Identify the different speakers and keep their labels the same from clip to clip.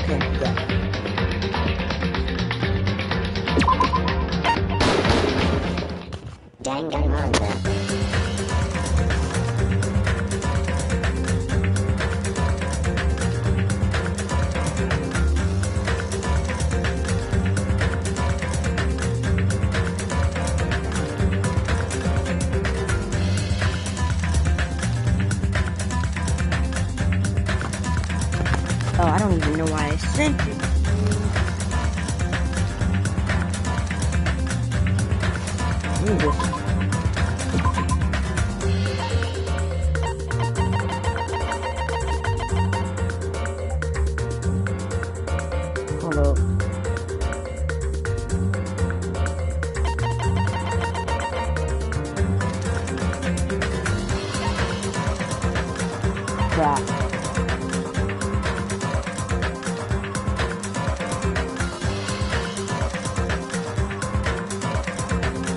Speaker 1: Okay, got it. Danganronpa. Oh, I don't even know why I sent it. Let me just... Hold up. Crap.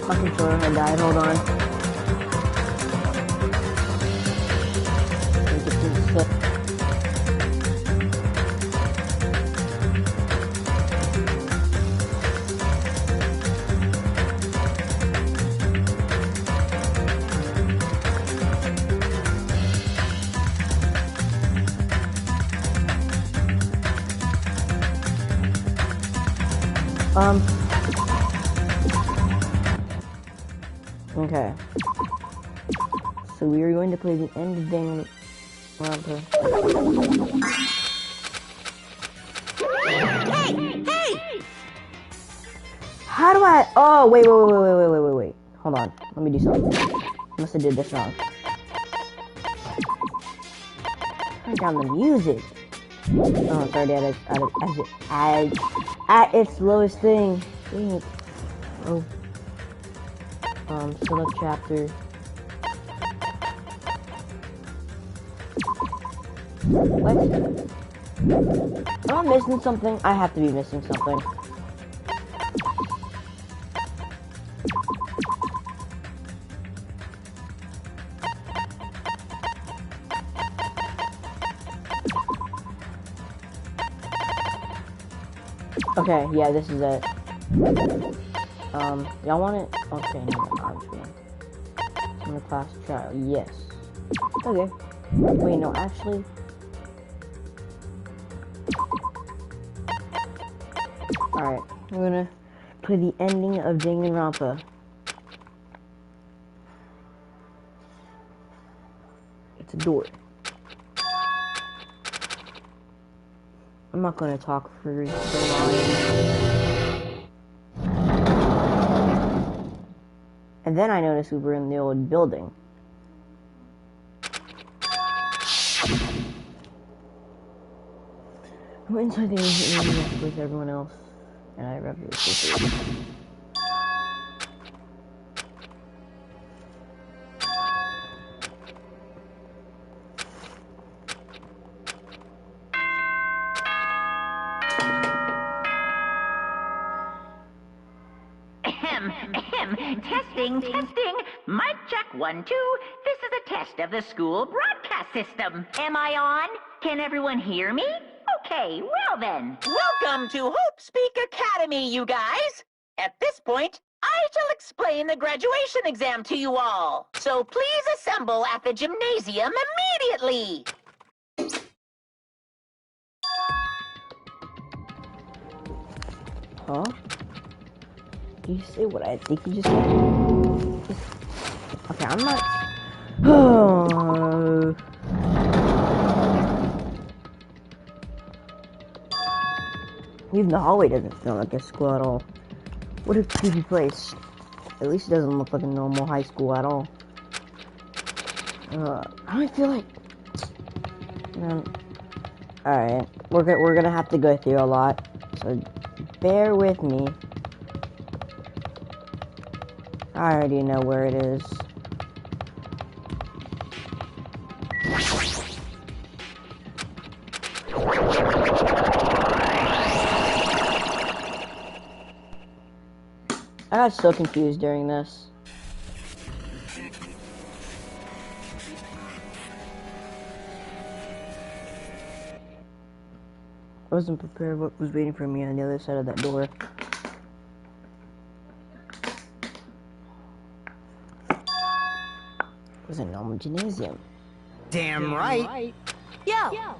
Speaker 1: My controller had died, hold on. Let me get this set. Okay. So we are going to play the end of Danganronpa.
Speaker 2: Hey!
Speaker 1: How do I? Oh, wait. Hold on. Let me do something. I must have did this wrong. Turn down the music. Oh, it's already at its lowest thing. Dang it. Oh. Select chapter. What? Am I missing something? I have to be missing something. Okay, yeah, this is it. Y'all want it? Okay, no, obviously. I'm gonna class trial, yes. Okay. Wait, no, actually. Alright, we're gonna play the ending of Danganronpa. It's a door. I'm not gonna talk for so long. And then I noticed we were in the old building. I went inside the ancient room with everyone else, and I read the papers.
Speaker 2: Testing. Mic check 1, 2. This is a test of the school broadcast system. Am I on? Can everyone hear me? Okay, well then.
Speaker 3: Welcome to Hope Speak Academy, you guys. At this point, I shall explain the graduation exam to you all. So please assemble at the gymnasium immediately.
Speaker 1: Huh? Did you say what I think you just said? Okay, I'm not... Even the hallway doesn't feel like a school at all. What a creepy place. At least it doesn't look like a normal high school at all. I feel like... Alright, we're gonna have to go through a lot. So, bear with me. I already know where it is. I got so confused during this. I wasn't prepared what was waiting for me on the other side of that door. It was a normal gymnasium.
Speaker 4: Damn right.
Speaker 3: Yo!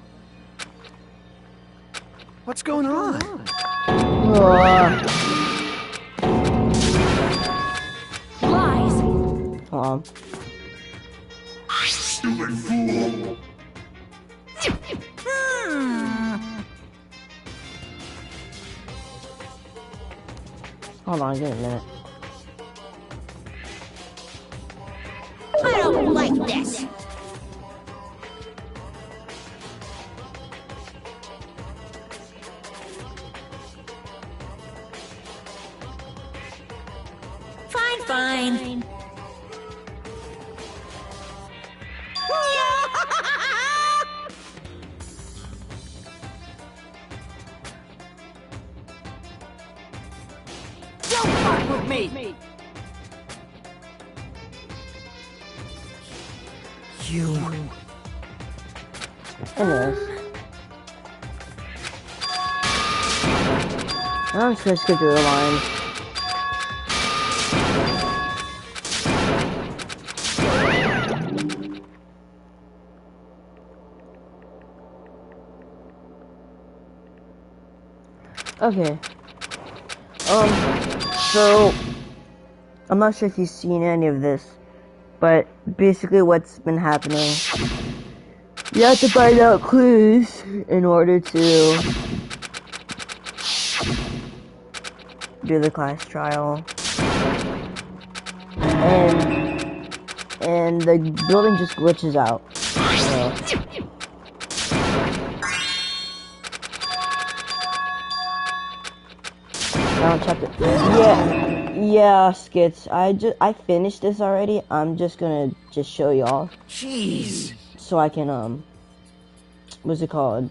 Speaker 4: What's going on?
Speaker 3: Lies!
Speaker 1: Hold on.
Speaker 5: Silly fool!
Speaker 1: Hold on, give me a minute.
Speaker 3: I don't like this! Fine.
Speaker 4: Don't fuck with me! You...
Speaker 1: Anyways. I'm just gonna skip through the lines. Okay. So I'm not sure if you've seen any of this, but basically what's been happening, you have to find out clues in order to do the class trial. And the building just glitches out. So. Chapter. Yeah, Skits. I finished this already. I'm just gonna show y'all.
Speaker 4: Jeez.
Speaker 1: So I can what's it called?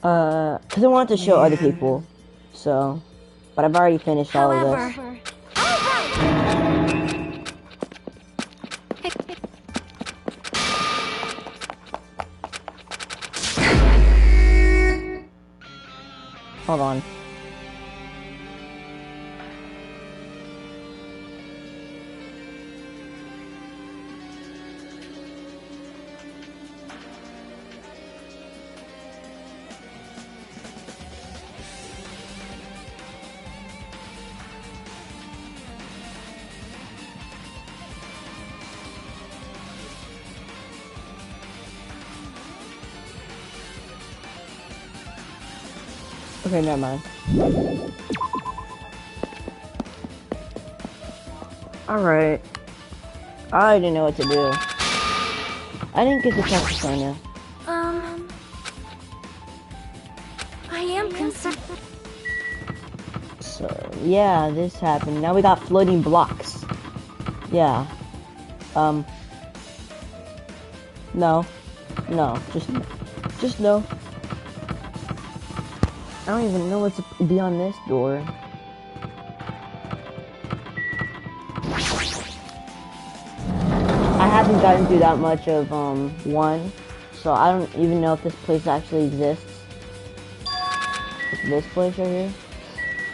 Speaker 1: Cause I wanted to show other people. So, but I've already finished all of this. Hold on. Okay, never mind. Alright. I didn't know what to do. I didn't get to talk to Sonya.
Speaker 6: I am concerned.
Speaker 1: So, yeah, this happened. Now we got floating blocks. Yeah. No. No. Just no. I don't even know what's beyond this door. I haven't gotten through that much of, 1, so I don't even know if this place actually exists. It's this place right here.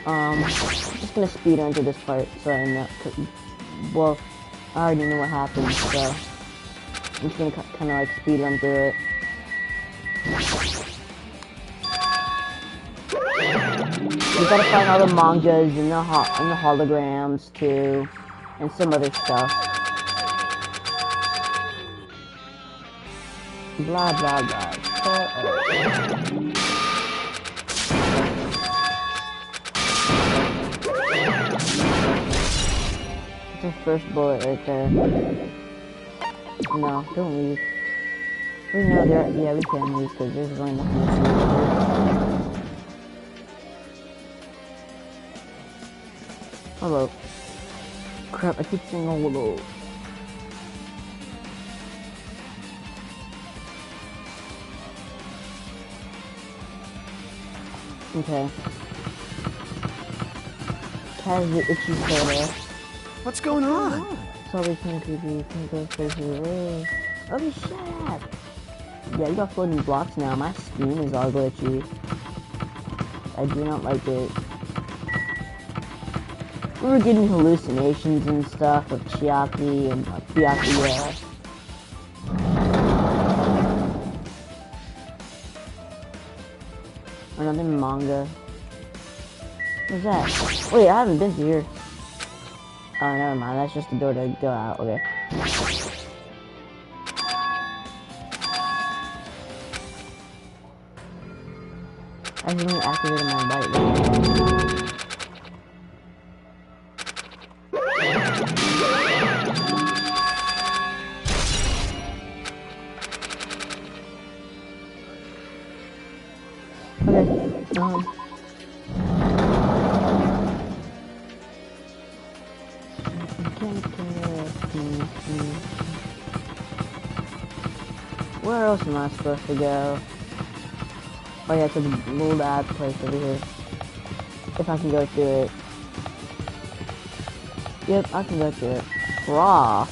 Speaker 1: I'm just gonna speed on to this part, so I know, well, I already know what happened, so I'm just gonna kind of like speed run through it. We gotta find all the mangas and the holograms too, and some other stuff. Blah blah blah. The first bullet right there. No, don't leave. We know there. Yeah, we can leave because there's really nothing to see. Hello. Crap, I keep saying hello. Okay. Cat has the itchy soda.
Speaker 4: What's going on?
Speaker 1: Sorry, can't creepy. Can't go crazy. Oh, shut up. Yeah, you got floating blocks now. My screen is all glitchy. I do not like it. We were getting hallucinations and stuff with Chiaki and Chiaki, Another manga. What's that? Wait, I haven't been to here. Oh, never mind. That's just the door to go out. Okay. I accidentally activated my light. Okay. Where else am I supposed to go? Oh yeah, to the little bad place over here. If I can go through it. Yep, I can go through it. Raw.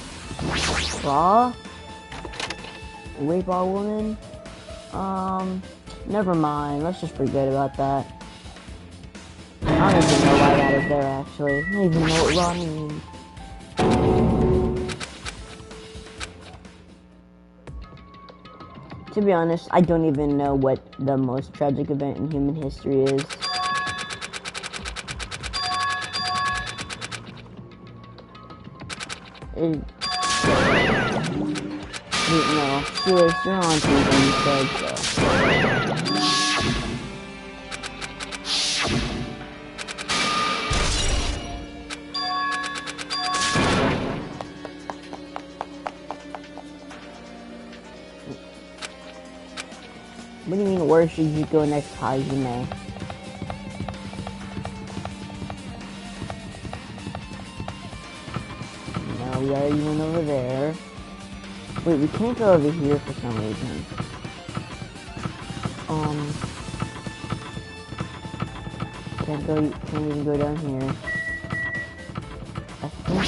Speaker 1: Raw? Rape our woman? Never mind. Let's just forget about that. I don't even know why that is there, actually. I don't even know what raw means. To be honest, I don't even know what the most tragic event in human history is. No, Stuart, you're on TV instead, so. What do you mean, where should you go next, Hajime? No, we already went over there. Wait, we can't go over here for some reason. Can't even go down here. I think.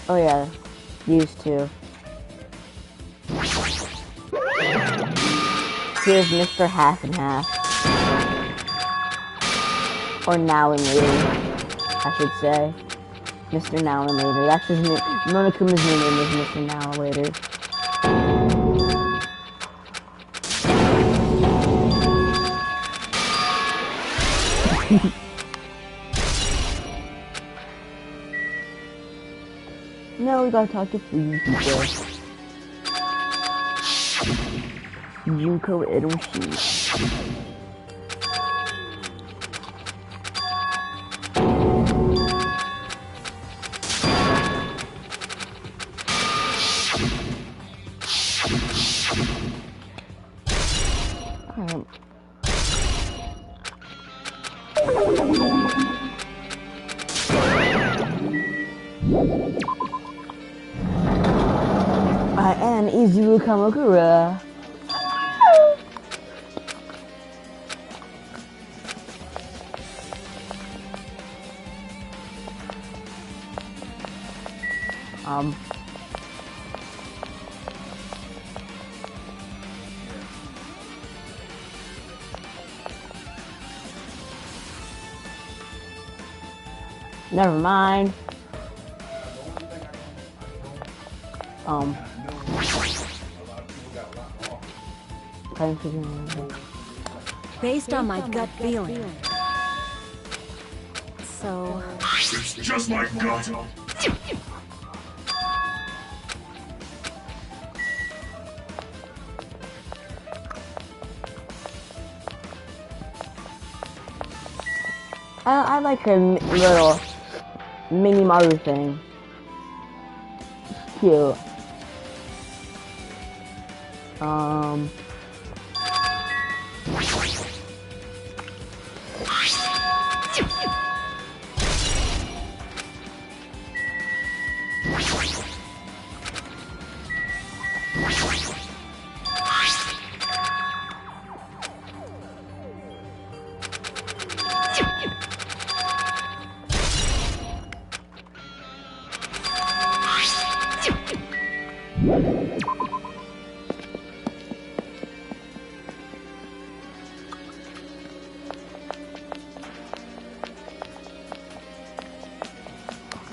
Speaker 1: Oh yeah, these two. Here's Mr. Half and Half. Or Now and Later, I should say. Mr. Now and Later. That's his name. Monokuma's new name is Mr. Now and Later. Now we gotta talk to three people. Junko Eroshi. I am Izuru Kamakura. Never mind.
Speaker 6: Based on my gut feeling. So...
Speaker 4: It's just my gut.
Speaker 1: I like her little mini Maru thing. It's cute.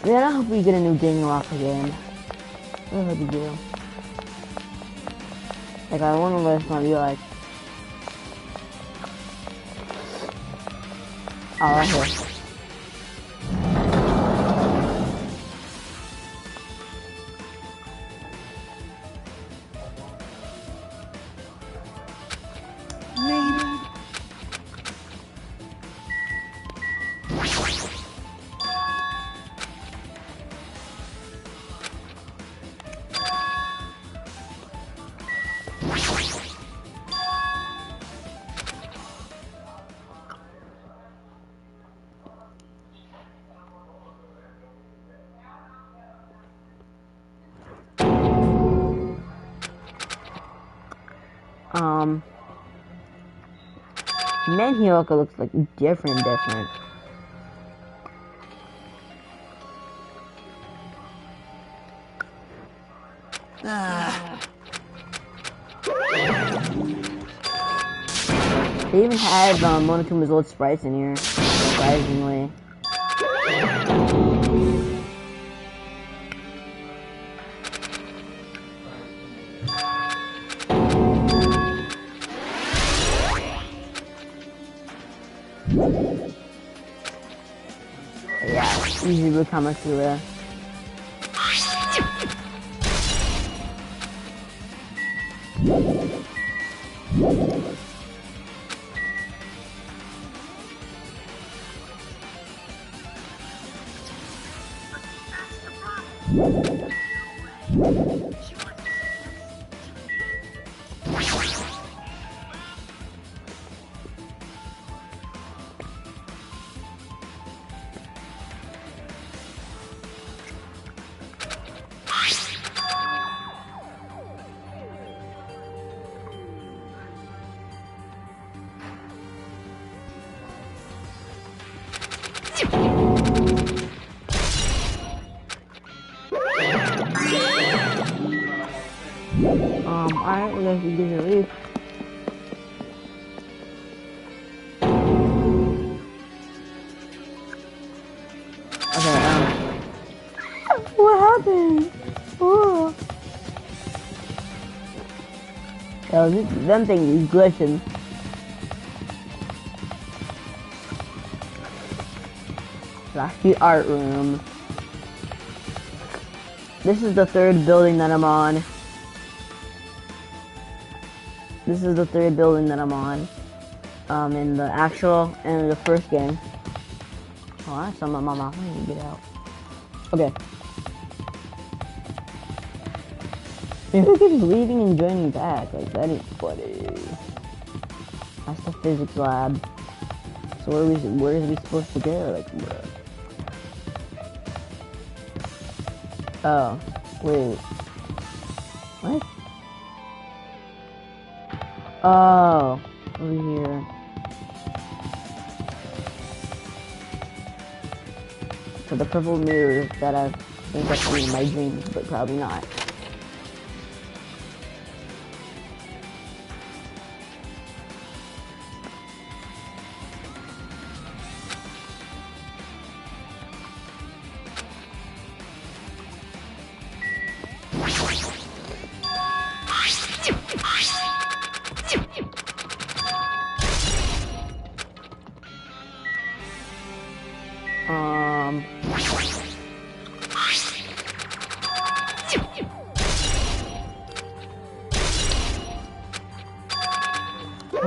Speaker 1: Man, I hope we get a new Danganronpa game. I hope we do. Like, I wonder what it's gonna be like. Oh, right here. Men Hyoka looks like different. They even had Monokuma's old sprites in here, surprisingly. Yeah, easy to come through there. Alright, we're gonna get to leave. Okay, what happened? Oh. Yo, them things is glitching. That's the art room. This is the third building that I'm on. This is the third building that I'm on. In the actual and the first game. Oh, that's some of my mom. I need to get out. Okay. Maybe we could just leaving and joining back. Like, that ain't funny. That's the physics lab. So where is we supposed to go? Like, bruh. Oh, wait. What? Oh, over here. So the purple mirror that I think I've seen in my dreams, but probably not.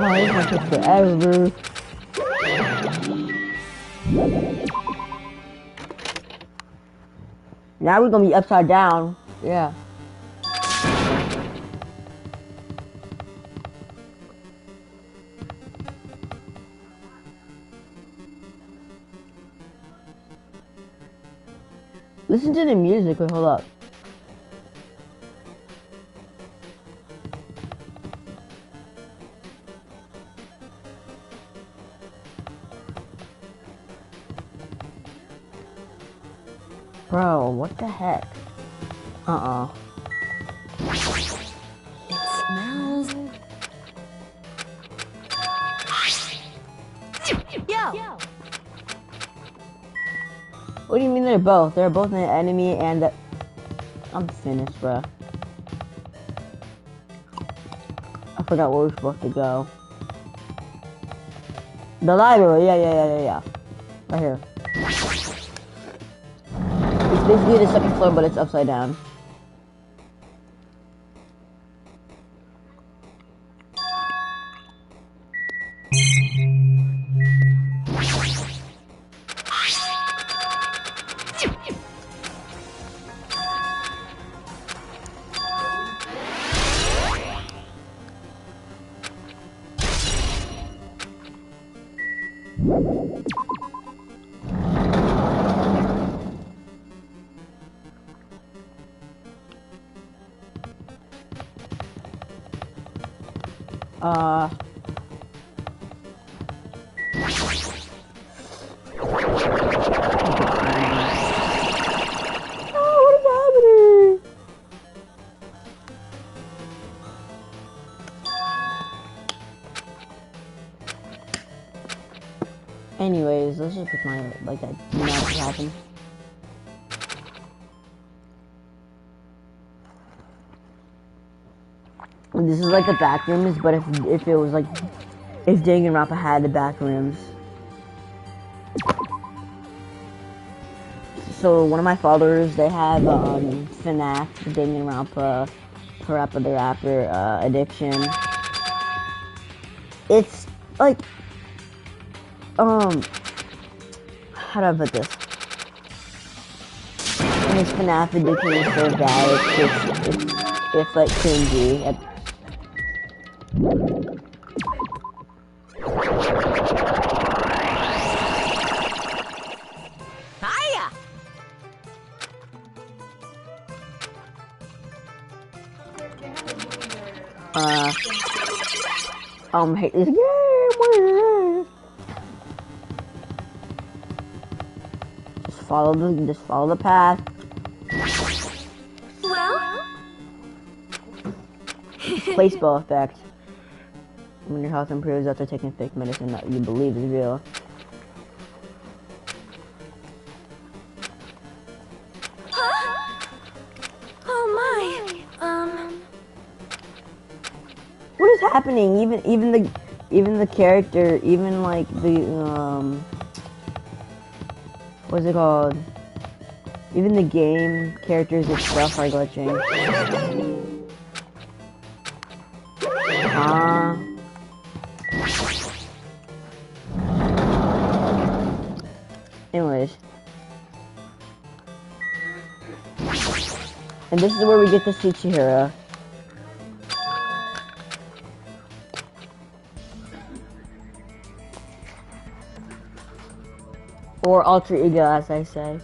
Speaker 1: Oh, this one took forever. Now we're gonna be upside down. Yeah. Listen to the music. Wait, hold up. Bro, what the heck?
Speaker 6: It smells. Yo!
Speaker 1: What do you mean they're both? They're both an enemy and the... I'm finished, bruh. I forgot where we're supposed to go. The library, yeah. Right here. It's basically the second floor, but it's upside down. Oh, what is happening? Anyways, let's just pretend like that did not happen. This is like the back rooms, but if it was like if Danganronpa had the back rooms. So one of my followers, they have FNAF, Danganronpa, Parappa the Rapper addiction. It's like how do I put this? And his FNAF addiction is so bad, it's like cringy.
Speaker 3: Hiya!
Speaker 1: Hate this game. What is this? Just follow the path.
Speaker 6: Well?
Speaker 1: Placebo effect. When your health improves after taking fake medicine that you believe is real.
Speaker 6: Huh? Oh my.
Speaker 1: What is happening? Even the character, even like the what's it called? Even the game characters and stuff are glitching. Anyways. And this is where we get to see Chihiro. Or alter ego, as I say.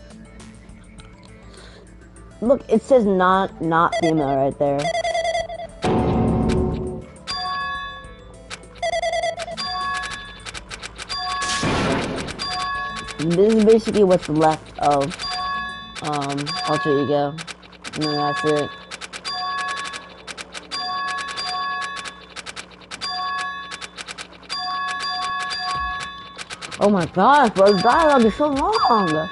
Speaker 1: Look, it says not female right there. This is basically what's left of alter ego. And then that's it. Oh my gosh, bro, the dialogue is so long!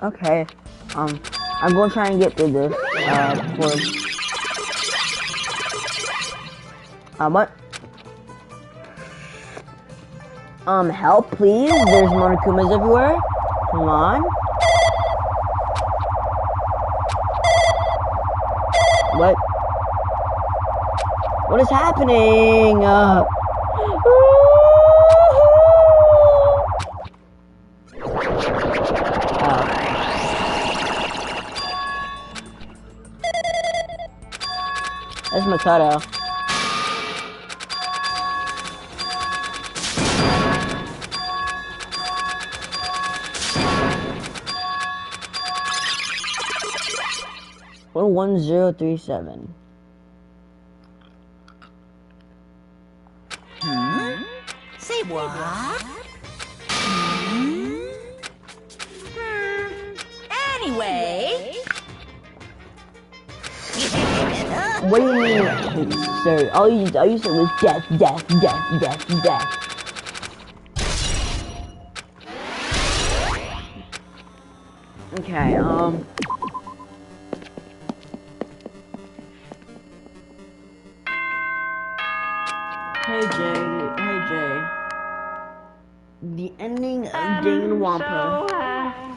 Speaker 1: Okay, I'm gonna try and get through this, what? Help, please? There's Monokumas everywhere? Come on. What? What is happening? There's Makoto. Or 1037.
Speaker 3: Say what? Anyway.
Speaker 1: What do you mean, sir? All you said was death, death, death, death, death. Okay, Hey Jay. The ending of Danganronpa.
Speaker 2: So,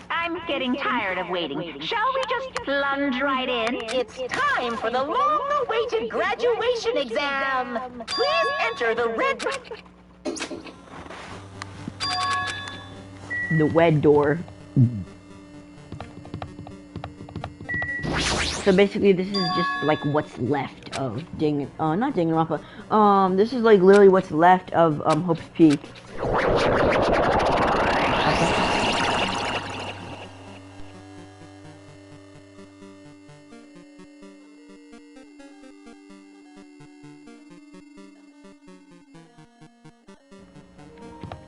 Speaker 2: I'm getting tired of waiting. Shall we just plunge right in?
Speaker 3: It's time for the long-awaited graduation exam. Please enter the red...
Speaker 1: The red door. So basically, this is just like what's left of not Danganronpa. This is like literally what's left of Hope's Peak.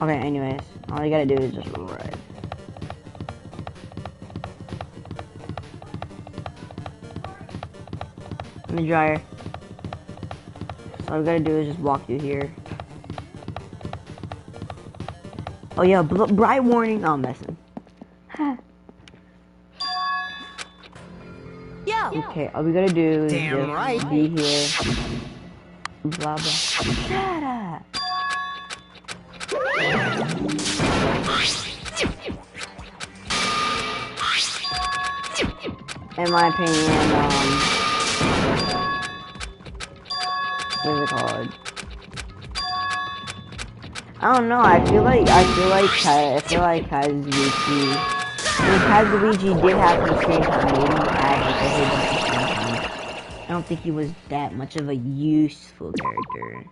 Speaker 1: Okay, anyways, all you gotta do is just ride. In the dryer. So all we gotta do is just walk through here. Oh yeah, bright warning. Oh, I'm messing.
Speaker 6: Yo.
Speaker 1: Okay, all we gotta do is
Speaker 5: Damn
Speaker 1: just
Speaker 5: right.
Speaker 1: be here. Blah blah. Shut up. In my opinion, what's it called? I don't know. I feel like Kazuichi. I mean, Kazuichi did have some screen time. He didn't have like a whole bunch of screen time. I don't think he was that much of a useful character.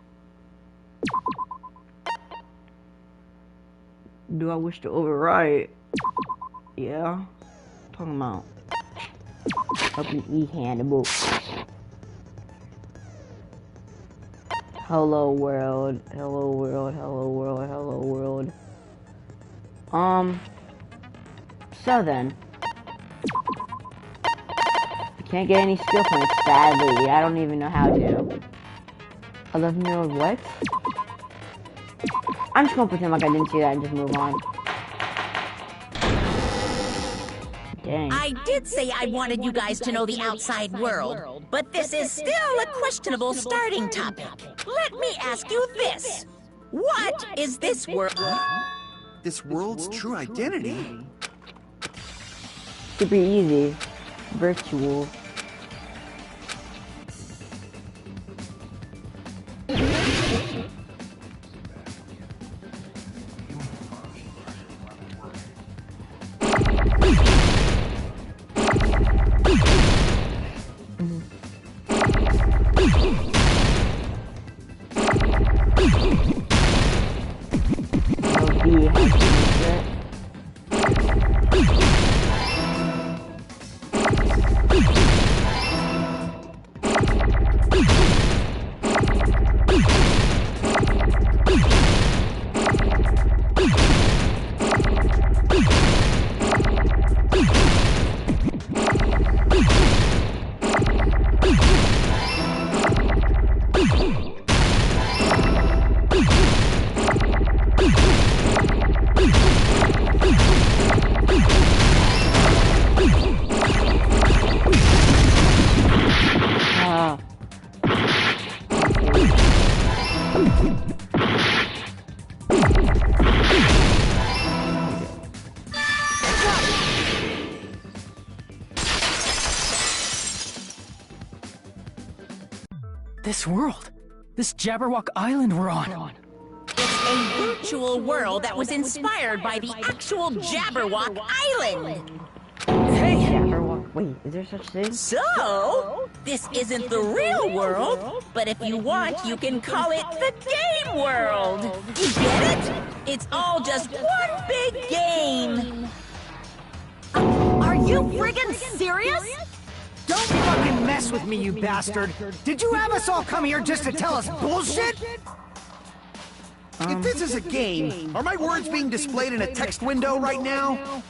Speaker 1: Do I wish to overwrite? Yeah. Talking about open Hannibal. Hello world. Hello world. Hello world. Hello world. So then. I can't get any skill points, sadly. I don't even know how to. 11-year-old what? I'm just gonna pretend like I didn't see that and just move on. Dang.
Speaker 7: I did say I wanted you guys to know the outside world, but this is still a questionable starting topic. Let me ask you this. What is this world?
Speaker 5: This world's true identity.
Speaker 1: Super easy. Virtual.
Speaker 8: This world. This Jabberwock Island we're on.
Speaker 7: It's a virtual world that was inspired by the actual Jabberwock Island.
Speaker 8: Hey!
Speaker 1: Jabberwock. Wait, is there such thing?
Speaker 7: So, this isn't the real world, but if you want, you can call it the game world. You get it? It's all just one big game.
Speaker 6: Are you friggin' serious?
Speaker 5: Don't fucking mess with me, you bastard! Did you have us all come here just to tell us bullshit? If this is a game, are my words being displayed in a text window right now?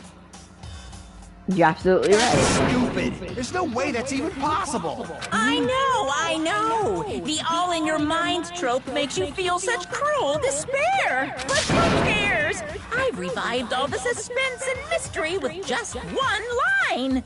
Speaker 1: You're absolutely right.
Speaker 5: Stupid. There's no way that's even possible.
Speaker 7: I know! The all-in-your-mind trope makes you feel such cruel despair! But who cares? I've revived all the suspense and mystery with just one line!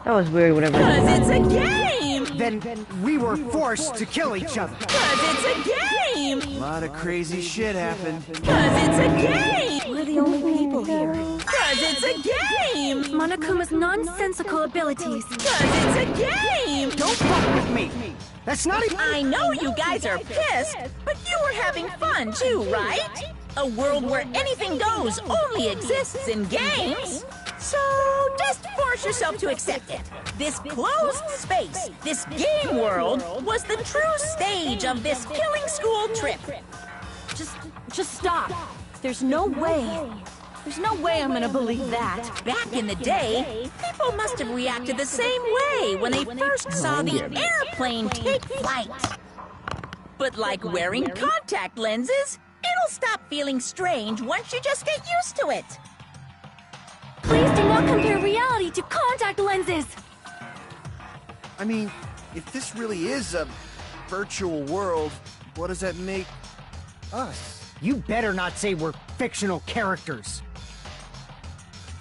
Speaker 1: That was weird, whatever.
Speaker 7: Cause it's a game!
Speaker 5: Then we were forced to kill each other.
Speaker 7: Cause it's a game!
Speaker 9: A lot of crazy shit happened.
Speaker 7: Cause it's a game!
Speaker 6: We're the only people here.
Speaker 7: Cause it's a game!
Speaker 6: Monokuma's nonsensical abilities.
Speaker 7: Cause it's a game!
Speaker 5: Don't fuck with me. That's not even...
Speaker 7: I know you guys are pissed, but you were having fun too, right? A world where anything goes only exists in games. So just force yourself to accept it. This closed space, this game world, was the true stage of this killing school trip.
Speaker 6: Just stop. There's no way. There's no way I'm gonna believe that.
Speaker 7: Back in the day, people must have reacted the same way when they first saw the airplane take flight. But like wearing contact lenses, it'll stop feeling strange once you just get used to it.
Speaker 6: Please do not compare reality to contact lenses.
Speaker 9: I mean, if this really is a virtual world, what does that make us?
Speaker 5: You better not say we're fictional characters.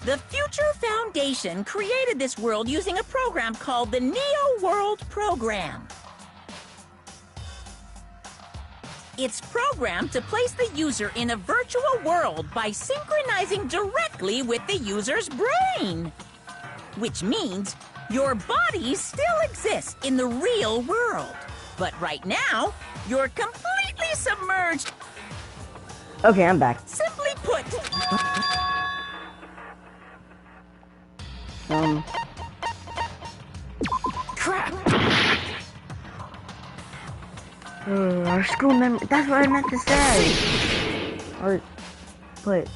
Speaker 7: The Future Foundation created this world using a program called the Neo World Program. It's programmed to place the user in a virtual world by synchronizing directly with the user's brain. Which means your body still exists in the real world. But right now, you're completely submerged.
Speaker 1: Okay, I'm back.
Speaker 7: Simply put,
Speaker 8: Crap!
Speaker 1: Our school memory. That's what I meant to say. Or, but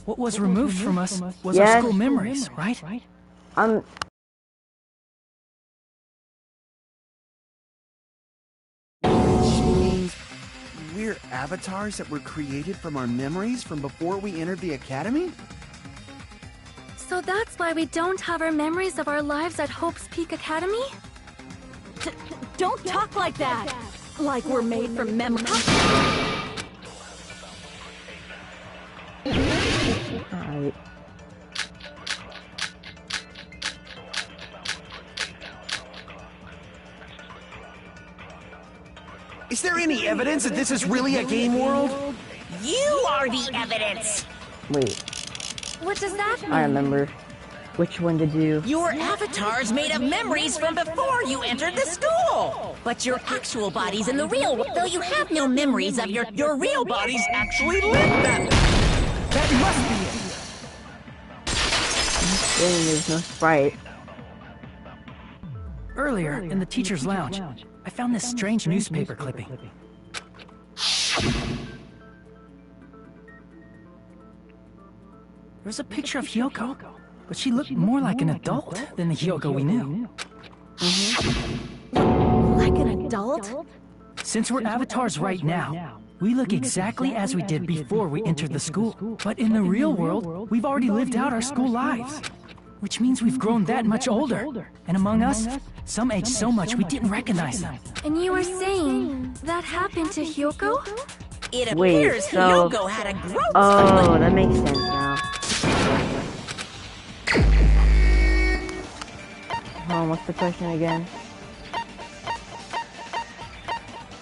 Speaker 8: What was removed from us was
Speaker 1: Yes.
Speaker 8: our school memories, right?
Speaker 1: I'm.
Speaker 9: Which means we're avatars that were created from our memories from before we entered the academy?
Speaker 6: So that's why we don't have our memories of our lives at Hope's Peak Academy? Don't talk like that! Like we're made from memory.
Speaker 1: Alright.
Speaker 9: Is there any evidence that this is really a game world?
Speaker 7: you are the evidence.
Speaker 1: Wait,
Speaker 6: What does that mean?
Speaker 1: I remember. Which one did you?
Speaker 7: Your avatar's made of memories from before you entered the school. But your actual body's in the real world, though you have no memories of your real body's actually lived that.
Speaker 5: That must be it.
Speaker 1: Dang, there's no sprite.
Speaker 8: Earlier, in the teacher's lounge, I found this strange newspaper clipping. There was a picture of Hyoko, but she looked more like an adult than the Hyoko we knew.
Speaker 6: Like an adult?
Speaker 8: Since we're avatars right now, we look exactly as we did before we entered the school. But in the real world, we've already lived out our school lives. Which means we've grown that much older. And among us, some aged so much we didn't recognize them.
Speaker 6: And you are saying that happened to Hyoko?
Speaker 7: It
Speaker 1: Wait,
Speaker 7: appears
Speaker 1: so-
Speaker 7: Hyoko had a growth
Speaker 1: Oh, that makes sense now. What's the question again?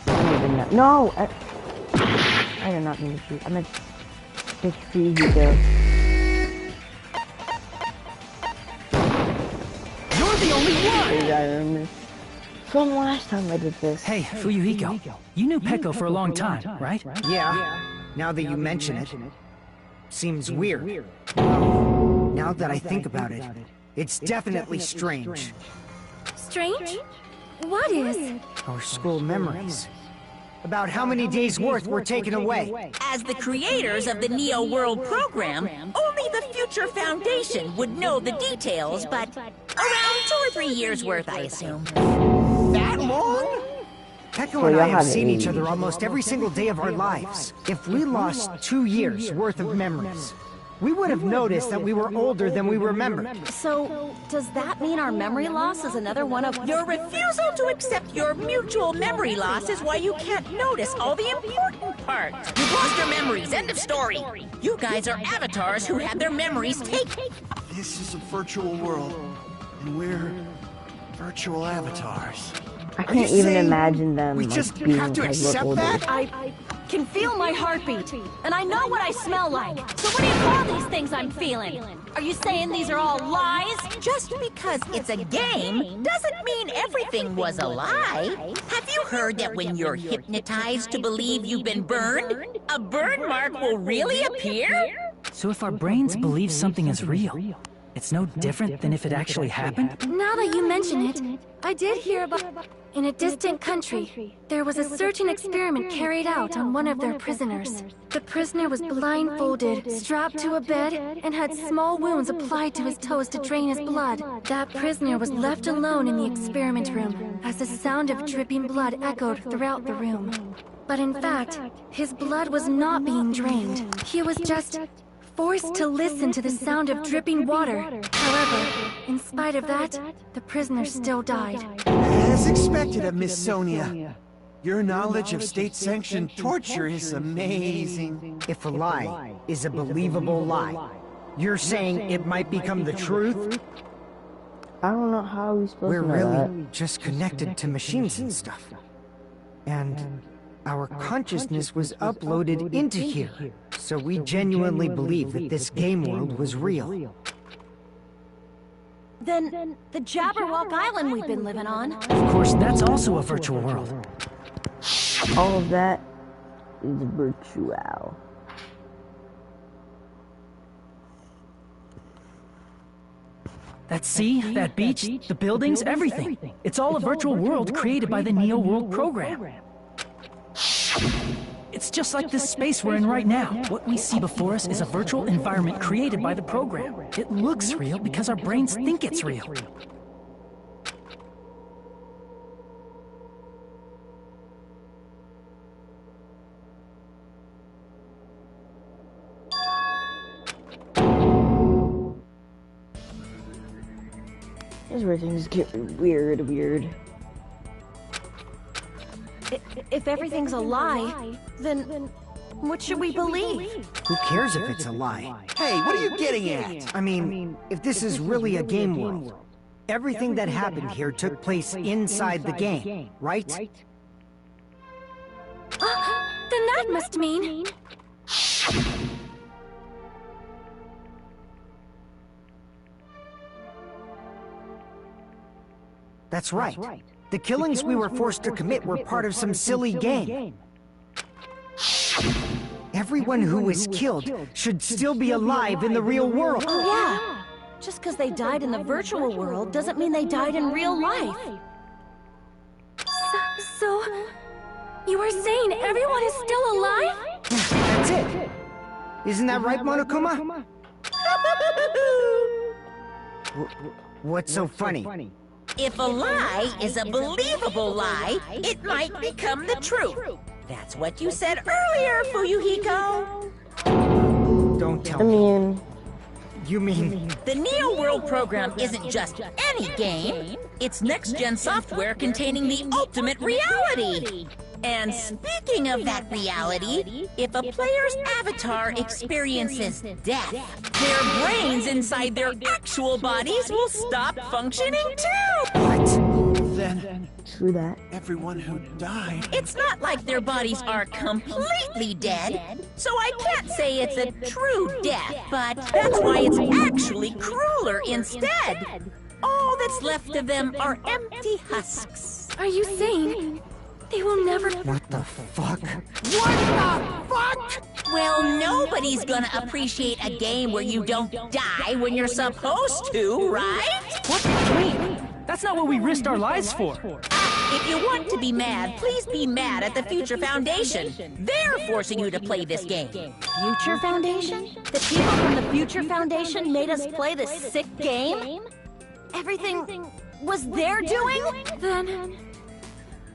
Speaker 1: I don't even know. No! I did not mean to shoot. I meant to see Hugo.
Speaker 8: You're the only one!
Speaker 1: I remember. From last time I did this.
Speaker 8: Hey, Fuyuhiko, you knew Peko for a long time, right?
Speaker 5: Yeah, now that you mention it. Seems weird. Now that I think about it, it's definitely strange.
Speaker 6: Strange? What is?
Speaker 5: Our school memories. About how many days' worth were taken away.
Speaker 7: As the creators of the Neo World program, only the Future Foundation would know the details, but around 2 or 3 years worth, I assume.
Speaker 9: that long?
Speaker 5: Peko
Speaker 1: Well,
Speaker 5: and I
Speaker 1: y'all
Speaker 5: have
Speaker 1: have
Speaker 5: seen each
Speaker 1: aged.
Speaker 5: other almost every single day of our lives. If we lost 2 years worth of memories, we would have noticed that we were older than we remembered.
Speaker 6: So, does that mean our memory loss is another one of...
Speaker 7: Your refusal to accept your mutual memory loss is why you can't notice all the important parts. You've lost your memories, end of story. You guys are avatars who had their memories taken.
Speaker 9: This is a virtual world, and we're virtual avatars.
Speaker 1: I
Speaker 9: Are you
Speaker 1: can't even
Speaker 9: saying
Speaker 1: imagine them
Speaker 9: we
Speaker 1: like,
Speaker 9: just
Speaker 1: being
Speaker 9: have to
Speaker 1: like, look
Speaker 9: accept
Speaker 1: older.
Speaker 9: that?
Speaker 6: I can feel my heartbeat, and I know what I smell like. So what do you call these things I'm feeling? Are you saying these are all lies?
Speaker 7: Just because it's a game doesn't mean everything was a lie. Have you heard that when you're hypnotized to believe you've been burned, a burn mark will really appear?
Speaker 8: So if our brains believe something is real, it's no different than if it actually happened?
Speaker 6: Now that you mention it, I did hear about... In a distant country, there was a certain experiment carried out on one of their prisoners. The prisoner was blindfolded, strapped to a bed, and had small wounds applied to his toes to drain his blood. That prisoner was left alone in the experiment room, as the sound of dripping blood echoed throughout the room. But in fact, his blood was not being drained. He was just forced to listen to the sound of dripping water. However, in spite of that, the prisoner still died.
Speaker 9: As expected of Miss Sonia. Your knowledge of state-sanctioned torture is amazing.
Speaker 5: If a lie is a believable lie, you're saying it might become the truth?
Speaker 1: I don't know how we're supposed
Speaker 5: We're
Speaker 1: to know
Speaker 5: really
Speaker 1: that.
Speaker 5: just connected to machines and stuff. And our consciousness was uploaded into here. So we genuinely believe that this game world was real.
Speaker 6: Then, the Jabberwock Island we've been living on.
Speaker 8: Of course, that's also a virtual world.
Speaker 1: All of that is virtual.
Speaker 8: That sea, that beach, the buildings, everything. It's all a virtual world created by the Neo World program. It's just like this space we're in right now. What we see before us is a virtual environment created by the program. It looks real because our brains think it's real.
Speaker 1: This is where things get weird.
Speaker 6: If everything's a lie, then what should we believe?
Speaker 5: Who cares if it's a lie?
Speaker 9: Hey, what are you getting at?
Speaker 5: I mean, if this is really a game world, everything that happened here took place inside the game, right?
Speaker 6: Then that must mean...
Speaker 5: That's right. The killings we were forced to commit were part of some silly game. Everyone who was killed should still be alive in the real world.
Speaker 6: Oh yeah! Just because they died in the virtual world doesn't mean they died in real life. So you are saying everyone is still alive?
Speaker 5: That's it. Isn't that right, Monokuma? What's so funny?
Speaker 7: If a lie is a believable lie, it might become the truth. That's what you said earlier, Fuyuhiko.
Speaker 5: Don't tell
Speaker 1: I
Speaker 5: me.
Speaker 1: mean,
Speaker 5: You mean...
Speaker 7: The Neo World program isn't just any game. It's next-gen software containing the ultimate reality. And speaking of that reality, if a player's avatar experiences death, their brains inside their actual bodies will stop functioning too!
Speaker 9: Then
Speaker 1: true that.
Speaker 9: everyone who died...
Speaker 7: It's not like their bodies are completely dead, so I can't say it's a true death, but that's why it's actually crueler instead. All that's left of them are empty husks.
Speaker 6: Are you saying they will never...
Speaker 5: What the fuck?
Speaker 7: Well, nobody's gonna appreciate a game where you don't die when you're supposed to, right?
Speaker 8: What do you mean? That's not what we risked our lives for.
Speaker 7: If you want to be mad, please be mad at the Future Foundation. They're forcing you to play this game.
Speaker 6: Future Foundation? The people from the Future Foundation made us play this sick game? Everything was their doing? Then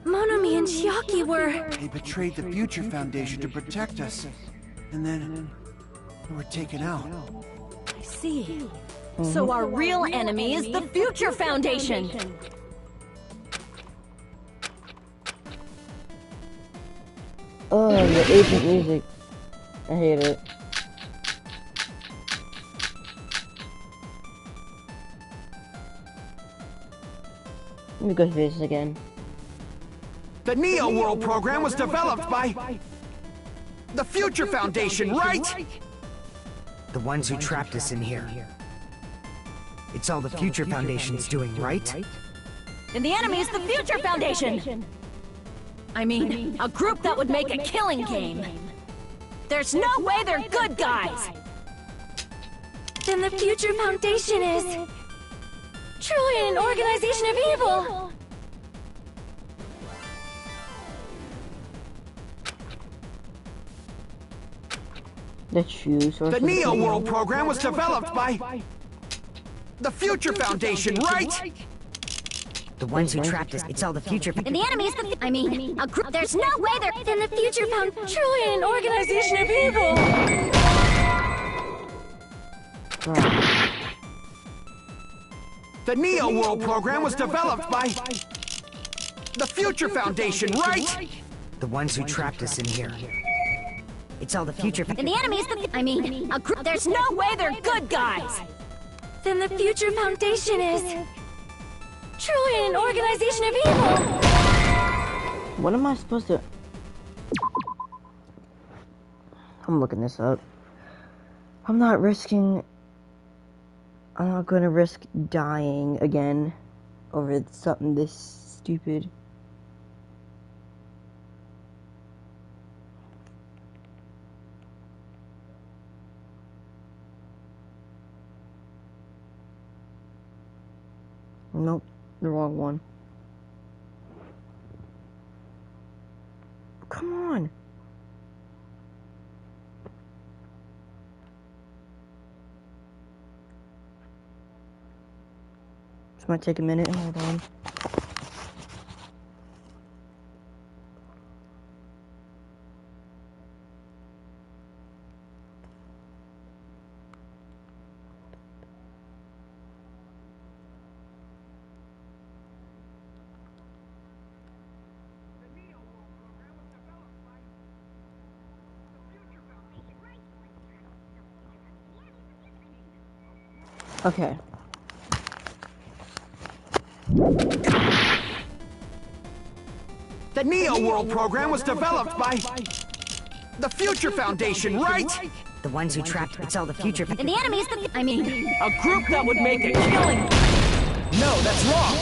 Speaker 6: Monomi and Chiaki were...
Speaker 9: They betrayed the Future Foundation to protect us. And then... we were taken out.
Speaker 10: I see. So our real enemy is the Future Foundation!
Speaker 1: Oh, the agent music. I hate it. Let me go through this again.
Speaker 5: The Neo World program was developed by the Future Foundation, right? The ones who trapped us in here. It's all the Future Foundation's doing, right?
Speaker 10: And the enemy is the Future Foundation! I mean, a group that would make a killing game. There's no way they're good guys!
Speaker 6: Then the Future Foundation is... truly an organization of evil!
Speaker 1: The true source.
Speaker 5: The Neo World program was developed by the Future Foundation, right? The ones who trapped us, it's all the Future
Speaker 10: And the enemy is the... I mean, a group... There's no way they're...
Speaker 6: Then the Future Foundation... truly an organization of evil!
Speaker 5: The Neo World program was developed by the Future Foundation, right? The ones who trapped us in here. It's all the Future
Speaker 10: And the enemy is the... I mean, a group... There's no way they're good guys!
Speaker 6: Then the Future Foundation is... truly an organization of evil!
Speaker 1: What am I supposed to... I'm looking this up. I'm not gonna risk dying again over something this stupid. Nope, the wrong one. Come on. This might take a minute. Hold on. Okay.
Speaker 5: The Neo World program was developed by the Future Foundation, right? The ones who trapped, it's all the Future
Speaker 10: And the enemy is the... I mean...
Speaker 3: A group that would make a killing...
Speaker 5: No, that's wrong!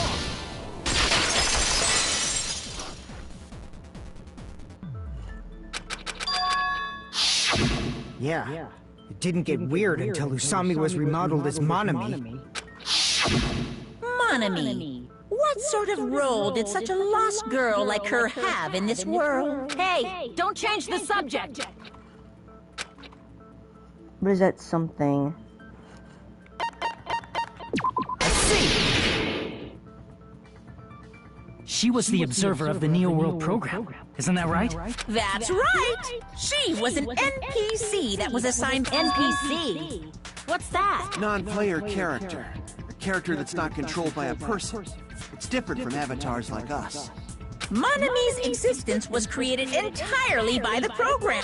Speaker 5: Yeah. It didn't get weird until Usami was remodeled as Monomi.
Speaker 7: Monomi. What sort of role did such a lost girl like her have in this world?
Speaker 10: Hey, don't change the subject!
Speaker 1: What is that something?
Speaker 8: She was the observer of the Neo World program. Isn't that right?
Speaker 7: That's right! She was an NPC that was assigned
Speaker 10: NPC? What's that?
Speaker 9: Non-player character. A character that's not controlled by a person. It's different from avatars like us.
Speaker 7: Monomi's existence was created entirely by the program.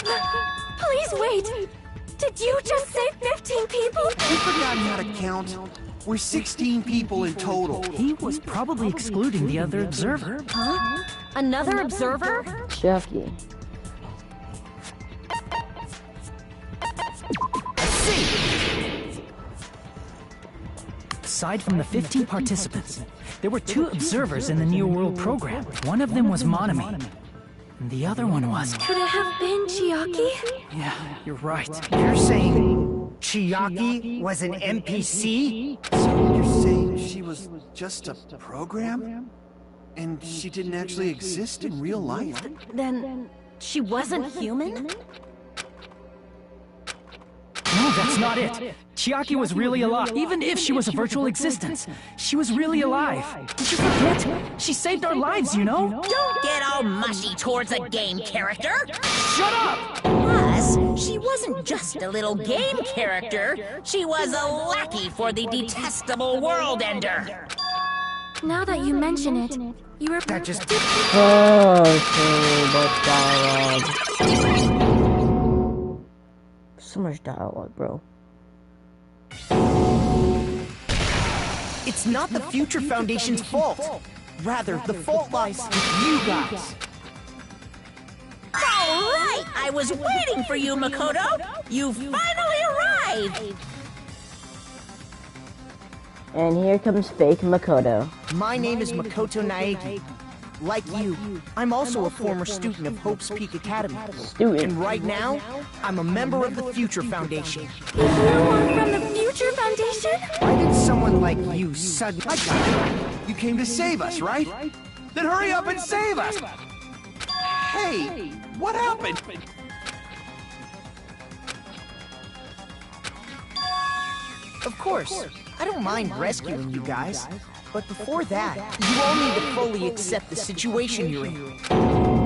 Speaker 6: Please wait! Did you just say 15 people?
Speaker 9: You've forgotten how to count. We're 16 people in total.
Speaker 8: He was probably excluding the other observer.
Speaker 10: Huh? Another observer?
Speaker 1: Chucky.
Speaker 8: Aside from the 15 participants, there were 2 observers in the Neo World program. One of them was Monomi, and the other one was...
Speaker 6: Could it have been Chiaki?
Speaker 8: Yeah, you're right.
Speaker 5: You're saying Chiaki was an NPC?
Speaker 9: So you're saying she was just a program? And she didn't actually exist in real life?
Speaker 10: Then... she wasn't human?
Speaker 8: No, that's not it. Chiaki was really alive. Even if she was a virtual existence, she was really alive. Did you forget? She saved our lives, you know?
Speaker 7: Don't get all mushy towards a game character.
Speaker 8: Shut up!
Speaker 7: Plus, she wasn't just a little game character. She was a lackey for the detestable World Ender.
Speaker 6: Now that you mention it, you were...
Speaker 5: That just...
Speaker 1: Oh, so much dialogue. So much dialogue, bro.
Speaker 5: It's not the Future Foundation's fault. Rather, the fault lies with you guys.
Speaker 7: All right, I was waiting for you, Makoto. You finally arrived.
Speaker 1: And here comes fake Makoto.
Speaker 5: My name is Makoto Naegi. Like you, I'm also a former student of Hope's Peak Academy. And right now, I'm a member of the Future Foundation.
Speaker 6: You are from the Future Foundation?
Speaker 5: Why did someone like you suddenly... I got it. You came to save us, right? Then hurry up and save us! Hey, what happened? Of course, I don't mind rescuing you guys. But before that, you all need to fully accept the situation you're in.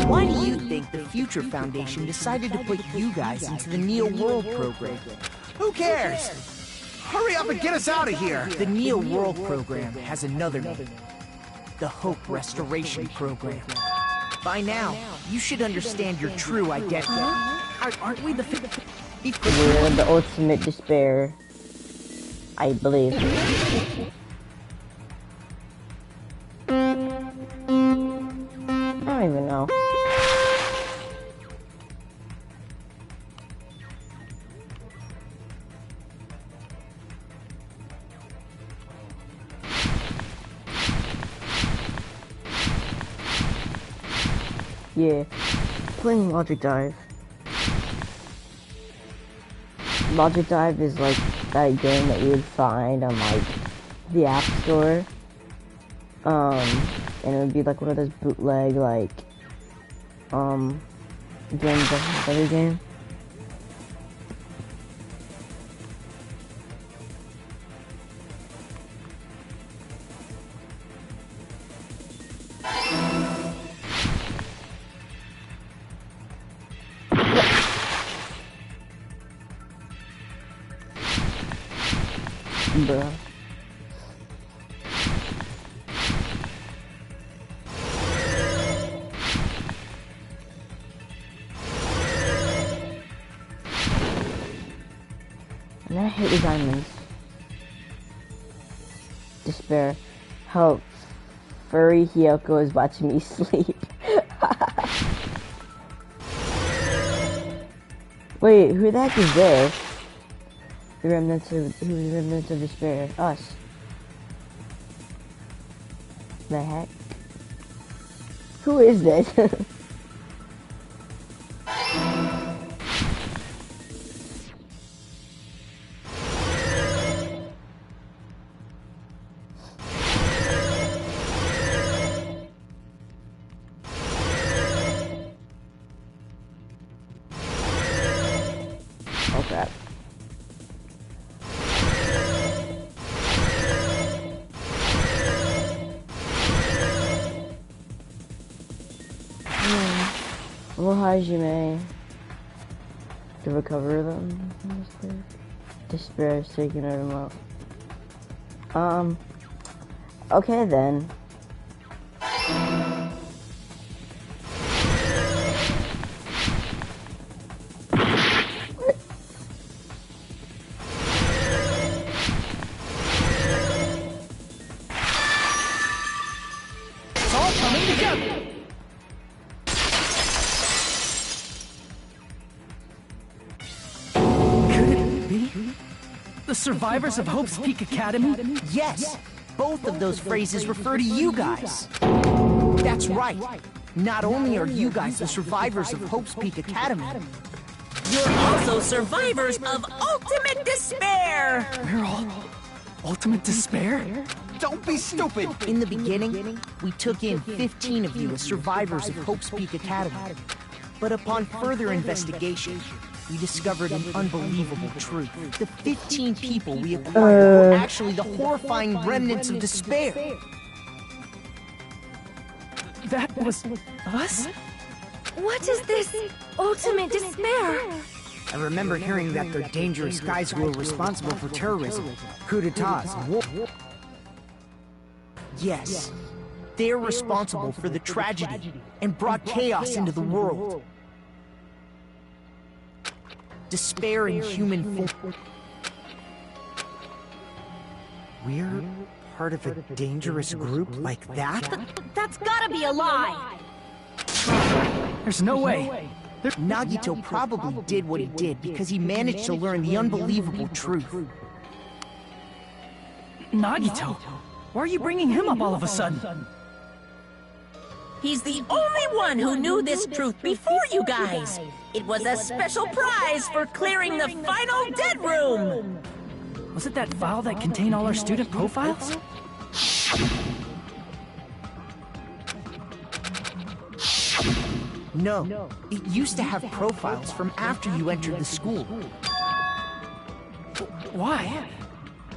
Speaker 5: Why do you think the Future Foundation decided to put you guys into the Neo World program? Who cares? Hurry up and get us out of here! The Neo World program has another name. The Hope Restoration Program. By now, you should understand your true identity. Aren't we the...
Speaker 1: We're the ultimate despair. I believe. I don't even know. Yeah, playing Logic Dive. Logic Dive is like that game that you would find on like the App Store. And it would be like one of those bootleg like games of every game. Bruh. And I hate the diamonds. Despair. Help. Furry Hiyoko is watching me sleep. Wait, who the heck is this? The remnants of despair. Us. The heck? Who is this? Oh crap. Well, Hajime to recover them. Despair is taking them out. Okay then.
Speaker 5: It's all coming together!
Speaker 8: The survivors of Hope's Peak Academy?
Speaker 5: Yes! Both of those phrases refer to you guys. That's right. Not only are you guys the survivors of Hope's Peak Academy,
Speaker 7: You're also survivors of ultimate despair.
Speaker 8: We're all ultimate despair?
Speaker 5: don't be stupid! In the beginning, we took in 15 of you as survivors of Hope's Peak Academy. But upon further investigation, we discovered an unbelievable truth. The 15 people we acquired were actually the horrifying remnants of despair.
Speaker 8: That was us?
Speaker 6: What is this ultimate despair?
Speaker 5: I remember hearing that they're dangerous guys who are responsible for terrorism, coups d'etats, and war. Yes, they're responsible for the tragedy and brought chaos into the world. Despair in human form. We're part of a dangerous group like that?
Speaker 10: That's gotta be a lie!
Speaker 8: There's no way.
Speaker 5: Nagito probably did what he did because he managed to learn the unbelievable truth.
Speaker 8: Nagito? Why are you bringing him up all of a sudden?
Speaker 7: He's the only one who knew this truth before you guys. It was a special prize for clearing the final dead room.
Speaker 8: Was it that file that contained all our student profiles?
Speaker 5: No, it used to have profiles from after you entered the school.
Speaker 8: Why?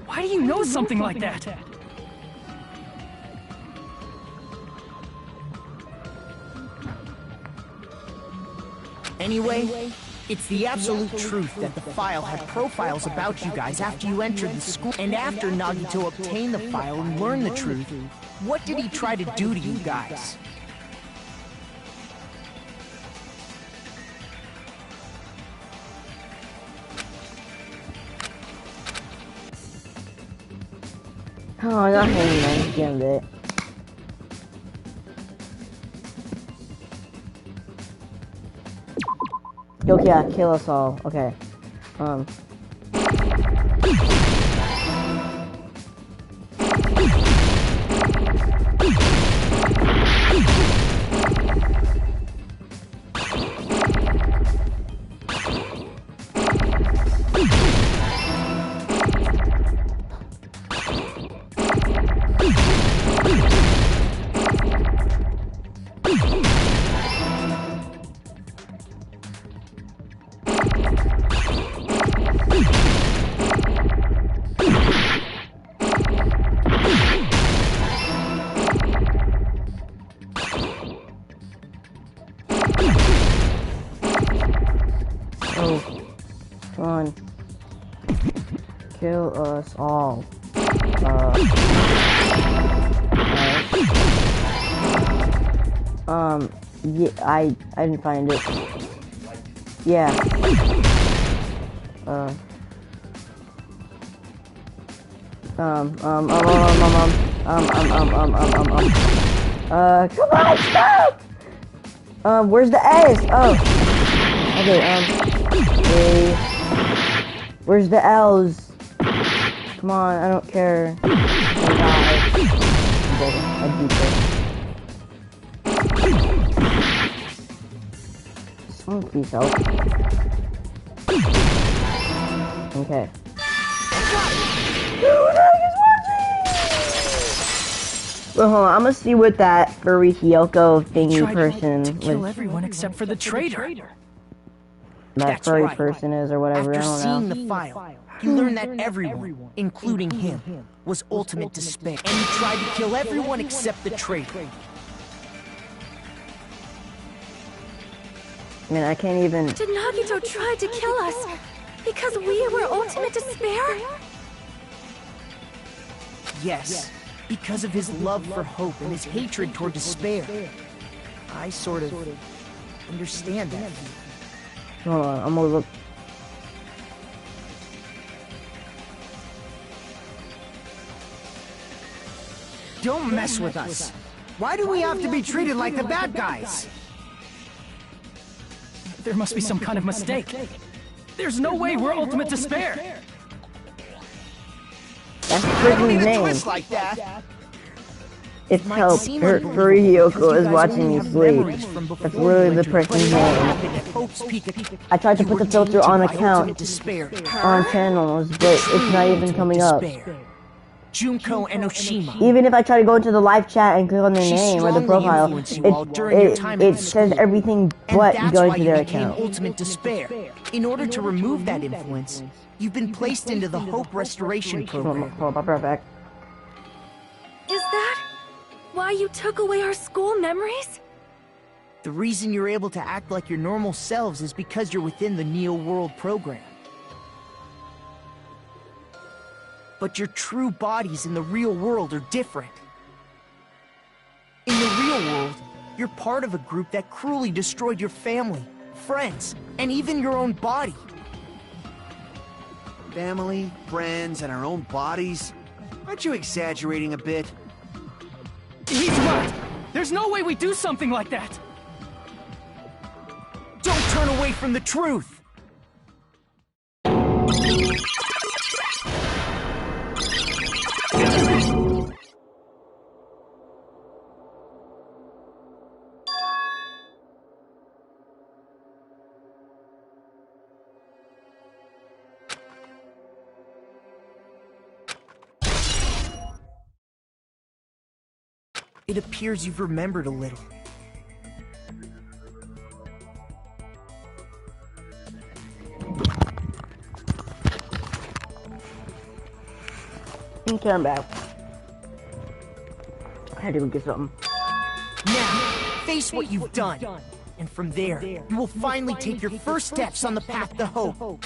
Speaker 8: Why do you know something like that?
Speaker 5: Anyway, it's the absolute truth that the file had profiles about you guys after you entered the school. And after Nagito obtained the file and learned the truth, what did he try to do to you guys?
Speaker 1: Oh, I got him, man. Damn it. Yo, yeah, kill us all. Okay. Come on. Kill us all. Yeah, I didn't find it. Yeah. Come on, stop! Where's the S? Oh. Okay, where's the L's? Come on, I don't care. I beat this. Someone please help. Okay. Well, hold on, I'm gonna see what that furry Hyoko thingy person
Speaker 8: to kill
Speaker 1: was.
Speaker 8: everyone except for the traitor.
Speaker 1: That furry person is or whatever.
Speaker 5: After
Speaker 1: I don't
Speaker 5: seeing
Speaker 1: know.
Speaker 5: the file, he learned that everyone, including him, was ultimate despair, and he tried to kill everyone except the traitor.
Speaker 1: I mean, I can't even.
Speaker 6: Did Nagito try to kill us because we were ultimate despair?
Speaker 5: Yes, because of his love for hope and his hatred toward despair. I sort of understand that.
Speaker 1: Hold on, I'm gonna look.
Speaker 5: Don't mess with us. Why do we have to be treated like the bad guys?
Speaker 8: There must be some kind of mistake. There's no way we're ultimate despair.
Speaker 1: That's the
Speaker 5: I don't
Speaker 1: person's
Speaker 5: need a
Speaker 1: name.
Speaker 5: twist like that.
Speaker 1: It's help. Furry Hyoko is watching you sleep. That's literally the person's name. I tried to put the filter on account on channels, but it's not even coming up.
Speaker 5: Junko and Oshima.
Speaker 1: Even if I try to go into the live chat and click on their
Speaker 5: She
Speaker 1: name or the
Speaker 5: strongly
Speaker 1: profile,
Speaker 5: influenced you all during your time at
Speaker 1: it
Speaker 5: the
Speaker 1: says
Speaker 5: school.
Speaker 1: everything
Speaker 5: And
Speaker 1: but
Speaker 5: that's
Speaker 1: going
Speaker 5: why
Speaker 1: to
Speaker 5: you
Speaker 1: their
Speaker 5: became
Speaker 1: account.
Speaker 5: Ultimate Despair. In order to remove that influence, you've been placed into the Hope Restoration Program.
Speaker 1: Hold on, right back.
Speaker 6: Is that why you took away our school memories?
Speaker 5: The reason you're able to act like your normal selves is because you're within the Neo World program. But your true bodies in the real world are different. In the real world, you're part of a group that cruelly destroyed your family, friends, and even your own body.
Speaker 9: Family, friends, and our own bodies? Aren't you exaggerating a bit?
Speaker 8: He's right! There's no way we do something like that!
Speaker 5: Don't turn away from the truth! It appears you've remembered a little.
Speaker 1: Okay, I'm back. I had to go get something.
Speaker 5: Now, face what you've done. And from there, you will finally take your first steps on the path to hope.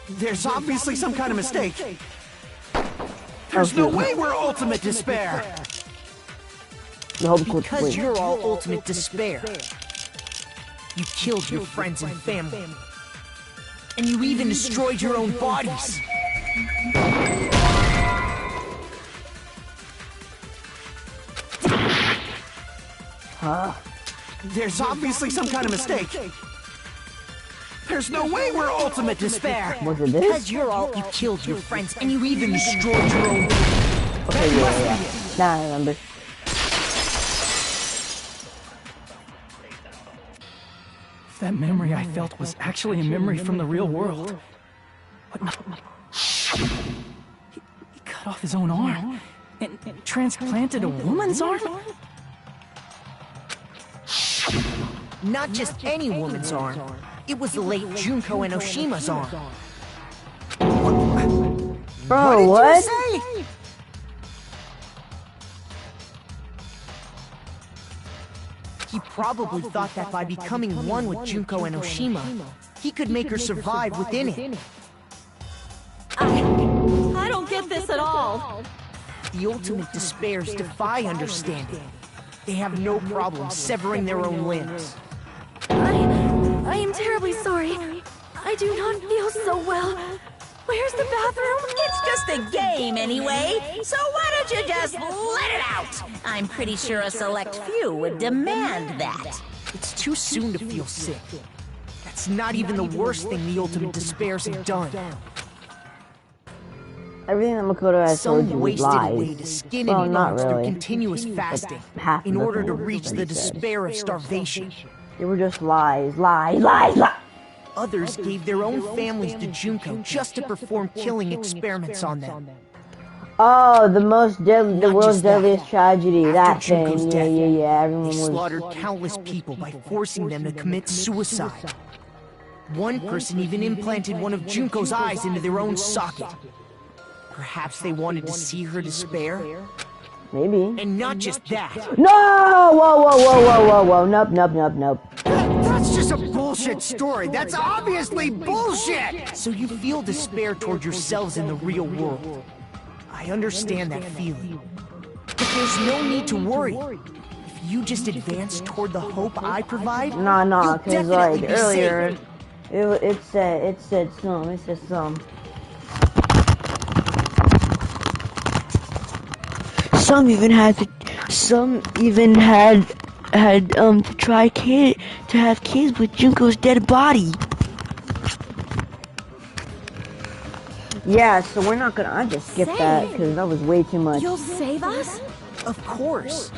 Speaker 9: There's obviously some kind of mistake. There's no way we're Ultimate Despair!
Speaker 5: Because you're all Ultimate Despair. You killed your friends and family. And you even destroyed your own bodies.
Speaker 1: Huh?
Speaker 9: There's obviously some kind of mistake. There's no way we're Ultimate Despair!
Speaker 1: Was it this?
Speaker 5: Because you're all, you killed your friends and you even destroyed your own.
Speaker 1: Okay, yeah. Now I remember.
Speaker 8: If that memory I felt was actually a memory from the real world. But no. He cut off his own arm and transplanted a woman's arm?
Speaker 5: Not just any woman's arm. It was the late Junko and Oshima's arm.
Speaker 1: Bro, what?
Speaker 5: He probably thought that by becoming one with Junko and Oshima, he could make her survive within it.
Speaker 10: I don't get this at all.
Speaker 5: The Ultimate Despairs defy understanding. They have no problem severing their own limbs.
Speaker 6: I am terribly sorry. I do not feel so well. Where's the bathroom?
Speaker 7: It's just a game anyway, so why don't you just let it out? I'm pretty sure a select few would demand that.
Speaker 5: It's too soon to feel sick. That's not even the worst thing the Ultimate Despairs have done.
Speaker 1: Everything that Makoto has told
Speaker 5: Some
Speaker 1: you was
Speaker 5: wasted
Speaker 1: lies.
Speaker 5: away to skin
Speaker 1: Well,
Speaker 5: and
Speaker 1: not
Speaker 5: bones through
Speaker 1: really.
Speaker 5: continuous fasting
Speaker 1: half
Speaker 5: in
Speaker 1: of the
Speaker 5: order to
Speaker 1: thing
Speaker 5: reach
Speaker 1: that
Speaker 5: the
Speaker 1: he said.
Speaker 5: despair of starvation.
Speaker 1: They were just lies, lies, lies, lies.
Speaker 5: Others gave their own families to Junko just to perform killing experiments on them.
Speaker 1: Oh, the most deadly, the
Speaker 5: Not
Speaker 1: world's
Speaker 5: just that.
Speaker 1: deadliest tragedy.
Speaker 5: After
Speaker 1: That
Speaker 5: Junko's
Speaker 1: thing.
Speaker 5: death,
Speaker 1: Yeah. Everyone
Speaker 5: They
Speaker 1: was.
Speaker 5: slaughtered countless people by forcing them to commit suicide. One person even implanted one of Junko's eyes into their own socket. Perhaps they wanted to see her despair?
Speaker 1: Maybe.
Speaker 5: And not just that.
Speaker 1: No! Whoa. Nope.
Speaker 9: That's just a bullshit story. That's obviously bullshit!
Speaker 5: So you feel despair toward yourselves in the real world. I understand that feeling. But there's no need to worry. If you just advance toward the hope I provide,
Speaker 1: Nah,
Speaker 5: you'll
Speaker 1: because
Speaker 5: definitely
Speaker 1: like
Speaker 5: be
Speaker 1: earlier,
Speaker 5: safe.
Speaker 1: it said some. Some even had to try to have kids with Junko's dead body. Yeah, so we're not gonna. I just skipped that because that was way too much.
Speaker 10: You'll save us?
Speaker 5: Of course.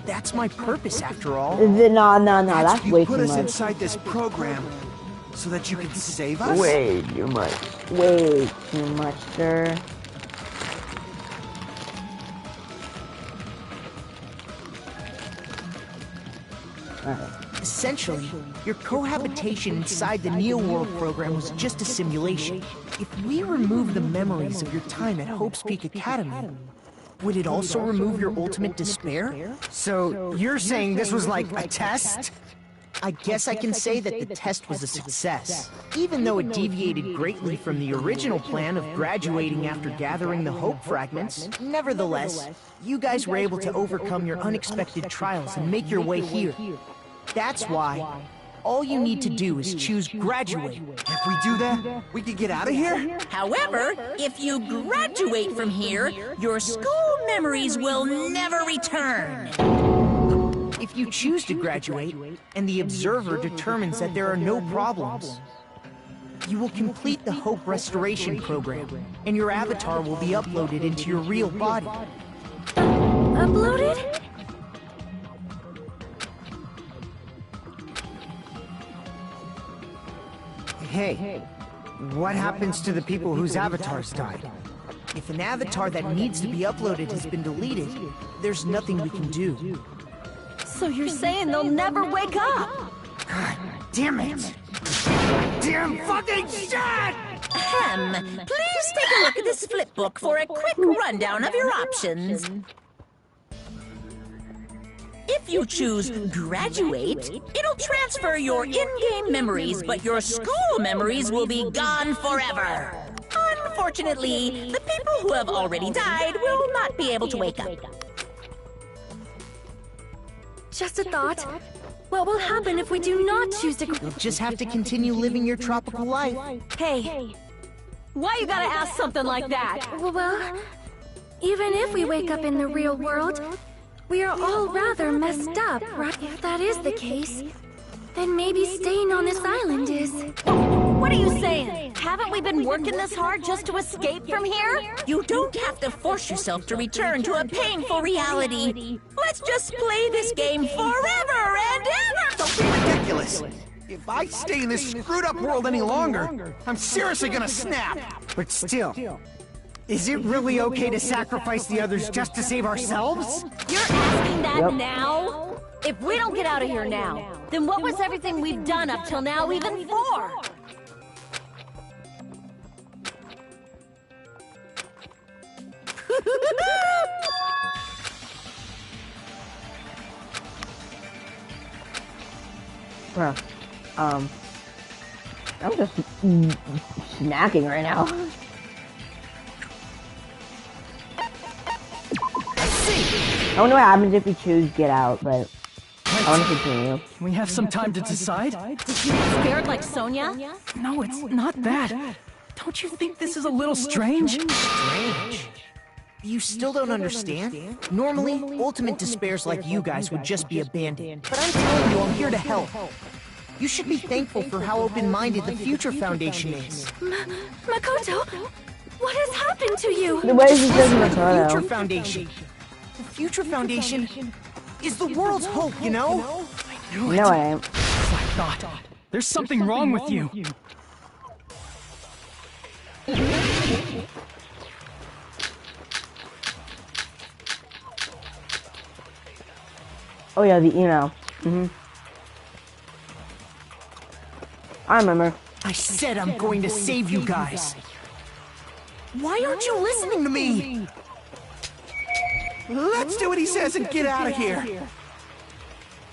Speaker 5: That's my purpose, after all.
Speaker 1: No, that's way
Speaker 9: put
Speaker 1: too
Speaker 9: us
Speaker 1: much.
Speaker 9: inside this program so that you can save us?
Speaker 1: Way too much. Way too much, sir.
Speaker 5: Essentially, your cohabitation inside the Neo World program was just a simulation. If we remove the memories of your time at Hope's Peak Academy, would it also remove your ultimate despair?
Speaker 11: So, you're saying this was like a test?
Speaker 5: I guess I can say that the test was a success. Even though it deviated greatly from the original plan of graduating after gathering the Hope fragments, nevertheless, you guys were able to overcome your unexpected trials and make your way here. That's why all you need to do is choose graduate.
Speaker 9: If we do that, we can get out of here?
Speaker 7: However, if you graduate from here, your school memories will never return.
Speaker 5: If you choose to graduate, and the observer determines that there are no problems, you will complete the Hope Restoration Program, and your avatar will be uploaded into your real body.
Speaker 6: Uploaded?
Speaker 11: Hey, what happens to the people whose avatars died?
Speaker 5: If an avatar that needs to be uploaded has been deleted, there's nothing we can do.
Speaker 10: So you're saying they'll never wake up?
Speaker 11: God damn it! Damn fucking shit!
Speaker 7: Please take a look at this flipbook for a quick rundown of your options. If you choose graduate, it'll transfer your in-game memories, but your school memories will be gone forever. Unfortunately, the people who have already died will not be able to wake up.
Speaker 6: Just a thought. What will happen if we do not choose to...
Speaker 5: You'll just have to continue living your tropical life.
Speaker 10: Hey, why you gotta ask something like that?
Speaker 6: Well, even if we wake up in the real world, we are all rather messed up, right? If that is the case, then maybe staying on this island is...
Speaker 10: What are you saying? Haven't we been working this hard just to escape from here?
Speaker 7: You don't have to force yourself to return to a painful reality. Let's just play this game forever and ever!
Speaker 9: Don't be ridiculous! If I stay in this screwed up world any longer, I'm seriously gonna snap!
Speaker 11: But still, is it really okay to sacrifice the others just to save ourselves?
Speaker 10: You're asking that now? If we don't get out of here now, then what was everything we've done up till now even for?
Speaker 1: Bruh, I'm just snacking right now. I don't know what happens if you choose get out, but I want to continue.
Speaker 8: We have some time to decide?
Speaker 10: Did you get scared like Sonia?
Speaker 8: No, it's not that. Don't you think this is a little strange?
Speaker 5: Strange. You still don't understand? Normally, ultimate despairs like you guys would just be abandoned. But I'm telling you, I'm here to help. You should be thankful for how open-minded the Future Foundation is.
Speaker 6: Makoto, what has happened to you?
Speaker 1: The way he says
Speaker 5: The
Speaker 1: Makoto.
Speaker 5: Future Foundation. The Future Foundation is the world's hope, you know?
Speaker 1: No, I ain't.
Speaker 8: I thought. There's something wrong with you.
Speaker 1: Oh yeah, the email. I remember.
Speaker 5: I said I'm going to save you guys. Why aren't you listening to me?
Speaker 9: Let's do what he says and get out of here.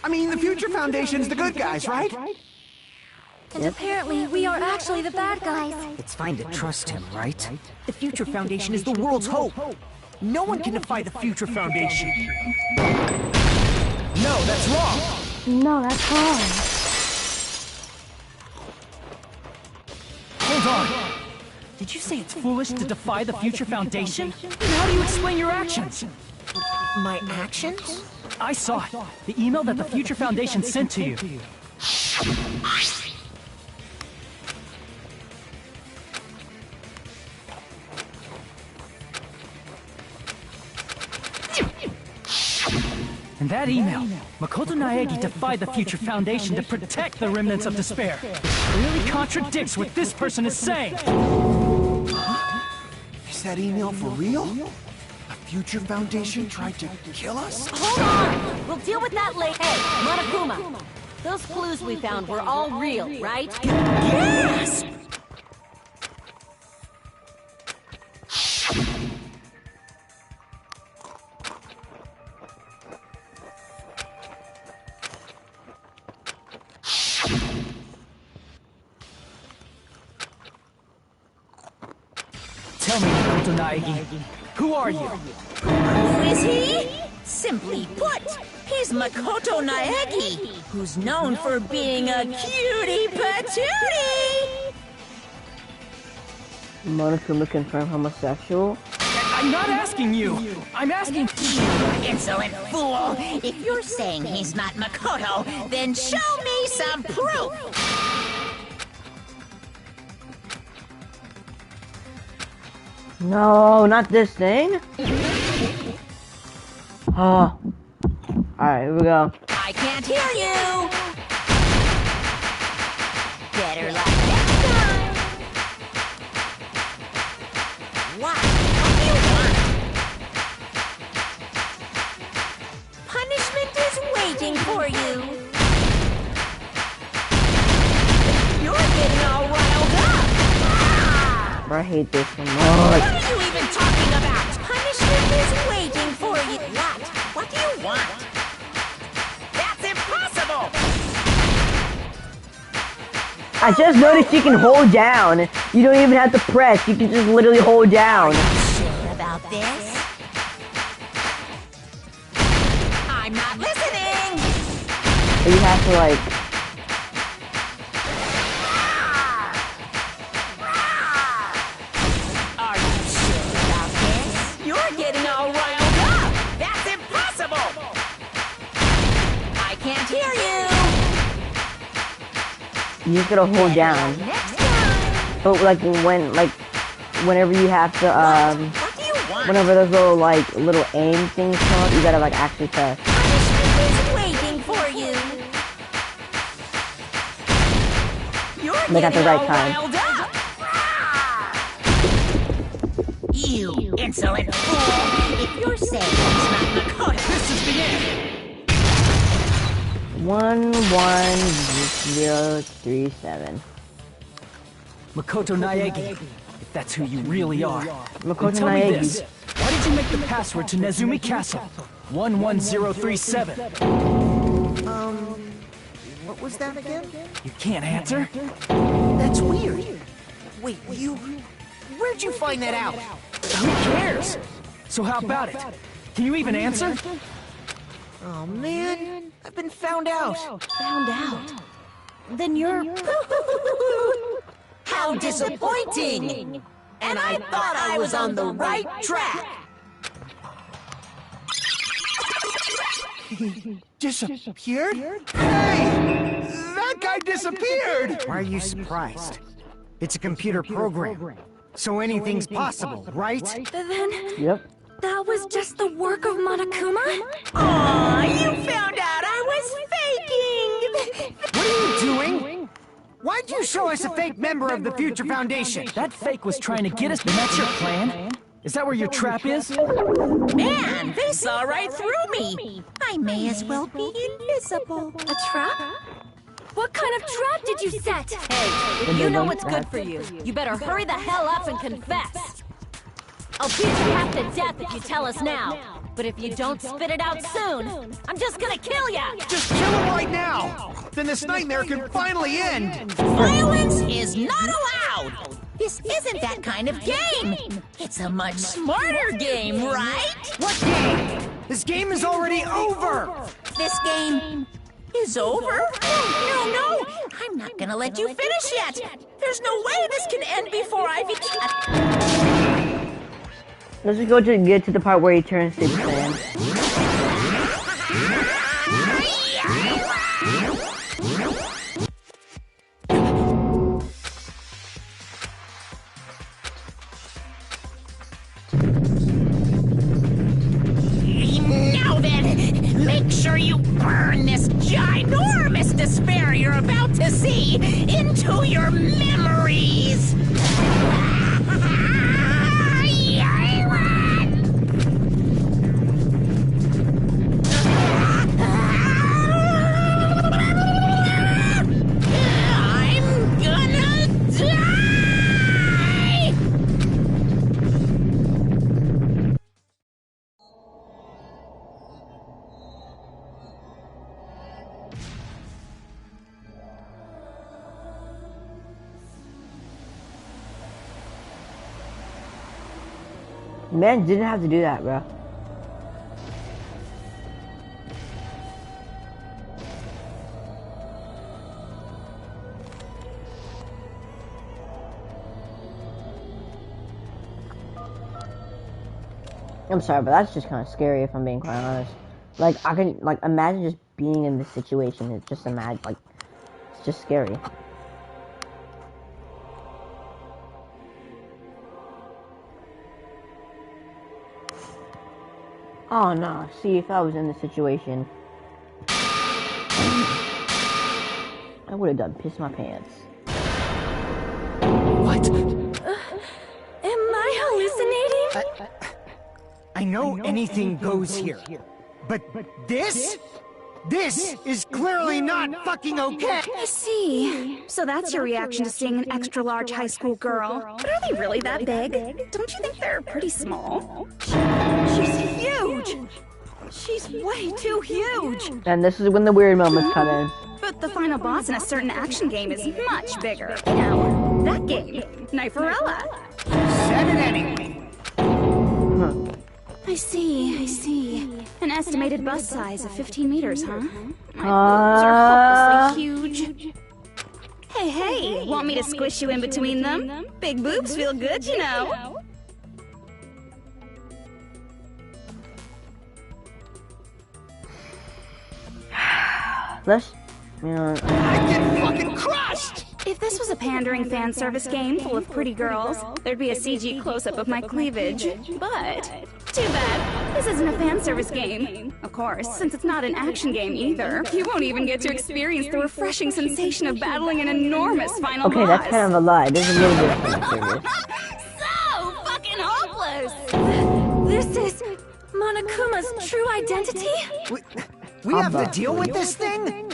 Speaker 9: I mean, the Future Foundation's the good guys, right?
Speaker 6: And apparently, we are actually the bad guys.
Speaker 11: It's fine to trust him, right?
Speaker 5: The Future Foundation is the world's hope. No one can defy the Future Foundation.
Speaker 9: No, that's wrong.
Speaker 1: No, that's wrong.
Speaker 8: Hold on. Did you say it's foolish to defy the Future Foundation? Then how do you explain your actions?
Speaker 5: My actions?
Speaker 8: I saw it. The email that the Future Foundation sent to you. In that email, Makoto Naegi defied the Future Foundation to protect the remnants of despair. It really contradicts what this person is saying.
Speaker 9: Is that email for real? The Future Foundation tried to kill us?
Speaker 10: Hold on! We'll deal with that later. Hey, Monokuma! Those clues we found were all real, right?
Speaker 7: Yes!
Speaker 8: Tell me, Makoto Naegi, who are you?
Speaker 7: Who is he? Simply put, he's Makoto Naegi, who's known for being a cutie patootie!
Speaker 1: Monokuma confirmed homosexual.
Speaker 8: I'm not asking you. I'm asking
Speaker 7: You insolent fool! If you're saying he's not Makoto, then show me some proof!
Speaker 1: No, not this thing. Oh. Alright, here we go.
Speaker 7: I can't hear you! Better luck next time! What? What do you want? Punishment is waiting for you! You're getting all riled up!
Speaker 1: I hate this so much.
Speaker 7: What are you even talking about? Punishment is waiting for you! What? What do you want? That's impossible!
Speaker 1: I just noticed you can hold down. You don't even have to press. You can just literally hold down.
Speaker 7: Sure about this? I'm not listening!
Speaker 1: You have to like...
Speaker 7: Are you sure about this? You're getting all riled up! That's impossible! I can't hear you!
Speaker 1: You just gotta hold down.
Speaker 7: Next time!
Speaker 1: But like whenever you have to
Speaker 7: What do you want?
Speaker 1: whenever those little aim things come up, you gotta like actually press.
Speaker 7: Punishment is waiting for you! You're
Speaker 1: Like at the
Speaker 7: getting
Speaker 1: right
Speaker 7: all
Speaker 1: time.
Speaker 7: riled up! You insolent fool! If you're saying it's not Makoto,
Speaker 8: this is the end.
Speaker 1: 11037.
Speaker 8: Makoto Naegi, if that's who you really are.
Speaker 1: Makoto
Speaker 8: then tell me
Speaker 1: Naegi.
Speaker 8: this. Why did you make the password to Nezumi Castle? 11037.
Speaker 5: What was that again?
Speaker 8: You can't answer?
Speaker 5: That's weird. Wait, where'd you find that out?
Speaker 8: Who cares? So how about it? Can you even answer?
Speaker 5: Oh man, I've been found out.
Speaker 10: Found out. Then you're...
Speaker 7: how disappointing! And I thought I was on the right track!
Speaker 9: Disappeared? Hey! That guy disappeared!
Speaker 11: Why are you surprised? It's a computer program, so anything's possible, right?
Speaker 6: Then,
Speaker 1: Yep.
Speaker 6: that was just the work of Monokuma?
Speaker 7: Aw, you found out I was faking!
Speaker 11: What are you doing? Why'd you show us a fake member of the Future Foundation?
Speaker 8: That fake was trying to get us, and that's your plan? Is that where your trap is?
Speaker 7: Man, they saw right through me! I may as well be invisible.
Speaker 6: A trap? What kind of trap did you set?
Speaker 10: Hey, you know what's good for you. You better hurry the hell up and confess. I'll beat you half to death if you tell us now. But if you don't spit it out soon, I'm just gonna kill ya!
Speaker 9: Just kill him right now! Then this nightmare can finally end!
Speaker 7: Violence is not allowed! This isn't that kind of game! It's a much smarter game, right?
Speaker 11: What game? This game is already over!
Speaker 7: This game is over? No, I'm not gonna let you finish yet! There's no way this can end before I've...
Speaker 1: Let's just go to get to the part where he turns Super Saiyan.
Speaker 7: Now then, make make sure you burn this ginormous despair you're about to see into your memories! I'm gonna die!
Speaker 1: Man didn't have to do that, bro. I'm sorry, but that's just kind of scary if I'm being quite honest. Like, I can, like, imagine just being in this situation. It's just imagine, like, it's just scary. Oh no, see, if I was in this situation, I would have done piss my pants.
Speaker 8: What?
Speaker 6: Am I hallucinating?
Speaker 11: I know anything goes here, but this is clearly not fucking okay!
Speaker 12: I see. So that's your reaction to seeing an extra-large high school girl. But are they really that big? Don't you think they're pretty small?
Speaker 10: She's huge! She's way too huge!
Speaker 1: And this is when the weird moments come in.
Speaker 12: But the final boss in a certain action game is much bigger. You know, that game. Kniferella.
Speaker 11: Said it anyway.
Speaker 12: I see. An estimated bust size of 15 meters, huh? My boobs are hopelessly huge. Hey, want me to squish you in between them? Big boobs feel good, you know.
Speaker 1: Let's, you know,
Speaker 11: I get fucking crushed!
Speaker 12: If this was a pandering fan service game full of pretty girls, there'd be a CG close-up of my cleavage. But too bad, this isn't a fan service game. Of course, since it's not an action game either, you won't even get to experience the refreshing sensation of battling an enormous final boss.
Speaker 1: okay, that's kind of a lie. There's a little bit of fan service.
Speaker 12: So fucking hopeless!
Speaker 6: This is Monokuma's true identity?
Speaker 11: We have to deal with this thing?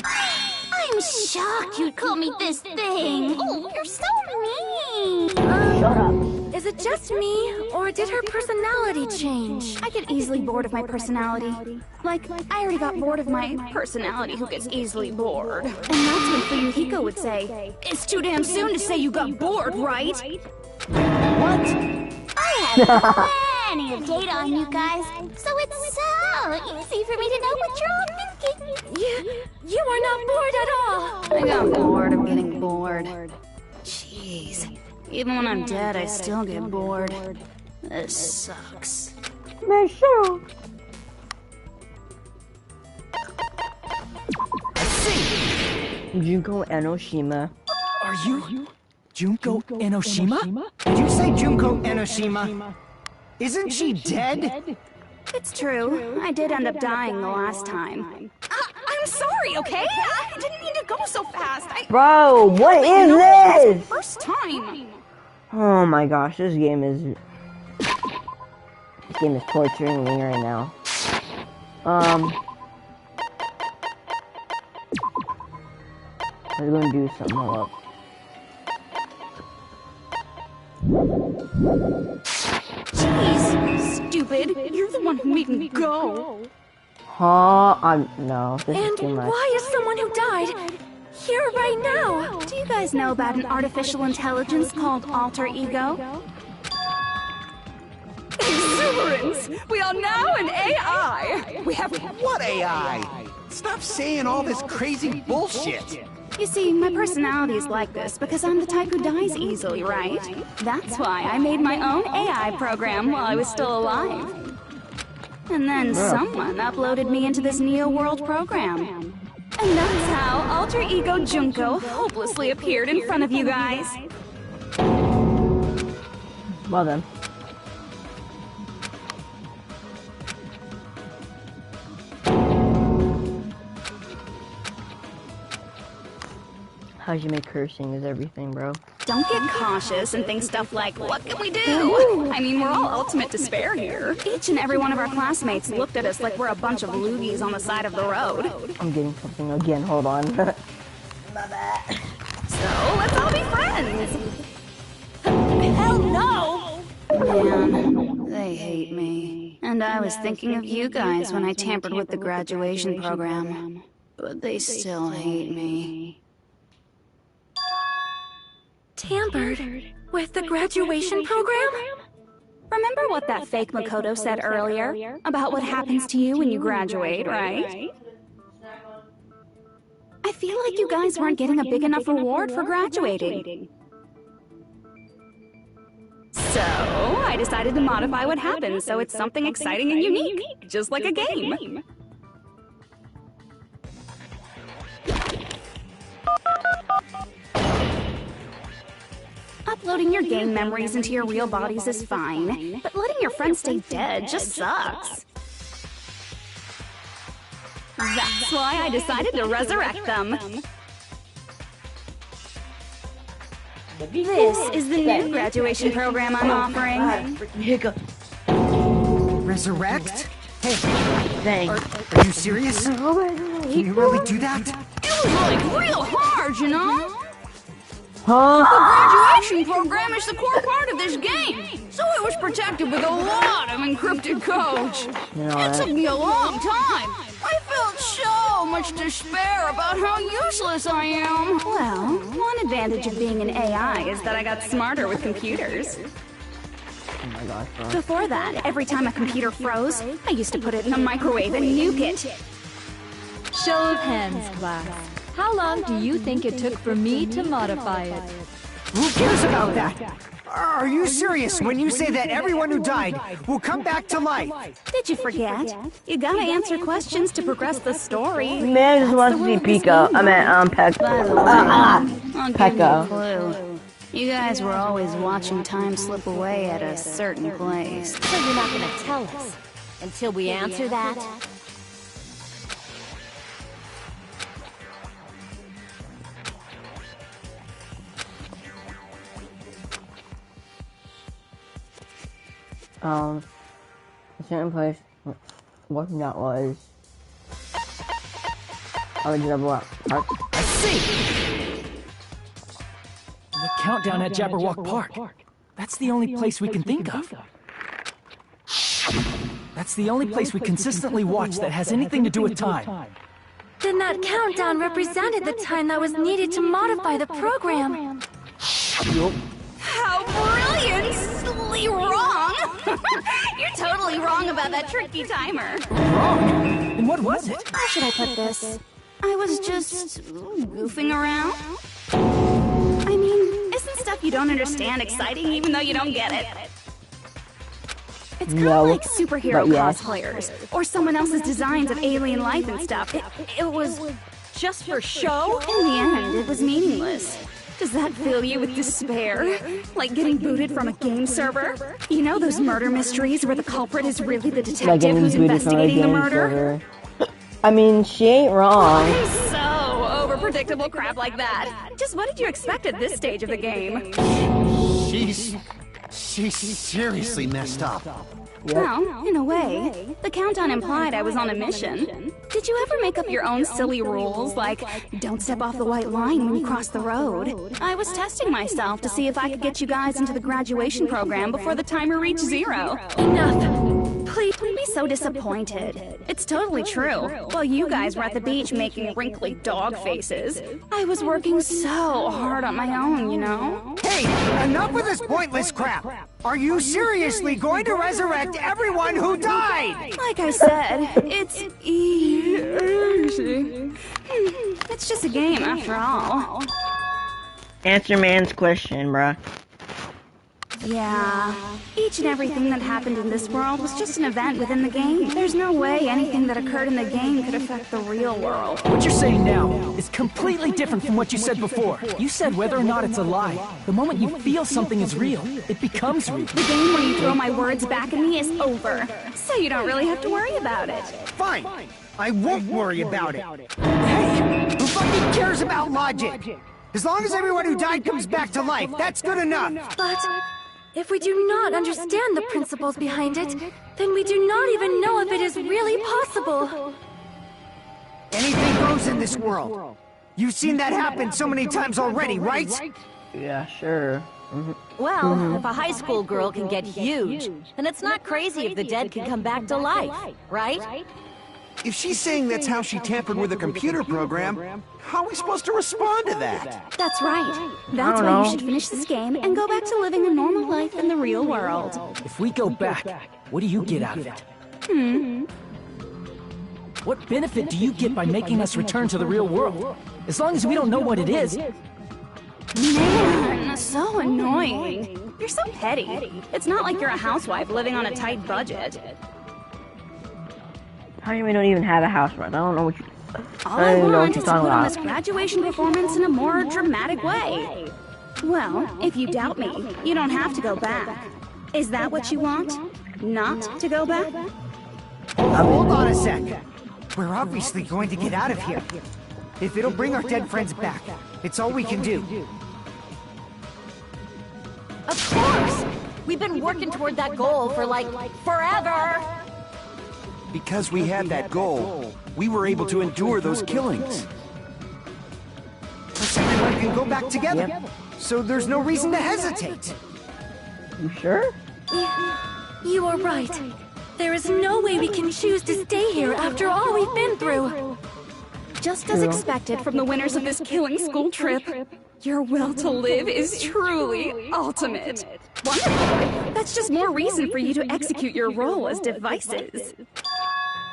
Speaker 12: I'm shocked you'd call me this thing. Oh, you're so mean.
Speaker 1: Shut up.
Speaker 6: Is it just me, or did her personality change?
Speaker 12: I get easily bored of my personality. Like, I already got bored of my personality who gets easily bored. And that's when Fuyuhiko would say, "It's too damn soon to say you got bored, right?"
Speaker 11: What?
Speaker 12: I have plenty of data on you guys, so it's so easy for me to know what you're all thinking.
Speaker 6: You are not bored at all.
Speaker 12: I got bored of getting bored. Jeez. Even when I'm dead, I still get bored. This sucks.
Speaker 1: Man, sure. Junko Enoshima.
Speaker 8: Are you Junko Enoshima?
Speaker 11: Did you say Junko Enoshima? Isn't she dead?
Speaker 12: It's true. I did end up dying the last time. I'm sorry, okay? I didn't mean to go so fast.
Speaker 1: Bro, what is this?
Speaker 12: First time.
Speaker 1: Oh my gosh, this game is torturing me right now. I'm gonna do something. Hold up.
Speaker 12: Jeez, stupid. You're the one who made me go.
Speaker 1: No, this is too much.
Speaker 6: And why is someone who died here right now?
Speaker 12: Do you guys know about an artificial intelligence called alter ego?
Speaker 13: Exuberance! We are now an AI!
Speaker 9: We have what AI? Stop saying all this crazy bullshit!
Speaker 12: You see, my personality is like this because I'm the type who dies easily, right? That's why I made my own AI program while I was still alive. And then someone uploaded me into this Neo World program. And that's how Alter Ego Junko hopelessly appeared in front of you guys.
Speaker 1: Well then. Hajime cursing is everything, bro.
Speaker 12: Don't get cautious and think stuff like, what can we do? I mean, we're all ultimate despair here. Each and every one of our classmates looked at us like we're a bunch of loogies on the side of the road.
Speaker 1: I'm getting something again, hold on.
Speaker 12: So, let's all be friends!
Speaker 10: Hell no!
Speaker 12: Man, they hate me. And I was thinking of you guys when I tampered with the graduation program. But they still hate me.
Speaker 6: Tampered? With the graduation program?
Speaker 12: Remember what that fake Makoto said earlier? About what happens to you when you graduate, right? I feel like you guys weren't getting a big enough reward for graduating. So, I decided to modify what happens so it's something exciting and unique, just like a game. Uploading your game memories into your real bodies is fine, but letting your friends stay dead just sucks. That's why I decided to resurrect them. This is the new graduation program I'm offering.
Speaker 5: Resurrect? Hey,
Speaker 1: Dang.
Speaker 5: are you serious? Can you really do that?
Speaker 12: It was like real hard, you know?
Speaker 1: Huh?
Speaker 12: The graduation program is the core part of this game, so it was protected with a lot of encrypted codes. It took me a long time. I felt so much despair about how useless I am. Well, one advantage of being an AI is that I got smarter with computers.
Speaker 1: Oh my gosh, bro.
Speaker 12: Before that, every time a computer froze, I used to put it in a microwave and nuke it.
Speaker 10: Show of hands, class. How long do you think it took for me to modify it?
Speaker 5: Who cares about that? Are you serious when you say that everyone who died will come back to life?
Speaker 12: Did you forget? You gotta answer questions to progress the story.
Speaker 1: Man just wants to see Pico. I mean, Pekko.
Speaker 12: I'll give you a
Speaker 1: Pekko.
Speaker 12: clue. You guys were always watching time slip away at a certain place.
Speaker 10: So you're not gonna tell us until we answer that?
Speaker 1: A certain place. What that was? I would double up.
Speaker 8: I see! The countdown at Jabberwock Park. That's the only place we can think of. That's the only place we consistently watch that has anything to do with time.
Speaker 6: Then that countdown represented the time that was needed to modify the program.
Speaker 12: How brilliantly wrong! You're totally wrong about that tricky timer.
Speaker 8: Wrong? And what was it?
Speaker 12: How should I put this? I was just goofing around. I mean, isn't stuff you don't understand exciting even though you don't get it? It's kind of like superhero cosplayers, or someone else's designs of alien life and stuff. It was
Speaker 10: just for show?
Speaker 12: In the end, it was meaningless. Does that fill you with despair? Like getting booted from a game server? You know those murder mysteries where the culprit is really the detective who's investigating the murder?
Speaker 1: I mean, she ain't wrong.
Speaker 12: So over predictable crap like that. Just what did you expect at this stage of the game?
Speaker 9: She's seriously messed up.
Speaker 12: Well, in a way, the countdown implied I was on a mission. Did you ever make up your own silly rules, like, don't step off the white line when you cross the road? I was testing myself to see if I could get you guys into the graduation program before the timer reached 0.
Speaker 6: Enough!
Speaker 12: Please don't be so disappointed. It's totally true. While you guys were at the beach making wrinkly dog faces, I was working so hard on my own, you know?
Speaker 5: Hey, enough with this pointless crap! Are you seriously going to resurrect everyone who died?
Speaker 12: Like I said, it's easy. It's just a game after all.
Speaker 1: Answer man's question, bruh.
Speaker 12: Yeah. Each and everything that happened in this world was just an event within the game. There's no way anything that occurred in the game could affect the real world.
Speaker 8: What you're saying now is completely different from what you said before. You said whether or not it's a lie. The moment you feel something is real, it becomes real.
Speaker 12: The game where you throw my words back at me is over. So you don't really have to worry about it.
Speaker 5: Fine. I won't worry about it. Hey, who fucking cares about logic?
Speaker 11: As long as everyone who died comes back to life, that's good enough.
Speaker 6: But if we do not understand the principles behind it, then we do not even know if it is really possible.
Speaker 11: Anything goes in this world. You've seen that happen so many times already, right?
Speaker 1: Yeah, sure.
Speaker 10: Well, if a high school girl can get huge, then it's not crazy if the dead can come back to life, right?
Speaker 9: If she's saying that's how she tampered with a computer program, how are we supposed to respond to that?
Speaker 12: That's right. That's why you should finish this game and go back to living a normal life in the real world.
Speaker 8: If we go back, what do you get out of it? What benefit do you get by making us return to the real world? As long as we don't know what it is.
Speaker 12: Man, so annoying. You're so petty. It's not like you're a housewife living on a tight budget.
Speaker 1: How do you mean we don't even have a house, right? I don't know what you...
Speaker 12: All I want is to put on this graduation performance in a more dramatic way. Well, if you doubt me, you don't have to go back. Is that what you want? Not to go back?
Speaker 11: Hold on a sec. We're obviously going to get out of here. If it'll bring our dead friends back, it's all we can do.
Speaker 10: Of course! We've been working toward that goal for, like, forever!
Speaker 9: Because we had that goal, we were able to endure those killings.
Speaker 11: Plus everyone can go back together, so there's no reason to hesitate.
Speaker 1: You sure?
Speaker 6: You are right. There is no way we can choose to stay here after all we've been through.
Speaker 12: Just as expected from the winners of this killing school trip, your will to live is truly ultimate. Wonderful! That's just more reason for you to execute your role as devices.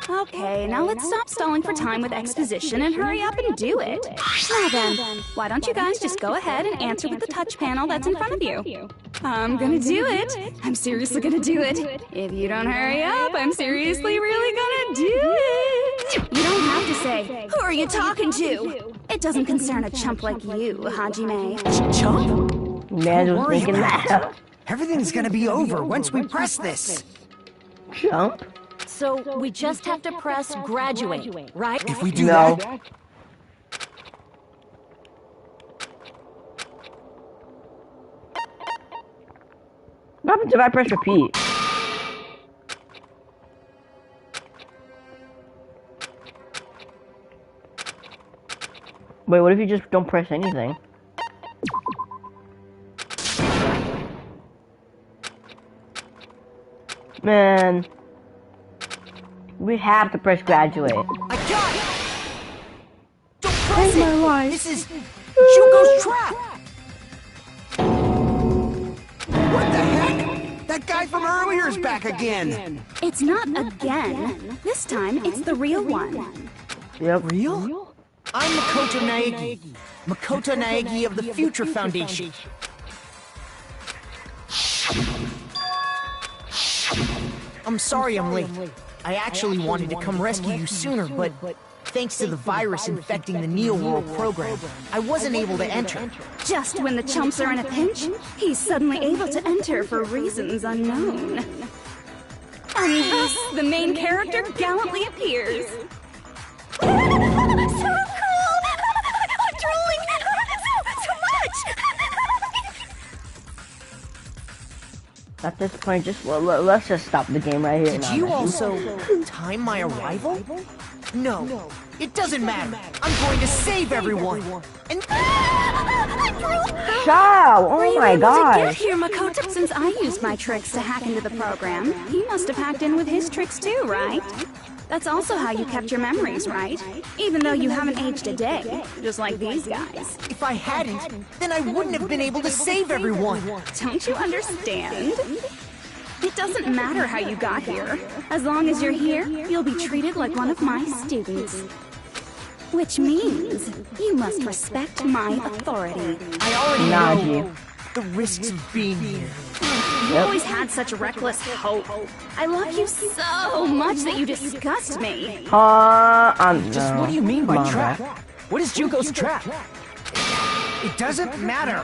Speaker 12: Okay, now let's stop stalling for time with exposition and hurry up and do it. Now then, why don't you guys just go ahead and answer with the touch panel that's in front of you? I'm gonna do it. I'm seriously gonna do it. If you don't hurry up, I'm seriously really gonna do it. You don't have to say, who are you talking to? It doesn't concern a chump like you, Hajime.
Speaker 11: Chump?
Speaker 1: Man was thinking that.
Speaker 11: Everything's gonna be over once we press this.
Speaker 1: Jump?
Speaker 10: So, we just have to press graduate, right?
Speaker 11: If we do that...
Speaker 1: What happens if I press repeat? Wait, what if you just don't press anything? Man. We have to press graduate.
Speaker 11: I got it! Don't press it! This is... Jugo's trap!
Speaker 9: What the heck? That guy from earlier is back again!
Speaker 12: It's not again. This time, it's the real one.
Speaker 1: Yep.
Speaker 11: Real? I'm Makoto Naegi. Makoto Naegi of the Future Foundation. I'm sorry I'm late. I actually wanted to come rescue you sooner, but thanks to the virus infecting the Neo World program, I wasn't able to enter.
Speaker 12: Just when the chumps are in a pinch, he's suddenly able to enter for reasons unknown. And thus, the main character gallantly appears. So cool! I'm drooling! So much!
Speaker 1: At this point, just let's just stop the game right here.
Speaker 11: Did you also time my arrival? No, it doesn't matter. I'm going to save everyone. And
Speaker 1: Shao! Oh my god!
Speaker 12: Get here, Makoto. Since I used my tricks to hack into the program, he must have hacked in with his tricks too, right? That's also how you kept your memories, right? Even though you haven't aged a day, just like these guys.
Speaker 11: If I hadn't, then I wouldn't have been able to save everyone.
Speaker 12: Don't you understand? It doesn't matter how you got here. As long as you're here, you'll be treated like one of my students. Which means you must respect my authority.
Speaker 11: I already know the risks of being here.
Speaker 12: You always had such reckless hope. I love you so much that you disgust me.
Speaker 8: Just what do you mean by trap? What is Jugo's trap?
Speaker 11: It doesn't matter.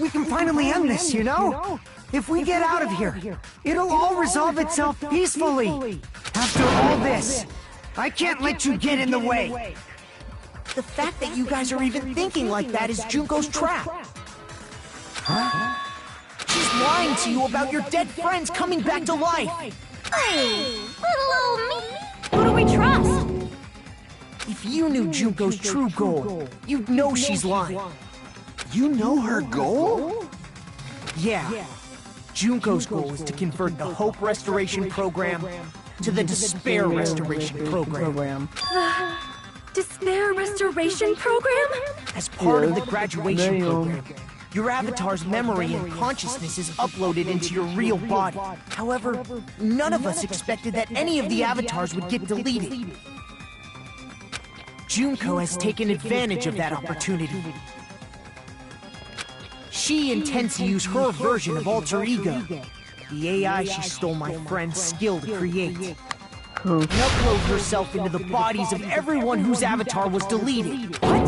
Speaker 11: We can finally end this, you know? If we get out of here, it'll all resolve itself peacefully. After all this, I can't let you get in the way. The fact that you guys are even thinking like that is Junko's trap. Huh? She's lying to you about your dead friends coming back to life.
Speaker 10: Hey, little old me. Who do we trust?
Speaker 11: If you knew Junko's true goal, you'd know she's lying.
Speaker 9: You know her goal?
Speaker 11: Yeah. Junko's goal is to convert the Hope Restoration Program to the Despair Restoration Program.
Speaker 6: Despair Restoration Program?
Speaker 11: As part of the graduation program, your avatar's memory and consciousness is uploaded into your real body. However, none of us expected that any of the avatars would get deleted. Junko has taken advantage of that opportunity. She intends to use her version of Alter Ego, the AI she stole my friend's skill to create, and upload herself into the bodies of everyone whose avatar was deleted.
Speaker 9: What?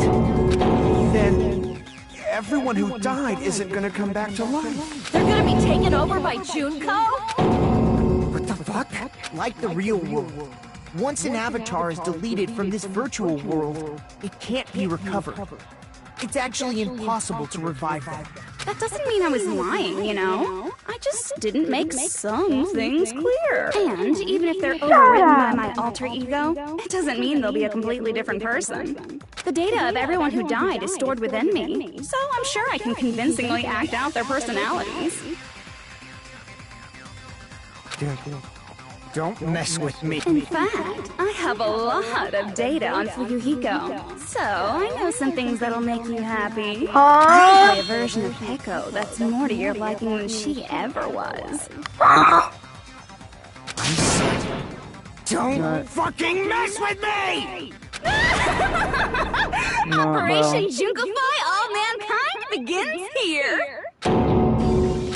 Speaker 9: Then everyone who died isn't gonna come back to life.
Speaker 10: They're gonna be taken over by Junko?
Speaker 11: What the fuck? Like the real world, once an avatar is deleted from this virtual world, it can't be recovered. It's actually impossible to revive them.
Speaker 12: That doesn't mean I was lying, you know? I just didn't make some things clear. And even if they're overridden by my alter ego, it doesn't mean they'll be a completely different person. The data of everyone who died is stored within me, so I'm sure I can convincingly act out their personalities.
Speaker 5: Don't mess with me.
Speaker 12: In fact, I have a lot of data on Fuyuhiko, so I know some things that'll make you happy. I can play a version of Peko that's more to your liking than she ever was.
Speaker 5: I said, don't fucking mess with me!
Speaker 12: Operation Junkify All Mankind begins here!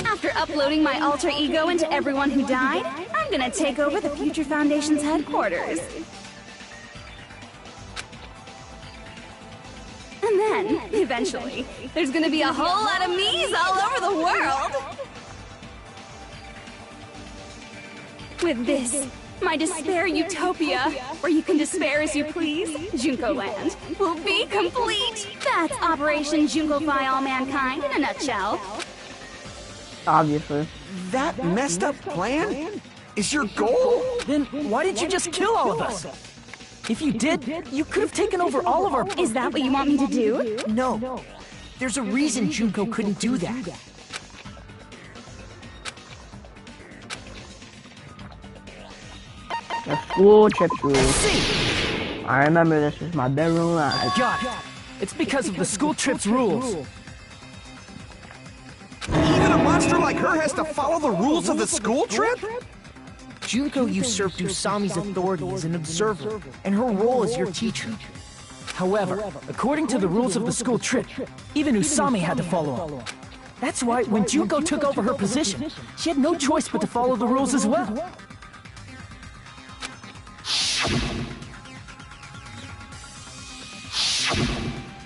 Speaker 12: After uploading my alter ego into everyone who died, I'm gonna take over the Future Foundation's headquarters. And then, eventually, there's gonna be a whole lot of me's all over the world! With this, my despair utopia, where you can despair as you please, Junko Land, will be complete! That's Operation Junkify All Mankind in a nutshell.
Speaker 1: Obviously.
Speaker 9: That messed up plan is your goal?
Speaker 8: Then why didn't you just kill all of us? If you did, you could have taken over all of our...
Speaker 12: Is that what you want me to do?
Speaker 11: No. There's a reason Junko couldn't do that.
Speaker 1: The school trip rule. I remember this was my bedroom life.
Speaker 8: Got it. It's because of the school trip's rules.
Speaker 9: Even a monster like her has to follow the rules of the school trip?
Speaker 11: Junko usurped Usami's authority as an observer, and her role as your teacher.
Speaker 8: However, according to the rules of the school trip, even Usami had to follow them. That's why when Junko took over her position, she had no choice but to follow the rules as well.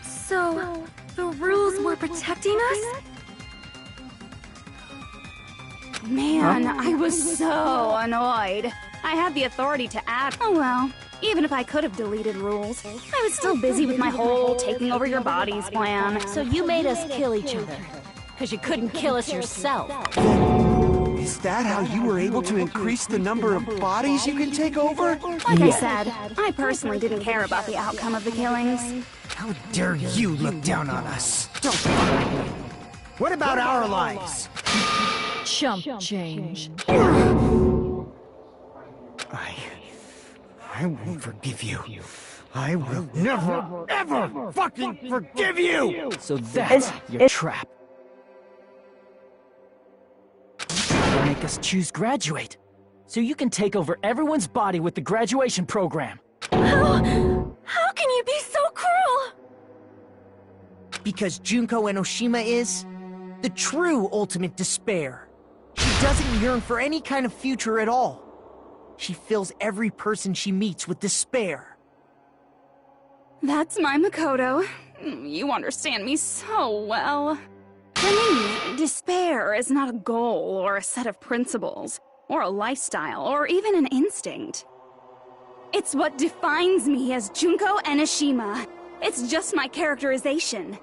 Speaker 6: So, the rules were protecting us?
Speaker 12: Man, I was so annoyed. I had the authority to add. Oh well, even if I could have deleted rules, I was still busy with my whole taking over your bodies plan.
Speaker 10: So you made us kill each other, because you couldn't kill us yourself.
Speaker 9: Is that how you were able to increase the number of bodies you can take over?
Speaker 12: Like I said, I personally didn't care about the outcome of the killings.
Speaker 5: How dare you look down on us? Don't fuck with me. What about our lives?
Speaker 10: Chump change.
Speaker 5: I won't forgive you. I will never, ever fucking forgive you!
Speaker 8: So that's your trap. Trying to make us choose graduate, so you can take over everyone's body with the graduation program.
Speaker 6: How can you be so cruel?
Speaker 11: Because Junko Enoshima is the true ultimate despair. She doesn't yearn for any kind of future at all. She fills every person she meets with despair.
Speaker 12: That's my Makoto. You understand me so well. For me, despair is not a goal or a set of principles, or a lifestyle, or even an instinct. It's what defines me as Junko Enoshima. It's just my characterization.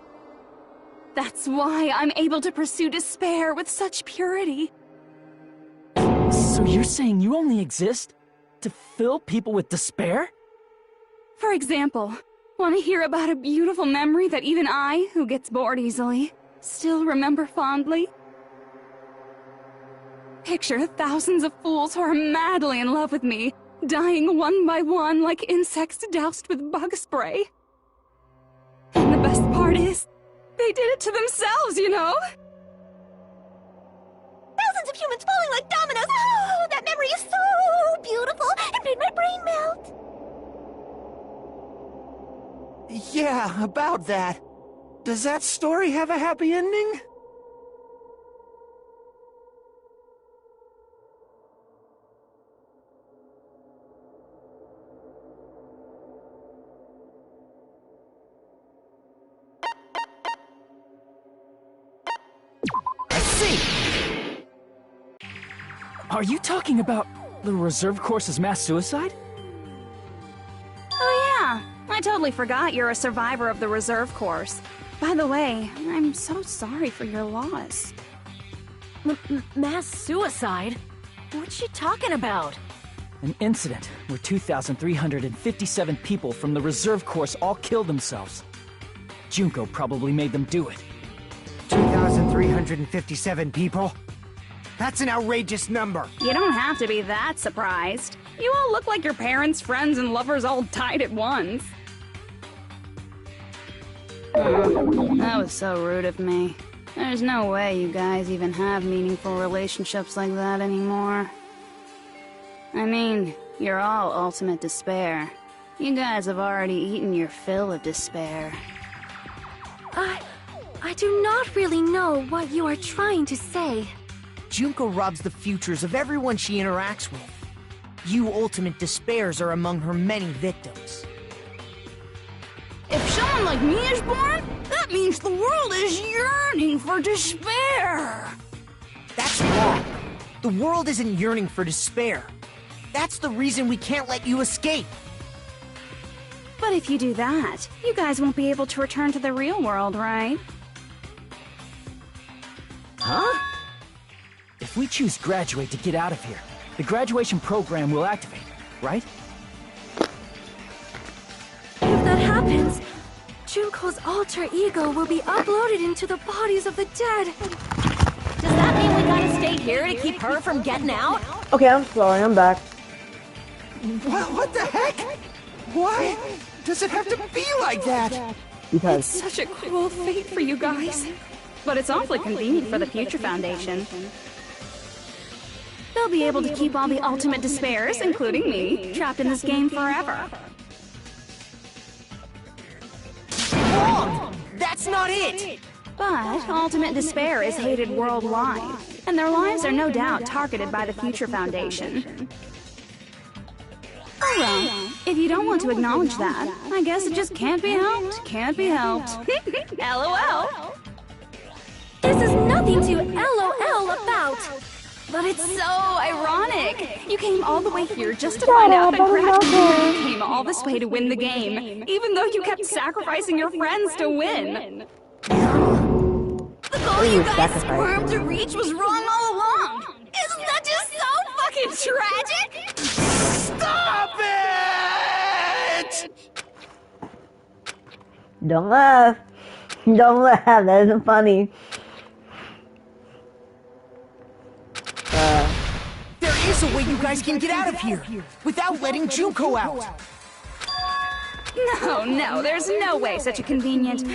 Speaker 12: That's why I'm able to pursue despair with such purity.
Speaker 8: So you're saying you only exist to fill people with despair?
Speaker 12: For example, want to hear about a beautiful memory that even I, who gets bored easily, still remember fondly? Picture thousands of fools who are madly in love with me, dying one by one like insects doused with bug spray. And the best part is, they did it to themselves, you know?
Speaker 10: Thousands of humans falling like dominoes! Oh, that memory is so beautiful! It made my brain melt!
Speaker 9: Yeah, about that. Does that story have a happy ending?
Speaker 8: Are you talking about the reserve course's mass suicide?
Speaker 12: Oh yeah, I totally forgot you're a survivor of the reserve course. By the way, I'm so sorry for your loss.
Speaker 10: Mass suicide? What's she talking about?
Speaker 8: An incident where 2,357 people from the reserve course all killed themselves. Junko probably made them do it.
Speaker 11: 2,357 people? That's an outrageous number.
Speaker 12: You don't have to be that surprised. You all look like your parents, friends, and lovers all died at once. Oh, that was so rude of me. There's no way you guys even have meaningful relationships like that anymore. I mean, you're all ultimate despair. You guys have already eaten your fill of despair.
Speaker 6: I do not really know what you are trying to say.
Speaker 11: Junko robs the futures of everyone she interacts with. You ultimate despairs are among her many victims.
Speaker 12: If someone like me is born, that means the world is yearning for despair.
Speaker 11: That's wrong. The world isn't yearning for despair. That's the reason we can't let you escape.
Speaker 12: But if you do that, you guys won't be able to return to the real world, right?
Speaker 8: Huh? If we choose graduate to get out of here, the graduation program will activate, right?
Speaker 6: If that happens, Junko's alter ego will be uploaded into the bodies of the dead.
Speaker 10: Does that mean we gotta stay here to keep her from getting out?
Speaker 1: Okay, I'm sorry, I'm back.
Speaker 9: What the heck? Why does it have to be like that?
Speaker 1: Because
Speaker 12: It's such a cruel fate for you guys. But it's awfully convenient for the Future Foundation. They'll be able to keep all the ultimate despairs, including me, trapped in this game forever.
Speaker 11: Wrong! That's not it!
Speaker 12: But ultimate despair is hated worldwide, and their lives are no doubt targeted by the Future Foundation. Oh well, if you don't want to acknowledge that, I guess it just can't be helped, can't be helped. LOL!
Speaker 6: This is nothing to LOL about.
Speaker 12: But it's so ironic! You came all the way here just to find out that graduation came all this way to win the game, even though you kept sacrificing your friends to win. The goal you guys squirmed to reach was wrong all along! Isn't that just so fucking tragic?
Speaker 9: Stop it!
Speaker 1: don't laugh. Don't laugh, that isn't funny.
Speaker 11: There is a way you guys can get out of here, without letting Junko out.
Speaker 12: No, there's no way such a convenient...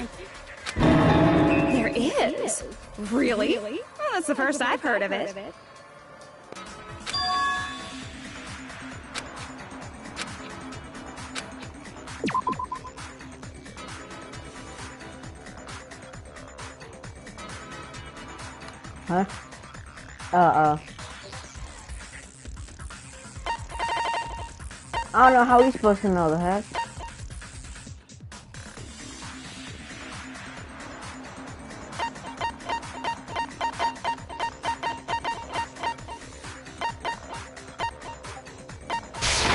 Speaker 12: There is? Really? Well, that's the first I've heard of it.
Speaker 1: Huh? I don't know how he's supposed to know the heck.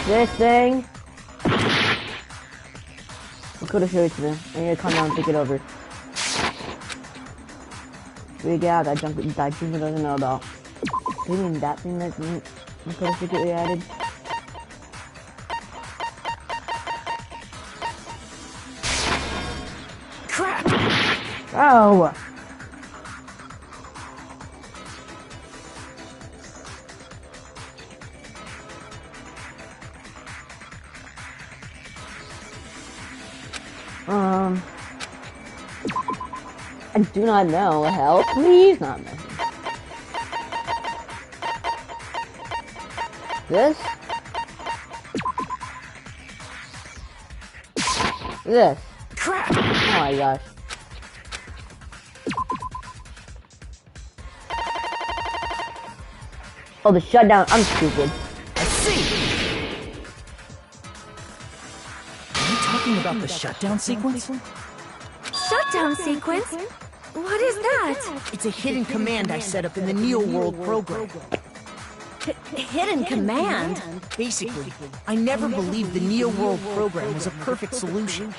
Speaker 1: This thing. Okay, Makoto showed it to me. I need to come down and take it over. We get out that junk doesn't know about. Maybe that thing that Makoto secretly added.
Speaker 11: Crap!
Speaker 1: Oh! I do not know. Help, please, not me. This? This.
Speaker 11: Crap!
Speaker 1: Oh my gosh. Oh, the shutdown. I'm stupid.
Speaker 11: I see! Are you talking about the shutdown sequence?
Speaker 6: Shutdown sequence? What is that?
Speaker 11: It's a hidden command I set up in the Neo World program.
Speaker 10: Hidden command?
Speaker 11: Basically, I never believed the Neo World program was a perfect solution.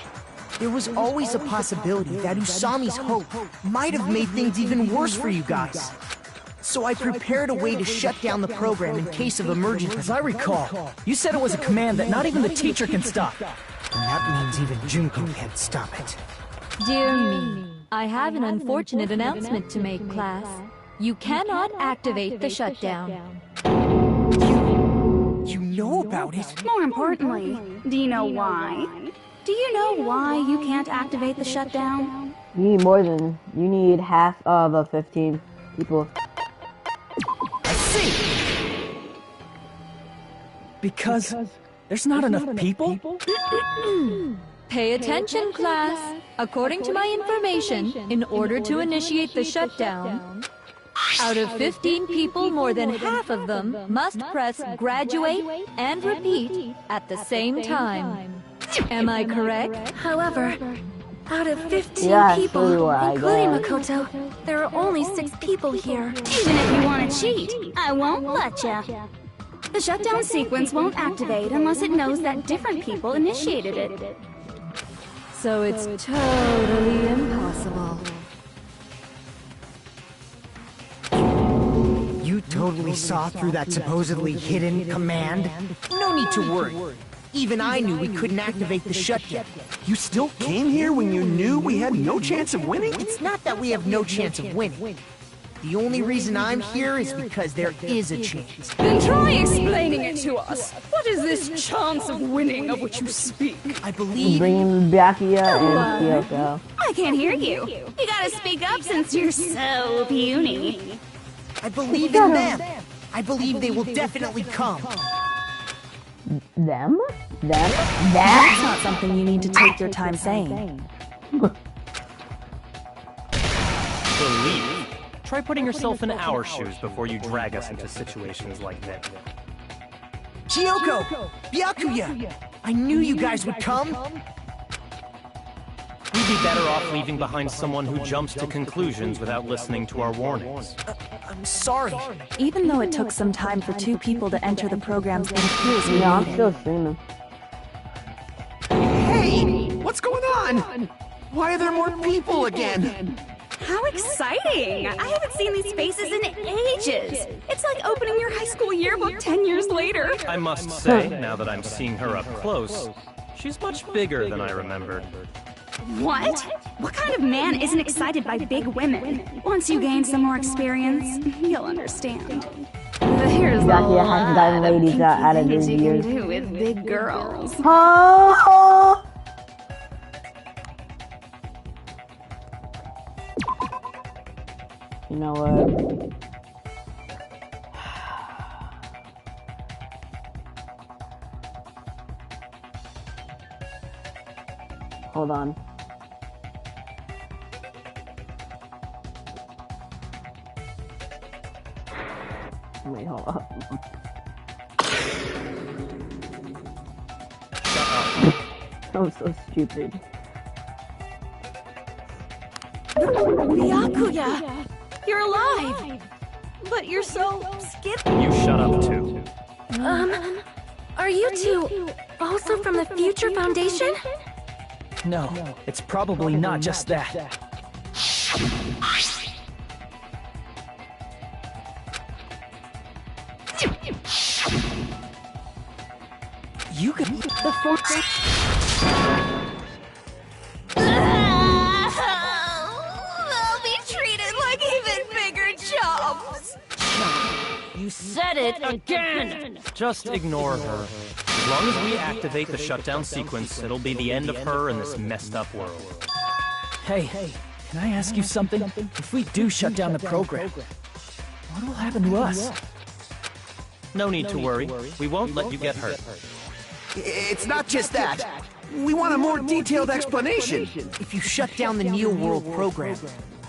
Speaker 11: There was always a possibility that Usami's hope might have made things even worse for you guys. So I prepared a way to shut down the program in case of emergency.
Speaker 8: As I recall, you said it was a command that not even the teacher can stop.
Speaker 11: And that means even Junko can't stop it.
Speaker 10: Dear me, I have an unfortunate announcement to make, class. You cannot activate the shutdown.
Speaker 11: You know about it?
Speaker 12: More importantly, do you know why? Do you know why you can't activate the shutdown?
Speaker 1: You need half of 15 people.
Speaker 11: I see!
Speaker 8: Because there's not enough people?
Speaker 10: Pay attention, class. According to my information, in order to initiate the shutdown, out of 15 people, more than half of them must press graduate and repeat at the same time. Am I correct?
Speaker 6: However, out of 15
Speaker 1: Yeah,
Speaker 6: people,
Speaker 1: sure you are,
Speaker 6: including
Speaker 1: guys.
Speaker 6: Makoto, there are only 6 people here.
Speaker 12: Even if you want to cheat, I won't let ya. The shutdown sequence won't activate unless it knows that different people initiated it.
Speaker 10: So it's totally impossible.
Speaker 11: You totally saw through that supposedly hidden command? No need to worry. Even I knew we couldn't activate the shutdown.
Speaker 5: You still came here when you knew we had no chance of winning?
Speaker 11: It's not that we have no chance of winning. The only reason I'm here is because there is a chance.
Speaker 13: Then try explaining it to us. What is this chance of winning of which you speak?
Speaker 11: I believe...
Speaker 1: Bring Byakuya and Kyoko.
Speaker 12: I can't hear you. You gotta speak up since you're so puny.
Speaker 11: I believe in them. I believe they will definitely come.
Speaker 1: Them?
Speaker 14: That's not something you need to take your time saying.
Speaker 15: Believe. Try putting yourself in our shoes before you drag us into situations like this.
Speaker 11: Kyoko! Byakuya! I knew you guys would come!
Speaker 15: We'd be better off leaving behind someone who jumps to conclusions without listening to our warnings.
Speaker 11: I'm sorry.
Speaker 14: Even though it took some time for 2 people to enter the program's influence
Speaker 1: Yeah, I'm still streaming.
Speaker 5: Hey! What's going on? Why are there more people again?
Speaker 12: How exciting! I haven't seen these faces in ages. It's like opening your high school yearbook 10 years later.
Speaker 15: I must say, now that I'm seeing her up close, she's much bigger than I remembered.
Speaker 12: What? What kind of man isn't excited by big women? Once you gain some more experience, you'll understand. There's a
Speaker 1: Byakuya hasn't gotten
Speaker 12: lot of
Speaker 1: ladies out of
Speaker 12: kinky
Speaker 1: his
Speaker 12: things you
Speaker 1: years.
Speaker 12: can do with big girls.
Speaker 1: Oh! You know what? Hold on. Wait, hold up. I'm so stupid.
Speaker 6: Byakuya! You're alive! But you're so skippy.
Speaker 15: You shut up too.
Speaker 6: Are you two also from the Future Foundation?
Speaker 8: No, it's probably not just that. You could...
Speaker 6: The force...
Speaker 3: They'll be treated like even bigger chumps.
Speaker 7: You said it again!
Speaker 15: Just ignore her. As long as we activate the shutdown sequence, it'll be the end of her in this messed up world.
Speaker 8: Hey, can I ask you something? If we do shut down the program, what will happen to us?
Speaker 15: No need to worry. We won't let you get hurt.
Speaker 5: It's not just that. We want a more detailed explanation.
Speaker 11: If you shut down the Neo World program,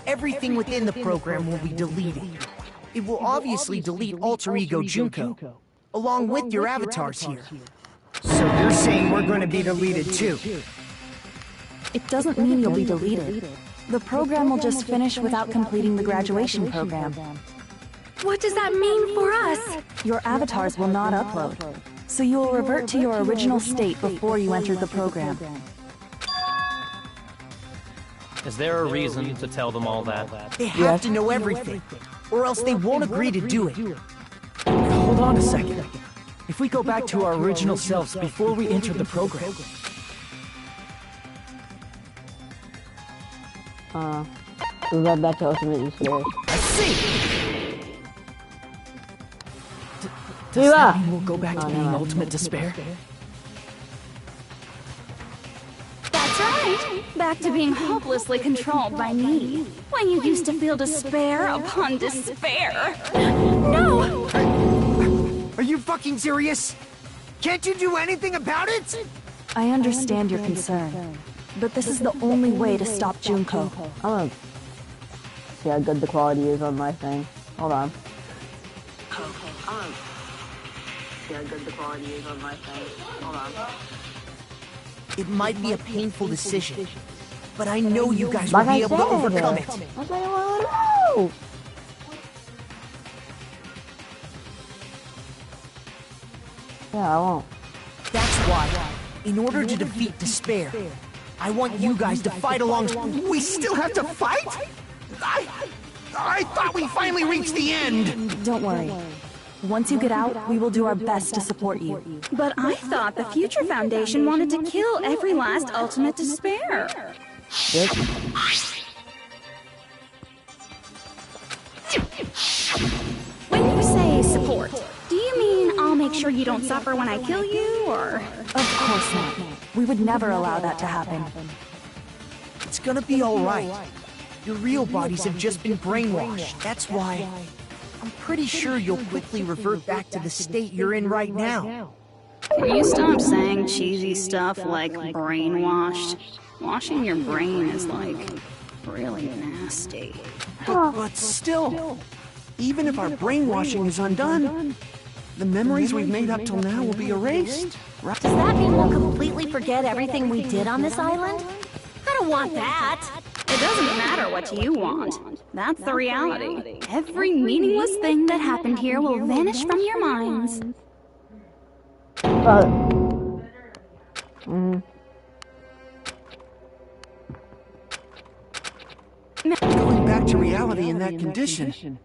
Speaker 11: everything within the program will be deleted. It will obviously delete Alter Ego Junko, along with your avatars here. So you're saying we're going to be deleted too?
Speaker 14: It doesn't mean you'll be deleted. The program will just finish without completing the graduation program.
Speaker 6: What does that mean for us?
Speaker 14: Your avatars will not upload, so you will revert to your original state before you enter the program.
Speaker 15: Is there a reason to tell them all that?
Speaker 11: They have to know everything, or else they won't agree to do it.
Speaker 8: Hold on a second. If we go back to our original selves before we enter the program...
Speaker 1: we got back to Ultimate Despair.
Speaker 11: I see!
Speaker 8: Does that mean we'll go back to being Ultimate Despair?
Speaker 12: That's right! Back to being hopelessly controlled by me. When you used to feel despair upon despair.
Speaker 6: No!
Speaker 5: Are you fucking serious? Can't you do anything about it?
Speaker 14: I understand your concern, but this is the only way to stop Junko.
Speaker 1: I'm gonna see how good the quality is on my thing. Hold on. See how good the quality is on my thing. Hold on.
Speaker 11: It might be a painful decision, but I know you guys will be able to overcome it.
Speaker 1: That's what I want to know. Yeah, I won't.
Speaker 11: That's why, in order to defeat despair, I want you guys to fight along.
Speaker 5: We still have to fight? I thought we finally reached the end.
Speaker 14: Don't worry. Once you get out, we will do our best to support you.
Speaker 12: But I thought the Future Foundation wanted to kill every last Ultimate Despair.
Speaker 1: Yep.
Speaker 12: When you say support, do you mean I'll make sure you don't suffer when I kill you, or...?
Speaker 14: Of course not. We would never allow that to happen.
Speaker 11: It's gonna be alright. Your real bodies have just been brainwashed. That's why I'm pretty sure you'll quickly revert back to the state you're in right now.
Speaker 12: Can you stop saying cheesy stuff like brainwashed? Washing your brain is, like, really nasty.
Speaker 5: But still, even if our brainwashing is undone, the memories we've made up till now will be erased, right?
Speaker 3: Does that mean we'll completely forget everything we did on this island? I don't want that.
Speaker 12: It doesn't matter what you want. That's the reality. Every meaningless thing that happened here will vanish from your minds.
Speaker 5: Going back to reality in that condition,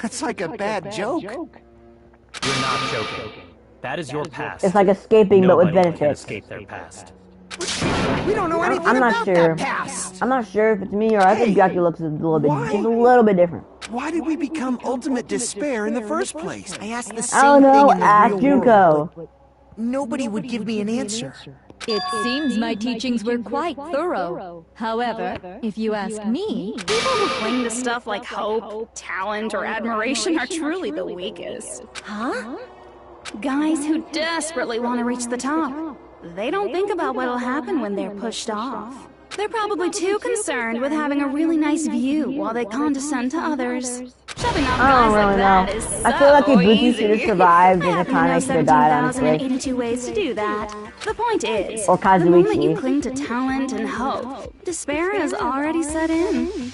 Speaker 5: that's like a bad joke.
Speaker 15: You're not joking. That is your past.
Speaker 1: It's like escaping, but with
Speaker 15: Nobody can
Speaker 1: benefits.
Speaker 15: escape their past.
Speaker 5: We don't know anything
Speaker 1: I'm not
Speaker 5: about
Speaker 1: sure.
Speaker 5: that past.
Speaker 1: I'm not sure if it's me or I think Byakuya looks a little bit, just a little bit different.
Speaker 5: Why did we become Ultimate Despair in the first place?
Speaker 11: I asked the
Speaker 1: I
Speaker 11: same
Speaker 1: don't know.
Speaker 11: thing in the
Speaker 1: Ask
Speaker 11: real
Speaker 1: Junko.
Speaker 11: world, but nobody would give me an answer.
Speaker 10: It seems my teachings were quite thorough. However, if you ask me...
Speaker 12: People who cling to stuff like hope, talent, or admiration are truly the weakest.
Speaker 3: Huh?
Speaker 12: Guys who desperately want to reach the top. They don't think about what'll happen when they're pushed off. They're probably too concerned with having a really nice view while they condescend to others. Shoving off guys like that is so
Speaker 1: I feel like if Buki
Speaker 12: easy.
Speaker 1: should have survived, then Akane should have died, honestly.
Speaker 12: 17,082 ways to do that. The point is,
Speaker 1: Or
Speaker 12: the moment you
Speaker 1: Kazuichi.
Speaker 12: cling to talent and hope, despair has already set in.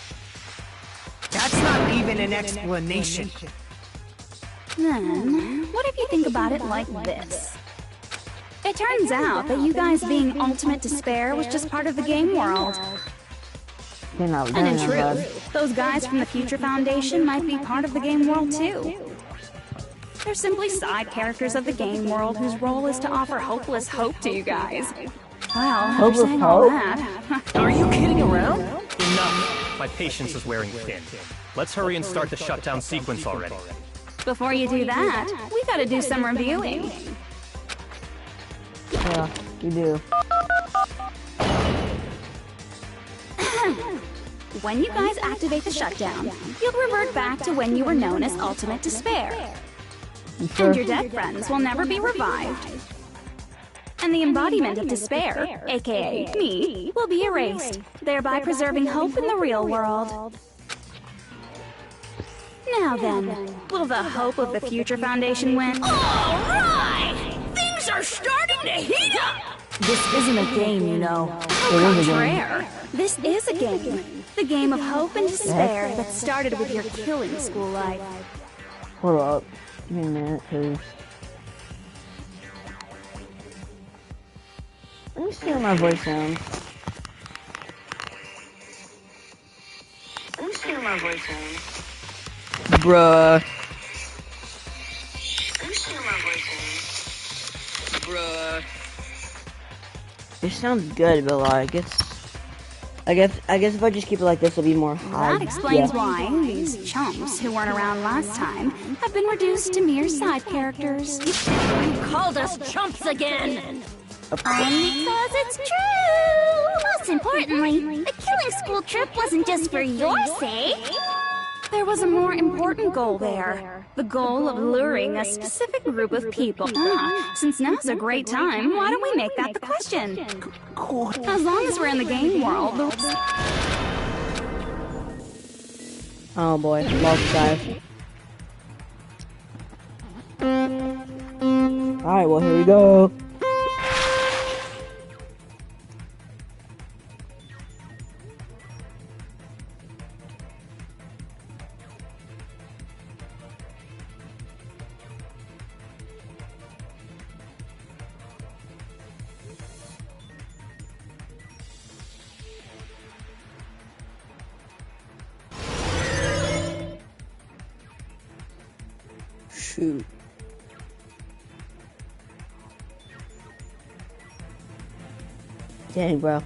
Speaker 11: That's not even an explanation.
Speaker 12: Then, what if you think about it like this? It turns out that you guys being ultimate despair was just part of the game world. And in truth, those guys from the Future Foundation might be part of the game world too. They're simply side characters of the game world whose role is to offer hopeless hope to you guys. Well, after saying all that...
Speaker 15: Are you kidding around? Enough! My patience is wearing thin. Let's hurry and start the shutdown sequence already.
Speaker 12: Before you do that, we gotta do some reviewing.
Speaker 1: Yeah, you do.
Speaker 12: When you guys activate the shutdown, you'll revert back to when you were known as Ultimate Despair.
Speaker 1: Sure?
Speaker 12: And your dead friends will never be revived. And the embodiment of despair, aka me, will be erased, thereby preserving hope in the real world. Now then, will the hope of the Future Foundation win?
Speaker 3: Alright! Things are starting to heat up!
Speaker 14: This isn't a game, you know.
Speaker 12: Au contraire, this is a game. The game of hope and despair that started with your killing school life.
Speaker 1: Hold up. Give me a minute, cause... Let me see how my voice sounds. Let me see how my voice sounds. Bruh. Let me see how my voice sounds. Bruh. It sounds good, but like, I guess if I just keep it like this, it'll be more high.
Speaker 12: That explains why these chumps who weren't around last time have been reduced to mere side characters.
Speaker 3: You called us chumps again!
Speaker 16: Because it's true! Most importantly, the killing school trip wasn't just for your sake.
Speaker 12: There was a more important goal there. The goal of luring a specific group of people. Since now's a great time, why don't we make that the question? As long as we're in the game world,
Speaker 1: Oh boy, lost guys. Alright, well here we go. Shoot. Dang, bro.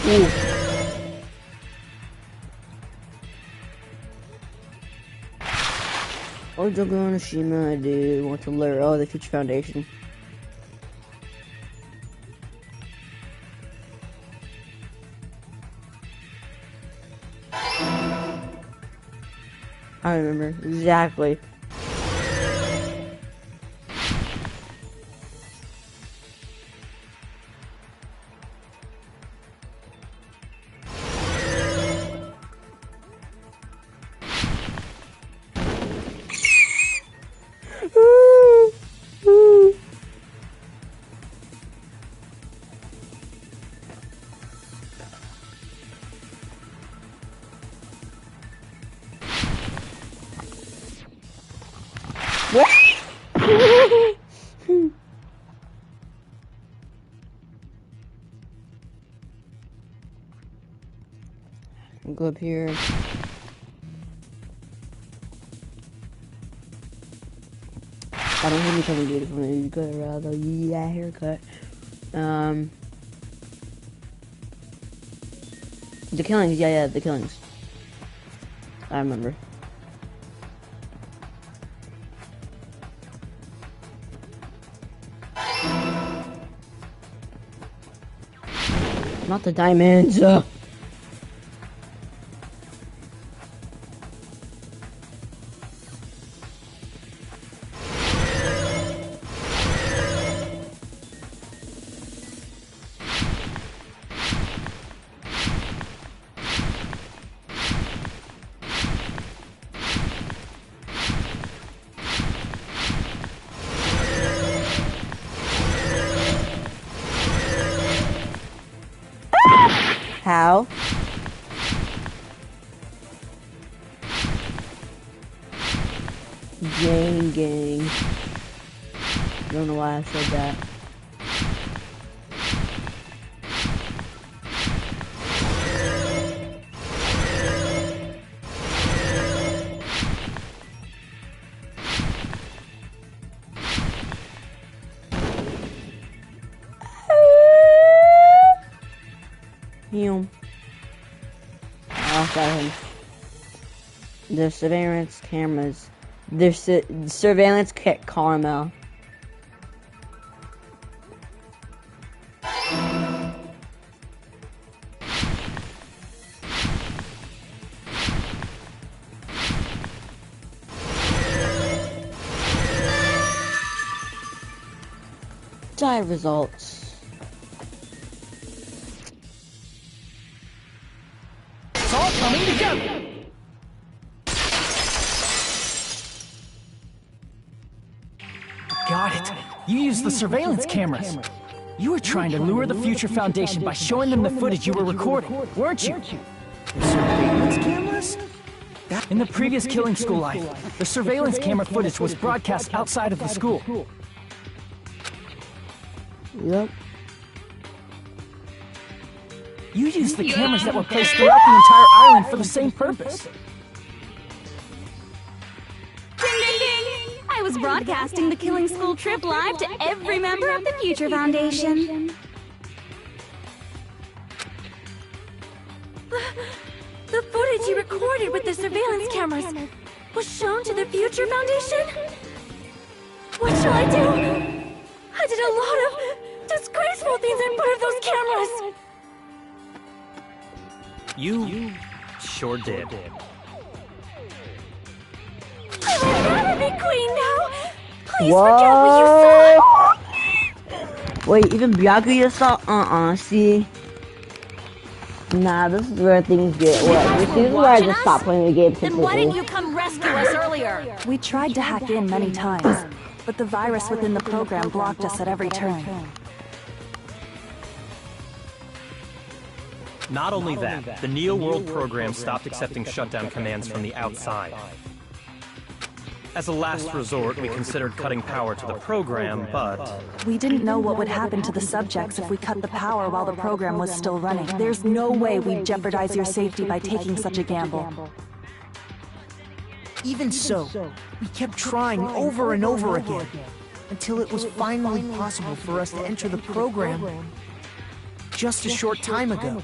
Speaker 1: Ooh. Oh, Danganronpa, I do want to lure. Oh, the Future Foundation. I remember exactly. I'll go up here. I don't have any trouble doing it from a good rather yeah haircut. The killings, yeah, the killings. I remember. Not the diamonds. How? Gang. Don't know why I said that. Got him. The surveillance cameras. There's surveillance caramel. Die results.
Speaker 8: It's all coming together. Got it. You used the surveillance cameras. You were trying to lure the Future Foundation by showing them the footage you were recording, weren't you?
Speaker 11: Surveillance cameras?
Speaker 8: In the previous Killing School life, the surveillance camera footage was broadcast outside of the school.
Speaker 1: Yep.
Speaker 8: You used the cameras that were placed throughout the entire island for the same purpose.
Speaker 12: Ding, ding, ding! I was broadcasting the Killing School trip live to every member of the Future Foundation.
Speaker 6: The footage you recorded with the surveillance cameras was shown to the Future Foundation? What shall I do? I did a lot of disgraceful things in front of those cameras!
Speaker 15: You sure did.
Speaker 6: I would rather be queen now! Please forget what you saw!
Speaker 1: Wait, even Byakuya saw? See? Nah, this is where things get wet. This is where I just stop playing the game completely.
Speaker 6: Then why didn't you come rescue us earlier?
Speaker 14: We tried to hack in many times, but the virus within the program blocked us at every turn.
Speaker 15: Not only that, the Neo World program stopped accepting shutdown commands from the outside. As a last resort, we considered cutting power to the program, but...
Speaker 14: We didn't know what would happen to the subjects if we cut the power while the program was still running. There's no way we'd jeopardize your safety by taking such a gamble.
Speaker 11: Even so, we kept trying over and over again, until it was finally possible for us to enter the program just a short time ago.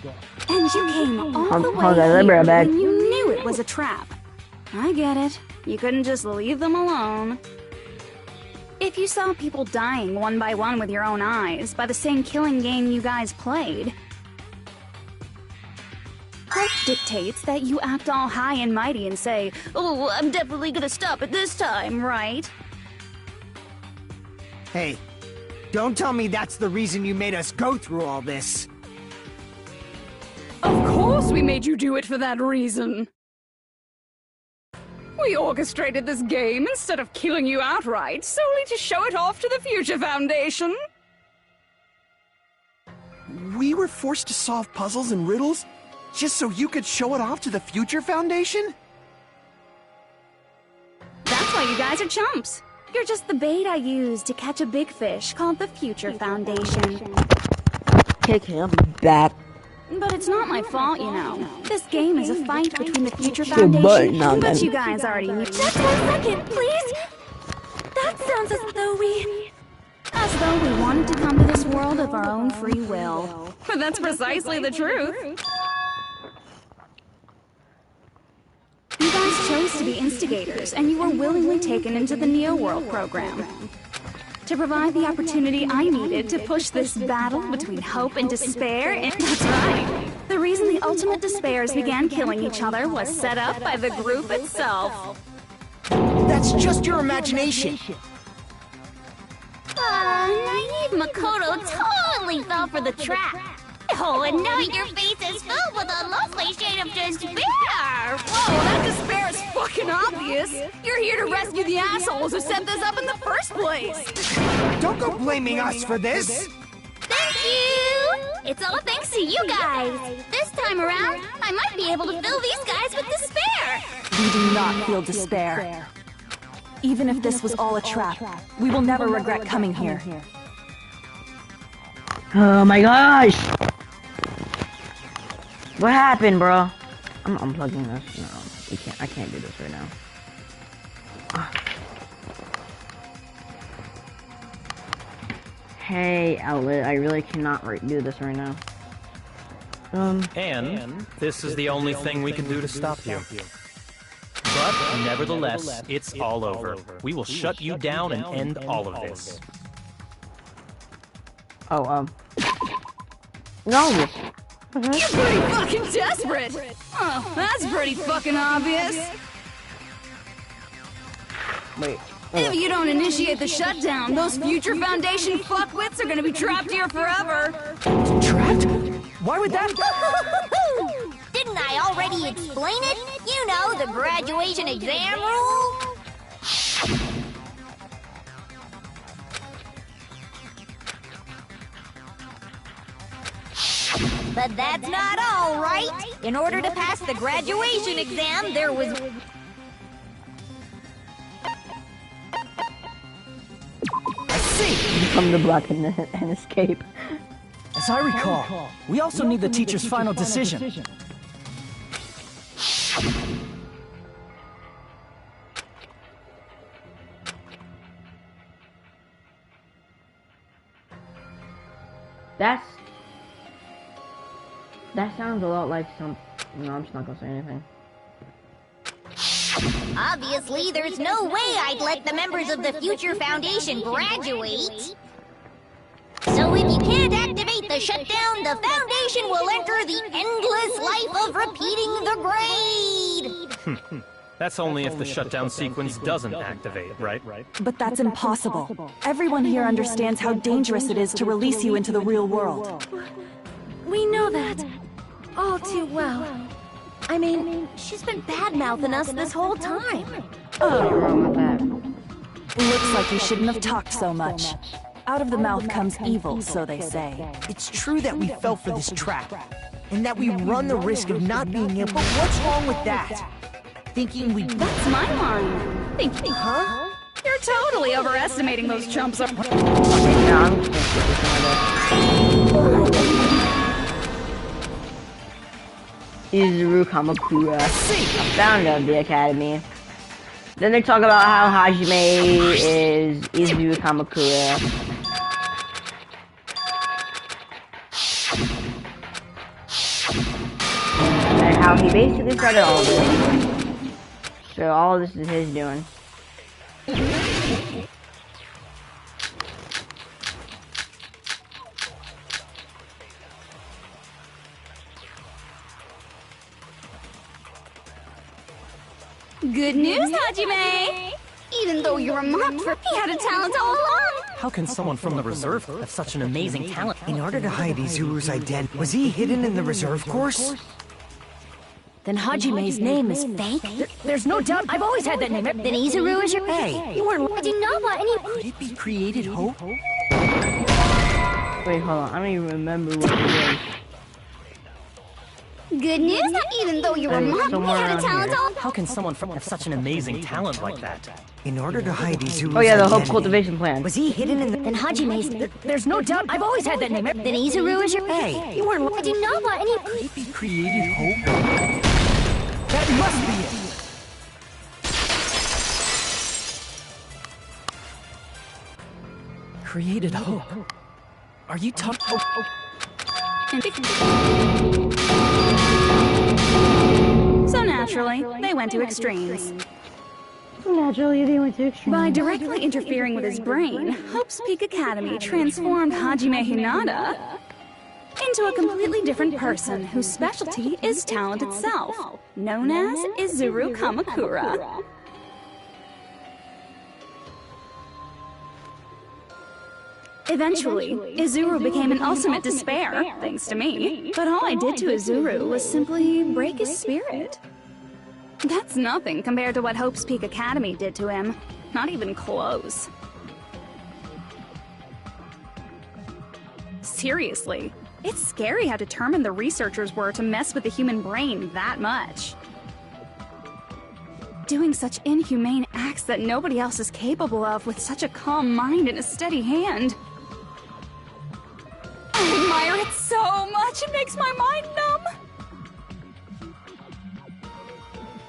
Speaker 12: And you came all the way
Speaker 1: I'll be right back.
Speaker 12: when you knew it was a trap. I get it. You couldn't just leave them alone. If you saw people dying one by one with your own eyes by the same killing game you guys played, hope dictates that you act all high and mighty and say, "Oh, I'm definitely gonna stop it this time," right?
Speaker 11: Hey, don't tell me that's the reason you made us go through all this.
Speaker 13: Of course we made you do it for that reason. We orchestrated this game instead of killing you outright, solely to show it off to the Future Foundation.
Speaker 9: We were forced to solve puzzles and riddles just so you could show it off to the Future Foundation?
Speaker 12: That's why you guys are chumps. You're just the bait I used to catch a big fish called the Future Foundation.
Speaker 1: Kick him back.
Speaker 12: But it's not my fault, you know. This game is a fight between the Future
Speaker 1: Your butt,
Speaker 12: Foundation,
Speaker 1: no,
Speaker 12: but
Speaker 1: man.
Speaker 12: you guys already knew.
Speaker 6: Just 1 second, please! That sounds as though we...
Speaker 12: As though we wanted to come to this world of our own free will.
Speaker 13: But that's precisely the truth.
Speaker 12: You guys chose to be instigators, and you were willingly taken into the Neo World program. To provide the opportunity I needed to push this battle between hope and despair, and that's right. The reason the ultimate despairs began killing each other was set up by the group itself.
Speaker 11: That's just your imagination.
Speaker 16: Naive Makoto totally fell for the trap. Oh, and now your face is filled with a lovely shade of despair!
Speaker 13: Whoa, that despair is fucking obvious! You're here to rescue the assholes who set this up in the first place!
Speaker 11: Don't go blaming us for this!
Speaker 16: Thank you! It's all thanks to you guys! This time around, I might be able to fill these guys with despair!
Speaker 14: We do not feel despair. Even if this was all a trap, we will never regret coming here.
Speaker 1: Oh my gosh! What happened, bro? I'm unplugging this. No, I can't do this right now. Hey, outlet, I really cannot do this right now.
Speaker 15: And this is the only thing we can do to stop you. But nevertheless, it's all over. We will shut you down and end all of this.
Speaker 1: Oh, no.
Speaker 13: You're pretty fucking desperate! Oh, that's pretty fucking obvious.
Speaker 1: Wait.
Speaker 13: If you don't initiate the shutdown, those future Foundation fuckwits are gonna be trapped here forever.
Speaker 8: Trapped? Why would that?
Speaker 16: Didn't I already explain it? You know, the graduation exam rule? But that's not all, right? In order to pass the graduation exam, there was...
Speaker 1: Become the block and escape.
Speaker 8: As I recall, we also need the teacher's final decision.
Speaker 1: That sounds a lot like some... No, I'm just not gonna say anything.
Speaker 16: Obviously, there's no way I'd let the members of the Future Foundation graduate. So if you can't activate the shutdown, the Foundation will enter the endless life of repeating the grade!
Speaker 15: That's only if the shutdown sequence doesn't activate, right?
Speaker 14: But that's impossible. Everyone here understands how dangerous it is to release you into the real world.
Speaker 6: We know that. All too well. I mean, she's been bad-mouthing us this whole time.
Speaker 14: Looks like you shouldn't have talked so much. Out of the mouth comes evil, so they say.
Speaker 11: It's true that we fell for this trap, and that we run the risk of not being able... But what's wrong with that? Thinking we...
Speaker 12: That's my line. Thinking, huh? You're totally overestimating those chumps.
Speaker 1: Izuru Kamakura, founder of the academy. Then they talk about how Hajime is Izuru Kamakura. And how he basically started all of this. So all of this is his doing.
Speaker 12: Good news, Hajime! Even though you were mocked for he had a talent all along!
Speaker 7: How can someone from the reserve have such an amazing talent?
Speaker 11: In order to hide Izuru's identity, was he hidden in the reserve course?
Speaker 6: Then Hajime's name is fake? There's no doubt. I've always had that name. Then Izuru is your...
Speaker 11: Hey!
Speaker 6: You weren't... I did not want any...
Speaker 11: Could it be created hope?
Speaker 1: Wait, hold on. I don't even remember what it was.
Speaker 12: Good news, even though you were mocked, he had a talent all...
Speaker 7: How can someone have such an amazing talent like that?
Speaker 11: In order to hide Izuru's
Speaker 1: Oh yeah, the Hope
Speaker 11: identity,
Speaker 1: Cultivation Plan.
Speaker 11: was he hidden in the...
Speaker 6: Then Hajime's... There's no doubt. I've always had that name. Then Izuru is your...
Speaker 11: Hey!
Speaker 6: You weren't... I did not want any...
Speaker 11: Could it be created hope?
Speaker 8: That must be it! Created hope. Are you talking...
Speaker 12: So naturally, they went to extremes.
Speaker 1: Naturally, they went to extremes.
Speaker 12: By directly interfering with his brain, Hope's Peak Academy transformed Hajime Hinata into a completely different person whose specialty is talent itself, known as Izuru Kamakura. Eventually, Izuru became an ultimate despair, thanks to me. But all I did to Izuru was simply break his spirit. That's nothing compared to what Hope's Peak Academy did to him. Not even close. Seriously, it's scary how determined the researchers were to mess with the human brain that much. doing such inhumane acts that nobody else is capable of with such a calm mind and a steady hand. I admire it so much, it makes my mind numb!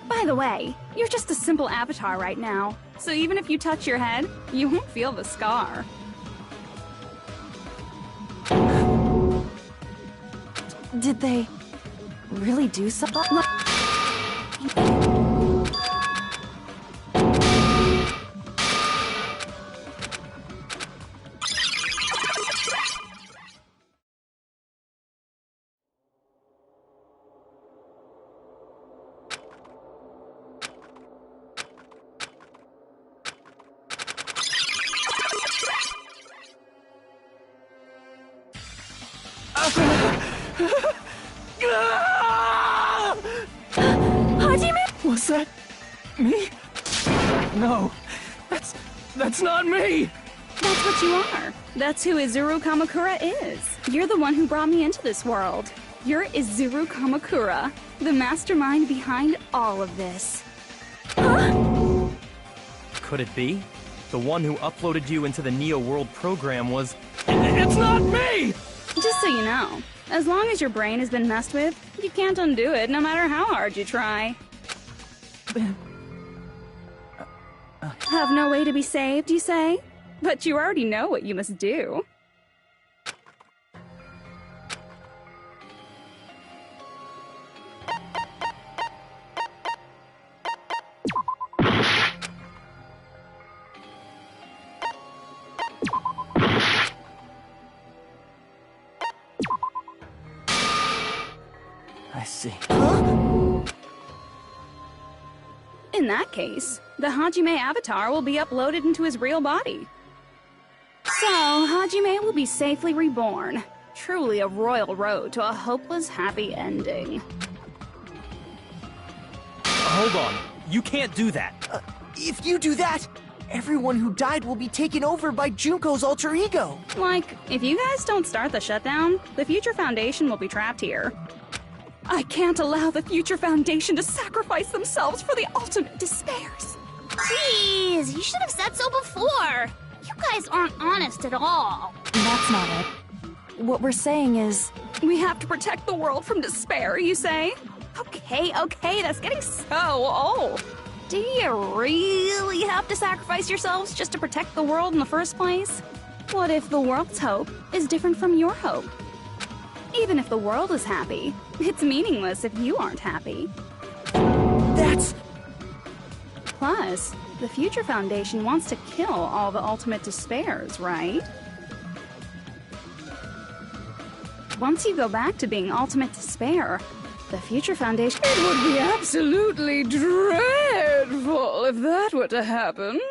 Speaker 12: By the way, you're just a simple avatar right now, so even if you touch your head, you won't feel the scar.
Speaker 14: Did they really do something?
Speaker 8: Hajime? Was that me? No, that's not me!
Speaker 12: That's what you are. That's who Izuru Kamakura is. You're the one who brought me into this world. You're Izuru Kamakura, the mastermind behind all of this. Huh?
Speaker 15: Could it be? The one who uploaded you into the Neo World program was...
Speaker 8: It's not me!
Speaker 12: Just so you know, as long as your brain has been messed with, you can't undo it no matter how hard you try. Have no way to be saved, you say? But you already know what you must do.
Speaker 8: I see.
Speaker 12: In that case, the Hajime avatar will be uploaded into his real body. So, Hajime will be safely reborn. Truly a royal road to a hopeless, happy ending.
Speaker 15: Hold on. You can't do that.
Speaker 11: If you do that, everyone who died will be taken over by Junko's alter ego.
Speaker 12: Like, if you guys don't start the shutdown, the Future Foundation will be trapped here. I can't allow the Future Foundation to sacrifice themselves for the ultimate despairs.
Speaker 16: Jeez, you should have said so before. You guys aren't honest at all.
Speaker 14: That's not it. What we're saying is...
Speaker 12: We have to protect the world from despair, you say? Okay, that's getting so old. Do you really have to sacrifice yourselves just to protect the world in the first place? What if the world's hope is different from your hope? Even if the world is happy, it's meaningless if you aren't happy.
Speaker 11: That's...
Speaker 12: Plus, the Future Foundation wants to kill all the ultimate despairs, right? Once you go back to being ultimate despair, the Future Foundation...
Speaker 13: It would be absolutely dreadful if that were to happen.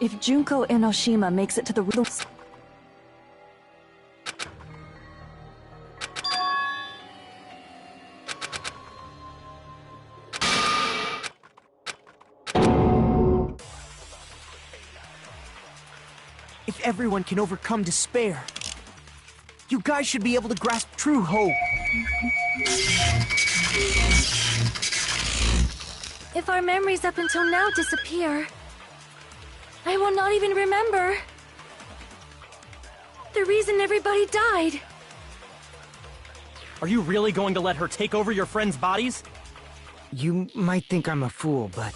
Speaker 14: If Junko Enoshima makes it to the real...
Speaker 11: If everyone can overcome despair, you guys should be able to grasp true hope.
Speaker 6: If our memories up until now disappear, I will not even remember the reason everybody died.
Speaker 15: Are you really going to let her take over your friends' bodies?
Speaker 5: You might think I'm a fool, but...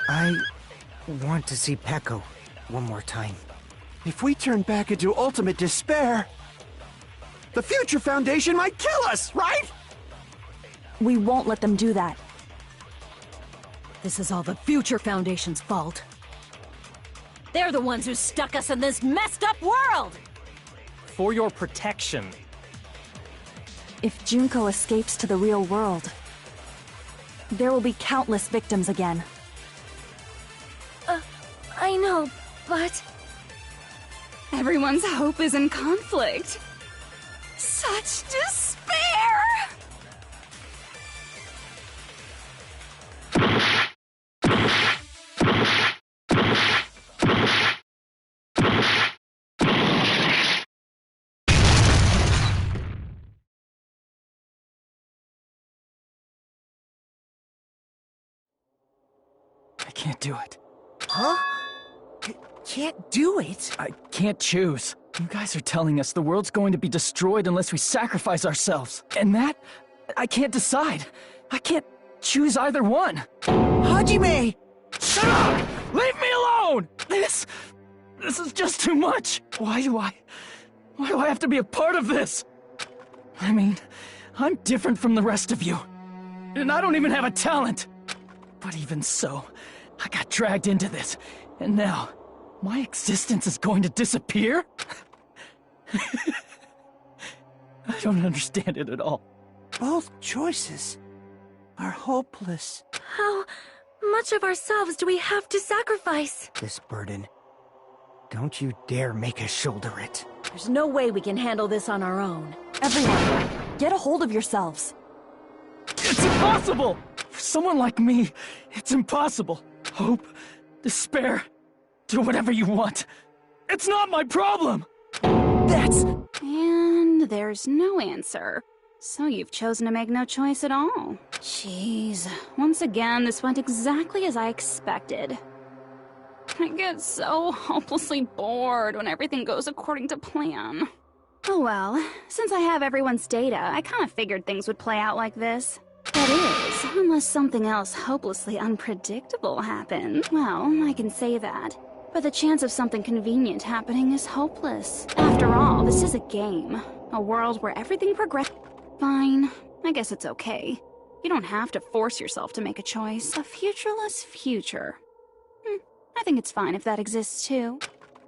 Speaker 5: I want to see Peko one more time.
Speaker 9: If we turn back into ultimate despair, the Future Foundation might kill us, right?
Speaker 14: We won't let them do that.
Speaker 10: This is all the Future Foundation's fault. They're the ones who stuck us in this messed up world!
Speaker 15: For your protection.
Speaker 14: If Junko escapes to the real world, there will be countless victims again.
Speaker 6: I know, but...
Speaker 12: Everyone's hope is in conflict. Such despair!
Speaker 8: can't do it.
Speaker 11: Huh? Can't do it?
Speaker 8: I can't choose. You guys are telling us the world's going to be destroyed unless we sacrifice ourselves. And that, I can't decide. I can't choose either one.
Speaker 11: Hajime!
Speaker 8: Shut up! Leave me alone! This is just too much. Why do I have to be a part of this? I mean, I'm different from the rest of you. And I don't even have a talent. But even so, I got dragged into this. And now, my existence is going to disappear? I don't understand it at all.
Speaker 11: Both choices are hopeless.
Speaker 6: How much of ourselves do we have to sacrifice?
Speaker 11: This burden, don't you dare make us shoulder it.
Speaker 14: There's no way we can handle this on our own. Everyone, get a hold of yourselves.
Speaker 8: It's impossible! For someone like me, it's impossible. Hope, despair, do whatever you want. It's not my problem!
Speaker 11: That's...
Speaker 12: And there's no answer. So you've chosen to make no choice at all. Jeez. Once again, this went exactly as I expected. I get so hopelessly bored when everything goes according to plan. Oh well, since I have everyone's data, I kind of figured things would play out like this. That is, unless something else hopelessly unpredictable happened. Well, I can say that. But the chance of something convenient happening is hopeless. After all, this is a game. A world where everything progresses. Fine. I guess it's okay. You don't have to force yourself to make a choice. A futureless future. I think it's fine if that exists too.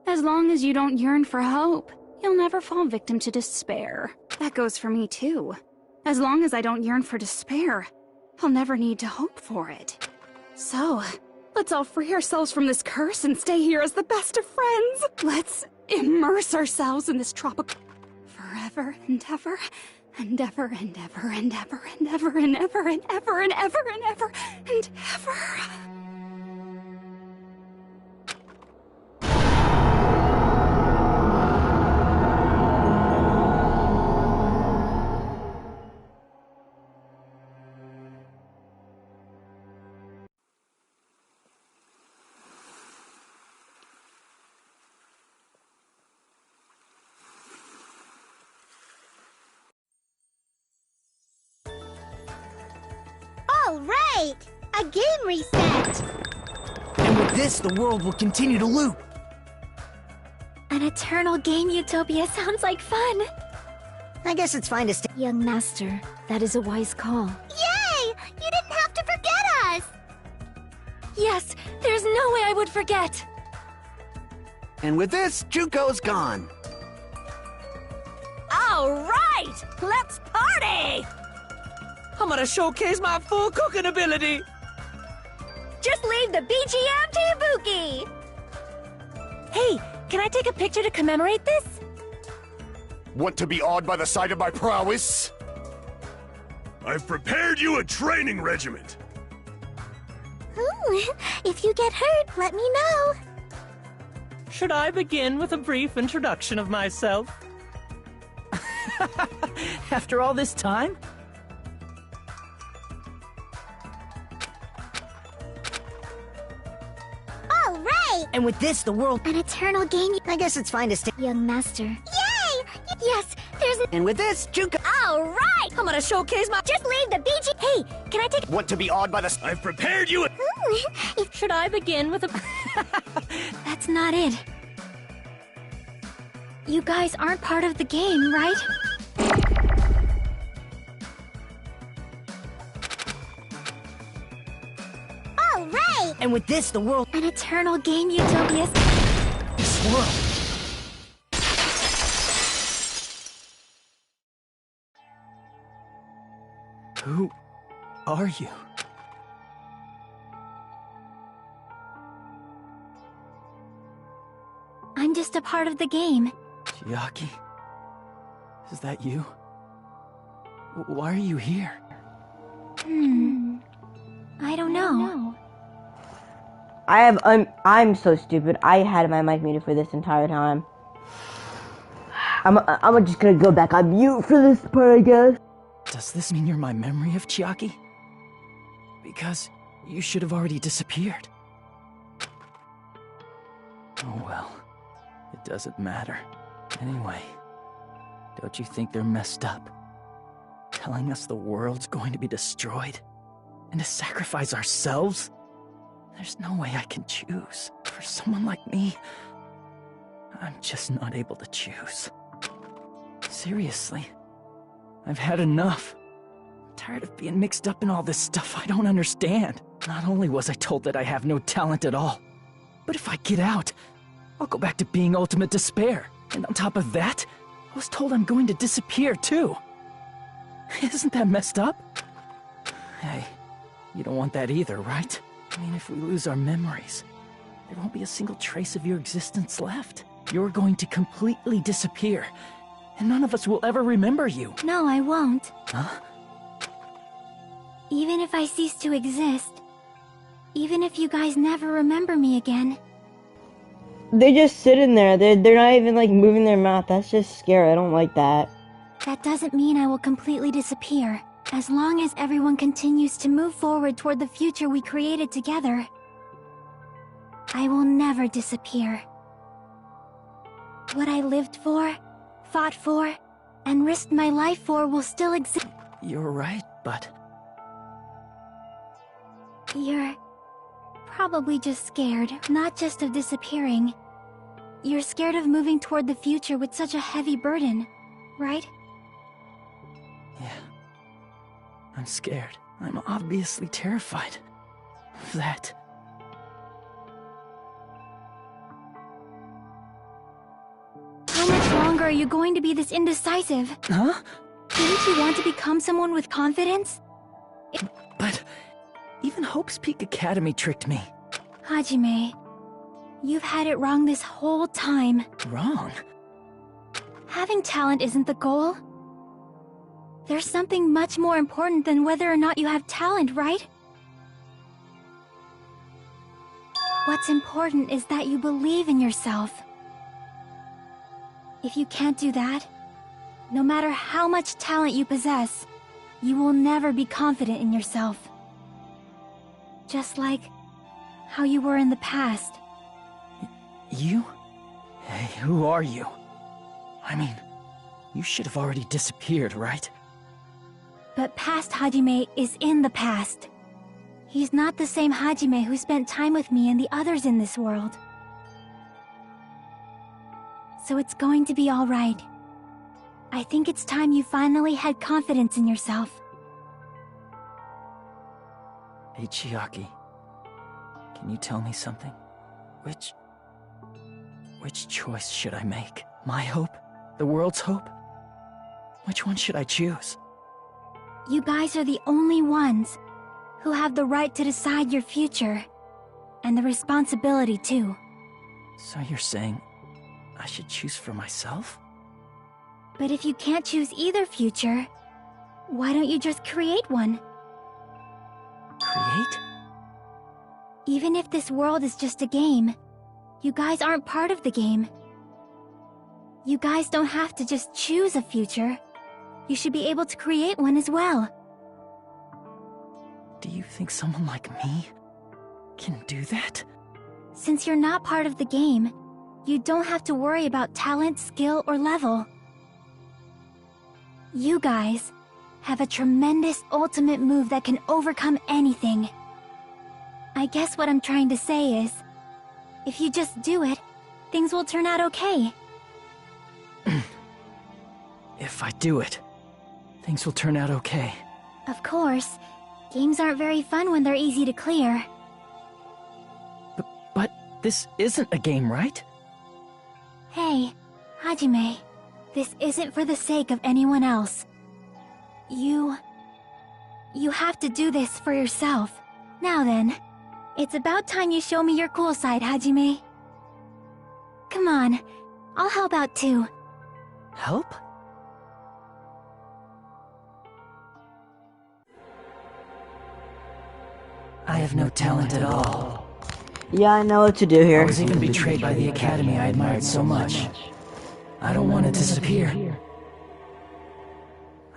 Speaker 12: As long as you don't yearn for hope, you'll never fall victim to despair. That goes for me too. As long as I don't yearn for despair, I'll never need to hope for it. So, let's all free ourselves from this curse and stay here as the best of friends. Let's immerse ourselves in this tropical... forever and ever, and ever and ever and ever and ever and ever and ever and ever and ever and ever.
Speaker 16: All right! A game reset!
Speaker 11: And with this, the world will continue to loop.
Speaker 6: An eternal game utopia sounds like fun.
Speaker 16: I guess it's fine to stay.
Speaker 6: Young master, that is a wise call.
Speaker 16: Yay! You didn't have to forget us!
Speaker 6: Yes, there's no way I would forget.
Speaker 9: And with this, Juko's gone.
Speaker 3: All right! Let's party!
Speaker 11: I'm gonna showcase my full cooking ability.
Speaker 6: Just leave the BGM to Ibuki! Hey, can I take a picture to commemorate this?
Speaker 4: Want to be awed by the sight of my prowess? I've prepared you a training regiment.
Speaker 16: Ooh, if you get hurt, let me know.
Speaker 15: Should I begin with a brief introduction of myself?
Speaker 11: After all this time?
Speaker 16: All right!
Speaker 11: And with this, the world...
Speaker 16: An eternal game.
Speaker 11: I guess it's fine to stay...
Speaker 16: Young master. Yay! Yes, there's...
Speaker 11: And with this, Juko...
Speaker 6: All right! I'm gonna showcase my...
Speaker 16: Just leave the BG...
Speaker 6: Hey, can I take...
Speaker 4: Want to be awed by the... I've prepared you a...
Speaker 6: Should I begin with a... That's not it. You guys aren't part of the game, right?
Speaker 16: All right!
Speaker 11: And with this, the world...
Speaker 6: An eternal game utopia...
Speaker 11: This world...
Speaker 8: Who are you?
Speaker 6: I'm just a part of the game.
Speaker 8: Chiaki? Is that you? Why are you here?
Speaker 6: I don't know.
Speaker 1: I'm so stupid. I had my mic muted for this entire time. I'm just gonna go back on mute for this part, I guess.
Speaker 8: Does this mean you're my memory of Chiaki? Because you should have already disappeared. Oh well, it doesn't matter. Anyway, don't you think they're messed up? Telling us the world's going to be destroyed? And to sacrifice ourselves? There's no way I can choose. For someone like me, I'm just not able to choose. Seriously, I've had enough. I'm tired of being mixed up in all this stuff I don't understand. Not only was I told that I have no talent at all, but if I get out, I'll go back to being ultimate despair. And on top of that, I was told I'm going to disappear too. Isn't that messed up? Hey, you don't want that either, right? I mean, if we lose our memories, there won't be a single trace of your existence left. You're going to completely disappear, and none of us will ever remember you.
Speaker 6: No, I won't.
Speaker 8: Huh?
Speaker 6: Even if I cease to exist, even if you guys never remember me again.
Speaker 1: They just sitting there. They're not even like moving their mouth. That's just scary. I don't like that.
Speaker 6: That doesn't mean I will completely disappear. As long as everyone continues to move forward toward the future we created together, I will never disappear. What I lived for, fought for, and risked my life for will still exist.
Speaker 8: You're right, but...
Speaker 6: You're probably just scared, not just of disappearing. You're scared of moving toward the future with such a heavy burden, right?
Speaker 8: Yeah. I'm scared. I'm obviously terrified of that.
Speaker 6: How much longer are you going to be this indecisive?
Speaker 8: Huh?
Speaker 6: Didn't you want to become someone with confidence?
Speaker 8: But even Hope's Peak Academy tricked me.
Speaker 6: Hajime, you've had it wrong this whole time.
Speaker 8: Wrong?
Speaker 6: Having talent isn't the goal. There's something much more important than whether or not you have talent, right? What's important is that you believe in yourself. If you can't do that, no matter how much talent you possess, you will never be confident in yourself. Just like how you were in the past.
Speaker 8: You? Hey, who are you? I mean, you should have already disappeared, right?
Speaker 6: But past Hajime is in the past. He's not the same Hajime who spent time with me and the others in this world. So it's going to be all right. I think it's time you finally had confidence in yourself.
Speaker 8: Hey, Chiaki. Can you tell me something? Which choice should I make? My hope? The world's hope? Which one should I choose?
Speaker 6: You guys are the only ones who have the right to decide your future. And the responsibility, too.
Speaker 8: So you're saying I should choose for myself?
Speaker 6: But if you can't choose either future, why don't you just create one?
Speaker 8: Create?
Speaker 6: Even if this world is just a game, you guys aren't part of the game. You guys don't have to just choose a future. You should be able to create one as well.
Speaker 8: Do you think someone like me can do that?
Speaker 6: Since you're not part of the game, you don't have to worry about talent, skill, or level. You guys have a tremendous ultimate move that can overcome anything. I guess what I'm trying to say is, if you just do it, things will turn out okay.
Speaker 8: If I do it, things will turn out okay.
Speaker 6: Of course. Games aren't very fun when they're easy to clear.
Speaker 8: But this isn't a game, right?
Speaker 6: Hey, Hajime, this isn't for the sake of anyone else. You have to do this for yourself. Now then, it's about time you show me your cool side, Hajime. Come on, I'll help out too.
Speaker 8: Help? I have no talent at all.
Speaker 1: Yeah, I know what to do here.
Speaker 8: I was even betrayed by the academy I admired so much. I don't want to disappear.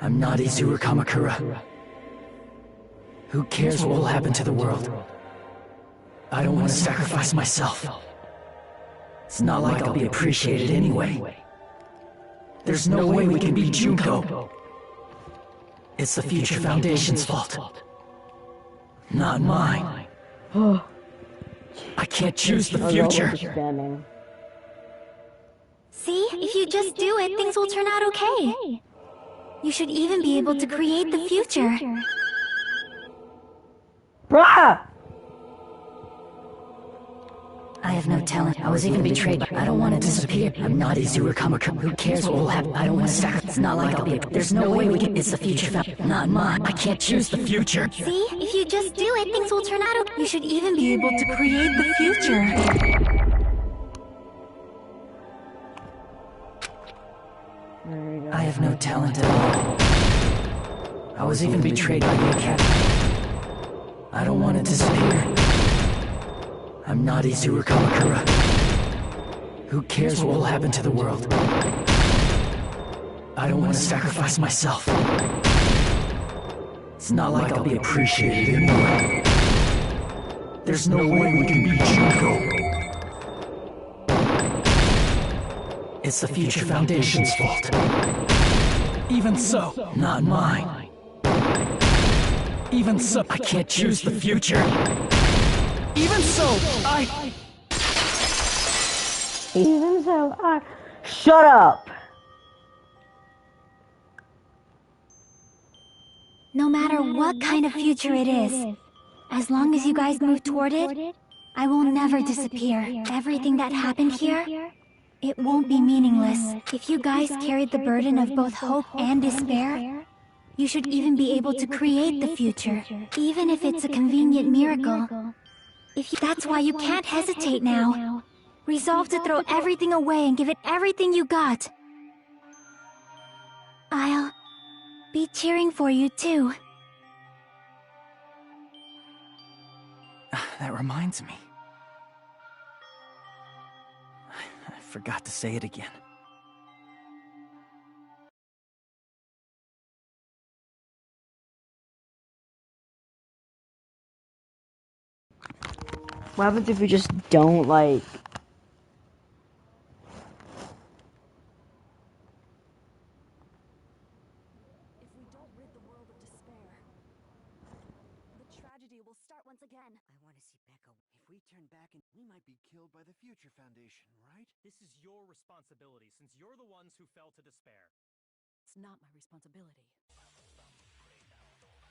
Speaker 8: I'm not Izuru Kamakura. Who cares what will happen to the world? I don't want to sacrifice myself. It's not like I'll be appreciated anyway. There's no way we can beat Junko. It's the Future Foundation's fault. Not mine. I can't choose the future.
Speaker 6: See? If you just do it, things will turn out okay. You should even be able to create the future.
Speaker 1: Bruh!
Speaker 17: I have no talent. I was even betrayed, but I don't want to disappear. I'm not Izuru Kamakura. Who cares what will happen? I don't want to sacrifice. It's not like I'll be. There's no way we can. It's the future. Not mine. I can't choose the future.
Speaker 6: See? If you just do it, things will turn out okay. You should even be able to create the future.
Speaker 8: I have no talent at all. I was even betrayed by the Academy. I don't want to disappear. I'm not Izuru Kamakura. Who cares what will happen to the world? I don't want to sacrifice myself. It's not like I'll be appreciated anyway. There's no way we can beat Junko. It's the Future Foundation's fault. Even so, not mine. Even so, I can't choose the future. Even so,
Speaker 1: Even so, Shut up!
Speaker 6: No matter what kind of future it is, as long as you guys move toward it, I will never disappear. Everything that happened here, it won't be meaningless. If you guys carried the burden of both hope and despair, you should even be able to create the future, even if it's a convenient miracle. That's why you can't hesitate now. Resolve to throw everything away and give it everything you got. I'll be cheering for you too.
Speaker 8: that reminds me. I forgot to say it again.
Speaker 1: What happens if we just don't, like...
Speaker 14: If we don't rid the world of despair, the tragedy will start once again.
Speaker 9: I want to see Becca. If we turn back and we might be killed by the Future Foundation, right?
Speaker 15: This is your responsibility, since you're the ones who fell to despair.
Speaker 17: It's not my responsibility.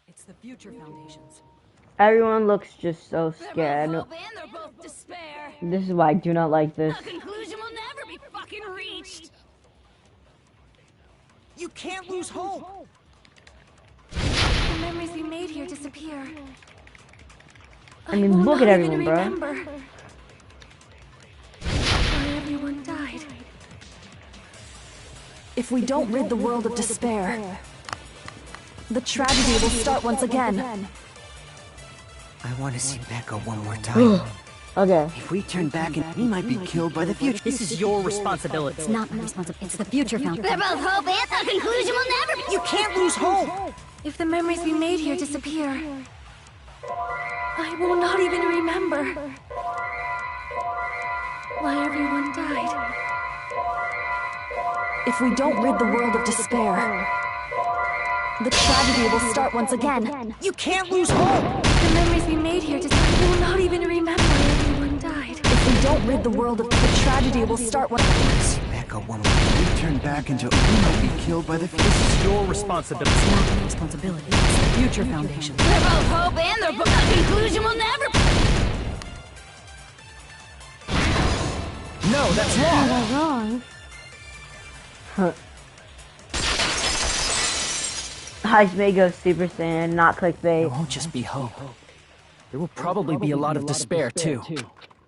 Speaker 17: It's the Future Foundation's.
Speaker 1: Everyone looks just so scared.
Speaker 13: They're both hope and they're both despair.
Speaker 1: This is why I do not like this.
Speaker 13: A conclusion will never be fucking reached.
Speaker 5: You can't lose hope.
Speaker 6: The memories we made here disappear.
Speaker 1: I mean, look at everyone, bro.
Speaker 6: Why everyone died.
Speaker 14: If we don't rid the world of despair, the tragedy will start once again.
Speaker 5: I want to see Becca one more time.
Speaker 1: Okay.
Speaker 9: If we turn back and we might be killed by the Future.
Speaker 7: This is your responsibility.
Speaker 17: It's not my responsibility. It's the Future Foundation.
Speaker 16: They're both hope and a conclusion will never be.
Speaker 5: You can't lose hope.
Speaker 6: If the memories we made here disappear, I will not even remember why everyone died.
Speaker 14: If we don't rid the world of despair, the tragedy will start once again.
Speaker 5: You can't lose hope.
Speaker 6: The memories we made here I will not even remember why everyone died.
Speaker 14: If we don't rid the world of the tragedy will start once again.
Speaker 9: Becca, one more. If we turn back into we might be killed by the Future.
Speaker 15: This is your responsibility.
Speaker 17: It's not my responsibility. It's the Future Foundation.
Speaker 13: They're both hope and they're both a conclusion will never be.
Speaker 8: No, that's wrong.
Speaker 1: That's wrong. Huh. Hajime goes Super Saiyan, not clickbait.
Speaker 8: It won't just be hope. There will probably be a lot of despair, too.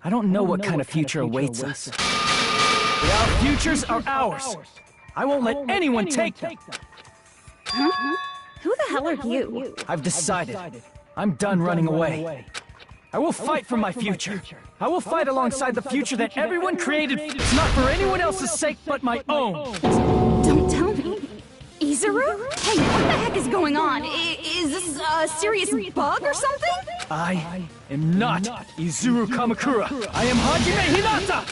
Speaker 8: I don't know what kind of future awaits us. But our futures are ours. I won't let anyone take them.
Speaker 13: Huh? Who the hell are you?
Speaker 8: I've decided. I'm done running away. I will fight for my future. I will fight alongside the future that everyone created. It's not for anyone else's sake but my own.
Speaker 13: Don't tell me. Izuru? Hey, what the heck is going on? Is this a serious bug or something?
Speaker 8: I am not Izuru Kamakura. I am Hajime Hinata!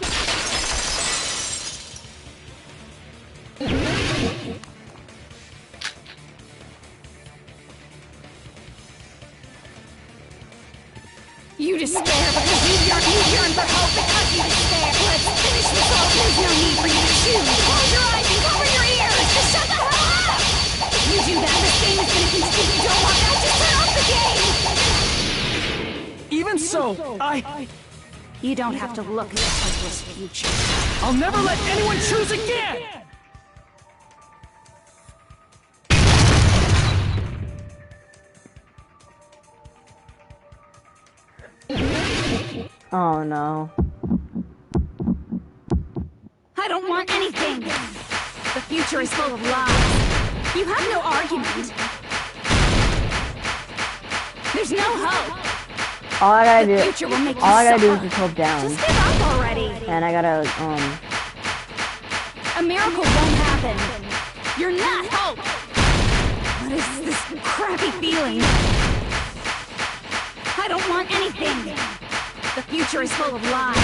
Speaker 8: So,
Speaker 13: You don't have to look at the hopeless future.
Speaker 8: I'll never let anyone choose again!
Speaker 1: Oh no.
Speaker 13: I don't want anything. The future is full of lies. You have no argument. There's no hope.
Speaker 1: All I gotta
Speaker 13: The
Speaker 1: do,
Speaker 13: future will make you
Speaker 1: all I gotta do is
Speaker 13: suffer.
Speaker 1: just hold down.
Speaker 13: Just give up already.
Speaker 1: And I gotta,
Speaker 13: A miracle won't happen. You're not hope. What is this crappy feeling? I don't want anything. The future is full of lies.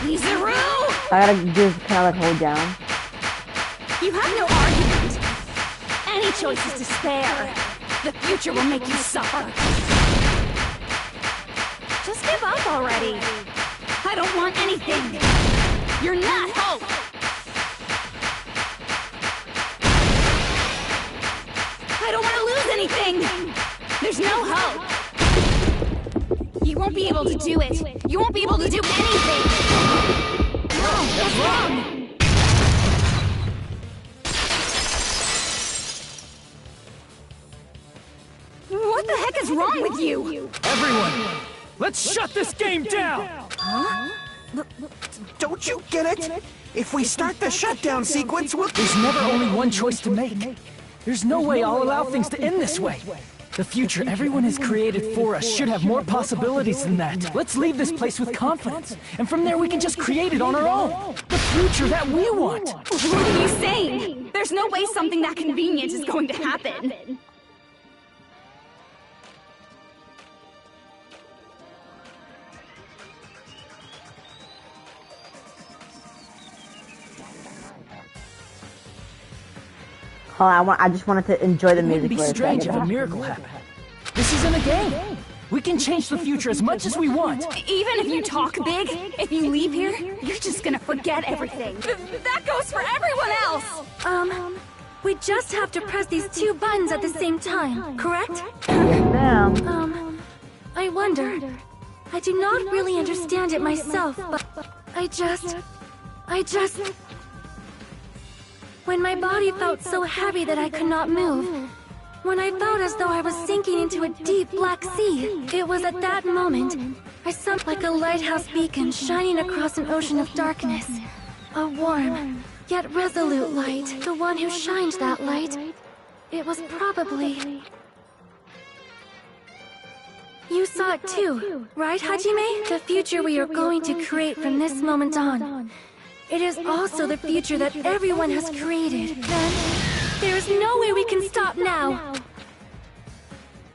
Speaker 13: Izuru!
Speaker 1: I gotta just kinda like hold down.
Speaker 13: You have no argument. Any choice is to spare. The future will make you suffer. Just give up already. I don't want anything. You're not hope. I don't want to lose anything. There's no hope. You won't be able to do it. You won't be able to do anything. No, that's wrong. What the heck is wrong with you?
Speaker 8: Everyone, let's shut this game down!
Speaker 5: Huh? Don't you get it? If we start the shutdown sequence, we'll...
Speaker 8: There's never only one choice to make. There's no way I'll allow things to end this way. The future everyone has created for us should have more possibilities than that. Let's leave this place with confidence, and from there we can just create it on our own. The future that we want.
Speaker 13: What are you saying? There's no way something that convenient is going to happen.
Speaker 1: I just wanted to enjoy the music.
Speaker 8: It wouldn't be strange if a miracle happened. This isn't a game. We can change the future as much as we want.
Speaker 13: Even if you talk big, if you leave here, you're just gonna forget everything. That goes for everyone else!
Speaker 6: We just have to press these two buttons at the same time, correct?
Speaker 1: Yes, ma'am.
Speaker 6: I wonder. I do not really understand it myself, but I just... When my body felt so heavy that I could not move, when I felt as though I was sinking into a deep black sea, it was at that moment I saw like a lighthouse beacon shining across an ocean of darkness. A warm, yet resolute light. The one who shined that light, it was probably... You saw it too, right, Hajime? The future we are going to create from this moment on. It is also the future that everyone has created. Then, there is no way we can stop now.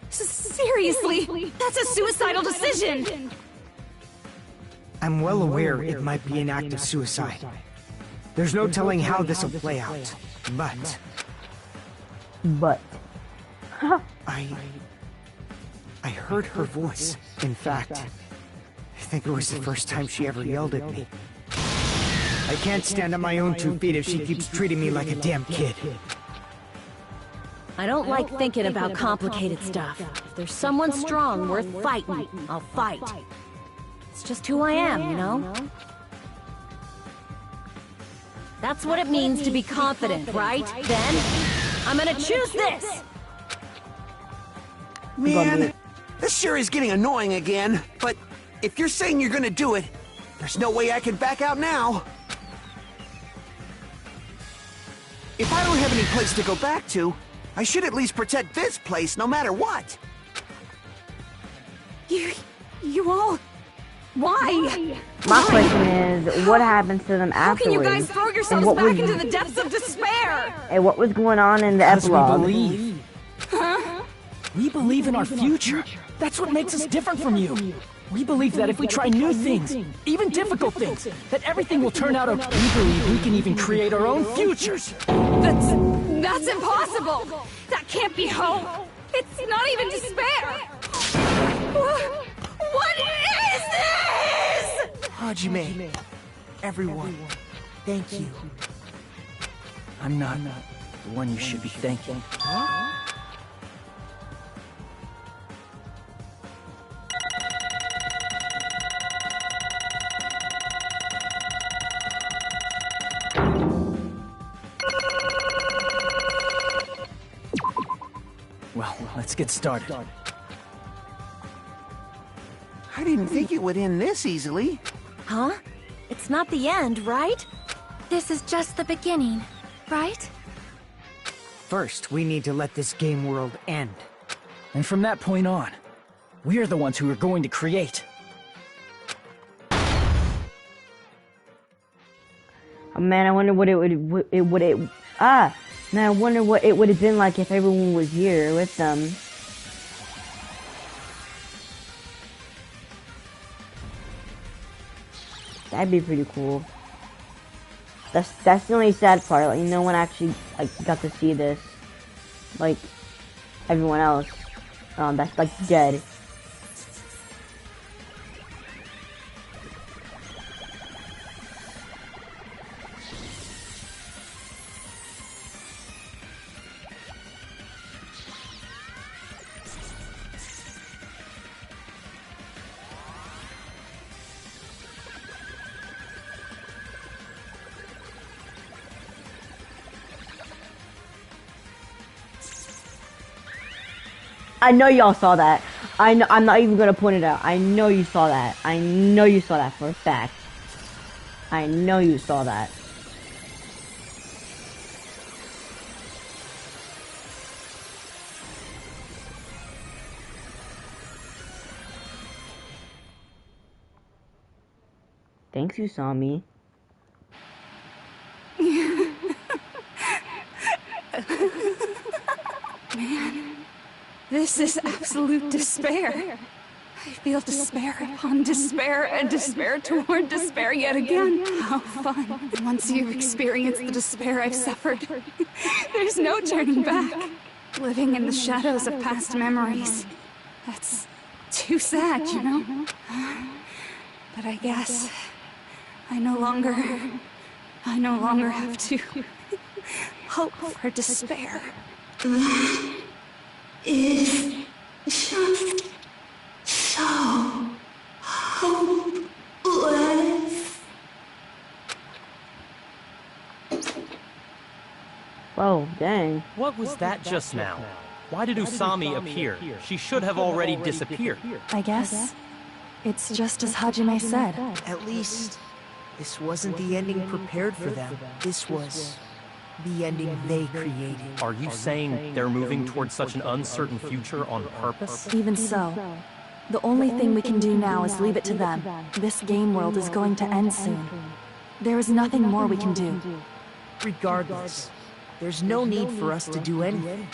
Speaker 13: Seriously, that's a suicidal decision.
Speaker 5: I'm well aware it might be an act of suicide. There's no telling how this will play out, but... I heard her voice. In fact, I think it was the first time she ever yelled at me. I can't stand on my own 2 feet if she keeps treating me like a damn kid.
Speaker 18: I don't like thinking about complicated stuff. If there's someone strong worth fighting, I'll fight. It's just who I am, you know? That's what it means to be confident, right? Then, I'm gonna choose this!
Speaker 5: Man, this sure is getting annoying again, but if you're saying you're gonna do it, there's no way I can back out now. If I don't have any place to go back to, I should at least protect this place no matter what.
Speaker 13: You all... Why?
Speaker 1: My question is, what happens to them
Speaker 13: How can
Speaker 1: afterwards?
Speaker 13: you guys throw yourselves back into the depths of despair?
Speaker 1: And what was going on in the epilogue?
Speaker 8: We believe.
Speaker 13: Huh?
Speaker 8: We believe in our future. That's what makes us different from you. We believe that if we try new things, even difficult things, that everything will turn out okay. We believe we can even create our own futures.
Speaker 13: That's impossible! That can't be hope! It's not even despair! What is this?!
Speaker 5: Hajime, everyone, thank you.
Speaker 8: I'm not the one you should be thanking. let's get started.
Speaker 9: I didn't think it would end this easily.
Speaker 18: Huh? It's not the end, right?
Speaker 6: This is just the beginning, right?
Speaker 11: First, we need to let this game world end.
Speaker 8: And from that point on, we're the ones who are going to create.
Speaker 1: Oh, man, I wonder what man, I wonder what it would have been like if everyone was here with them. That'd be pretty cool. That's the only sad part. Like, no one actually got to see this. Like everyone else, that's like dead. I know y'all saw that. I know. I'm not even gonna point it out. I know you saw that. I know you saw that for a fact. I know you saw that. Thanks, you saw me.
Speaker 13: Man, this is absolute despair. I feel despair upon despair and despair toward despair yet again. How fun. Once you've experienced the despair I've suffered, there's no turning back. Living in the shadows of past memories. That's too sad, you know? But I guess I no longer have to hope for despair.
Speaker 19: That is just so hopeless.
Speaker 1: Whoa, dang.
Speaker 15: What was that just now? Why did Usami appear? She should have already disappeared.
Speaker 14: I guess it's just as Hajime said.
Speaker 11: At least, this wasn't the ending prepared for them. This was the ending they created.
Speaker 15: Are you saying they're moving towards such an uncertain future on purpose?
Speaker 14: Even so, the only thing we can do now is leave it to them. This game world is going to end soon. There is nothing more we can do.
Speaker 11: Regardless, there's no need for us to do anything.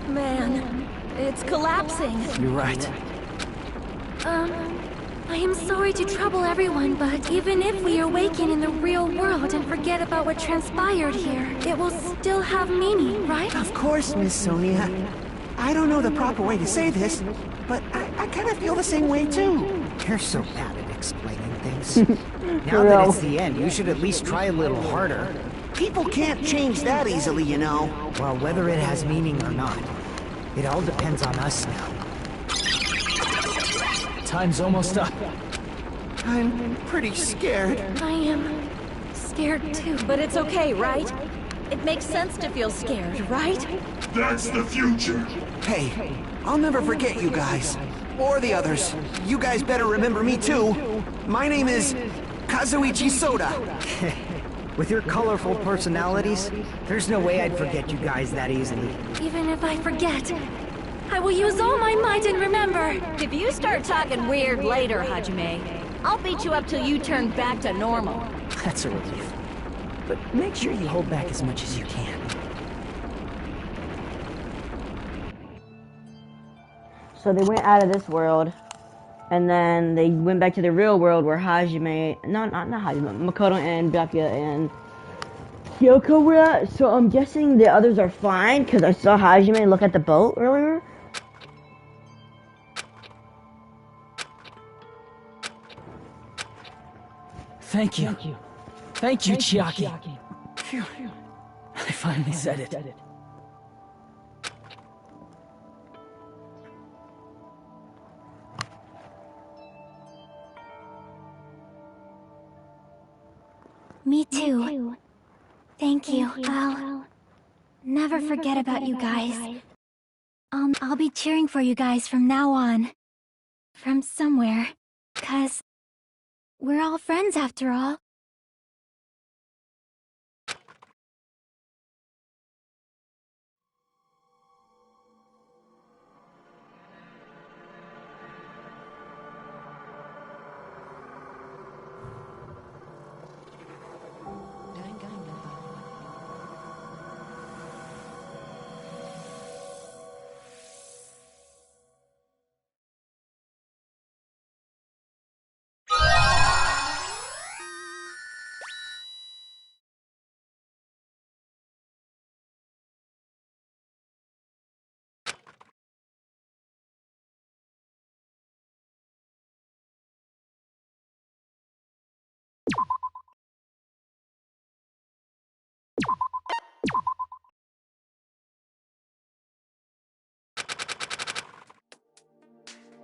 Speaker 18: Man, it's collapsing.
Speaker 8: You're right.
Speaker 6: I am sorry to trouble everyone, but even if we awaken in the real world and forget about what transpired here, it will still have meaning, right?
Speaker 5: Of course, Miss Sonia. I don't know the proper way to say this, but I kind of feel the same way too.
Speaker 11: You're so bad at explaining things. Now that it's the end, you should at least try a little harder.
Speaker 5: People can't change that easily, you know.
Speaker 11: Well, whether it has meaning or not, it all depends on us now.
Speaker 8: Time's almost up.
Speaker 5: I'm pretty scared.
Speaker 6: I am scared too.
Speaker 18: But it's okay, right? It makes sense to feel scared, right?
Speaker 4: That's the future.
Speaker 5: Hey, I'll never forget you guys. Or the others. You guys better remember me too. My name is Kazuichi Soda.
Speaker 11: With your colorful personalities, there's no way I'd forget you guys that easily.
Speaker 6: Even if I forget, I will use all my might and remember.
Speaker 18: If you start talking weird later, Hajime, I'll beat you up till you turn back to normal.
Speaker 8: That's a relief. But make sure you hold back as much as you can.
Speaker 1: So they went out of this world, and then they went back to the real world where Hajime, not Hajime, Makoto and Byakuya and Kyoko were at. So I'm guessing the others are fine, because I saw Hajime look at the boat earlier.
Speaker 8: Thank you. Thank you, Chiaki. Phew. I finally said it.
Speaker 6: Me too. Thank you. I'll never forget about you guys. I'll be cheering for you guys from now on. From somewhere. 'Cause we're all friends after all.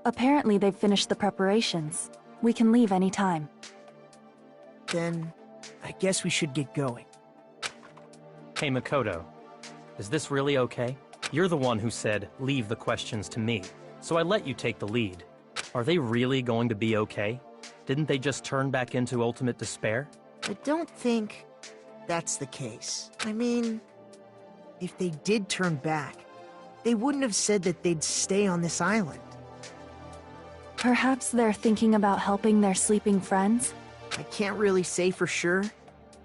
Speaker 14: Apparently they've finished the preparations. We can leave any time.
Speaker 11: Then, I guess we should get going.
Speaker 15: Hey, Makoto. Is this really okay? You're the one who said, leave the questions to me. So I let you take the lead. Are they really going to be okay? Didn't they just turn back into ultimate despair?
Speaker 11: I don't think that's the case. I mean, if they did turn back, they wouldn't have said that they'd stay on this island.
Speaker 14: Perhaps they're thinking about helping their sleeping friends?
Speaker 11: I can't really say for sure,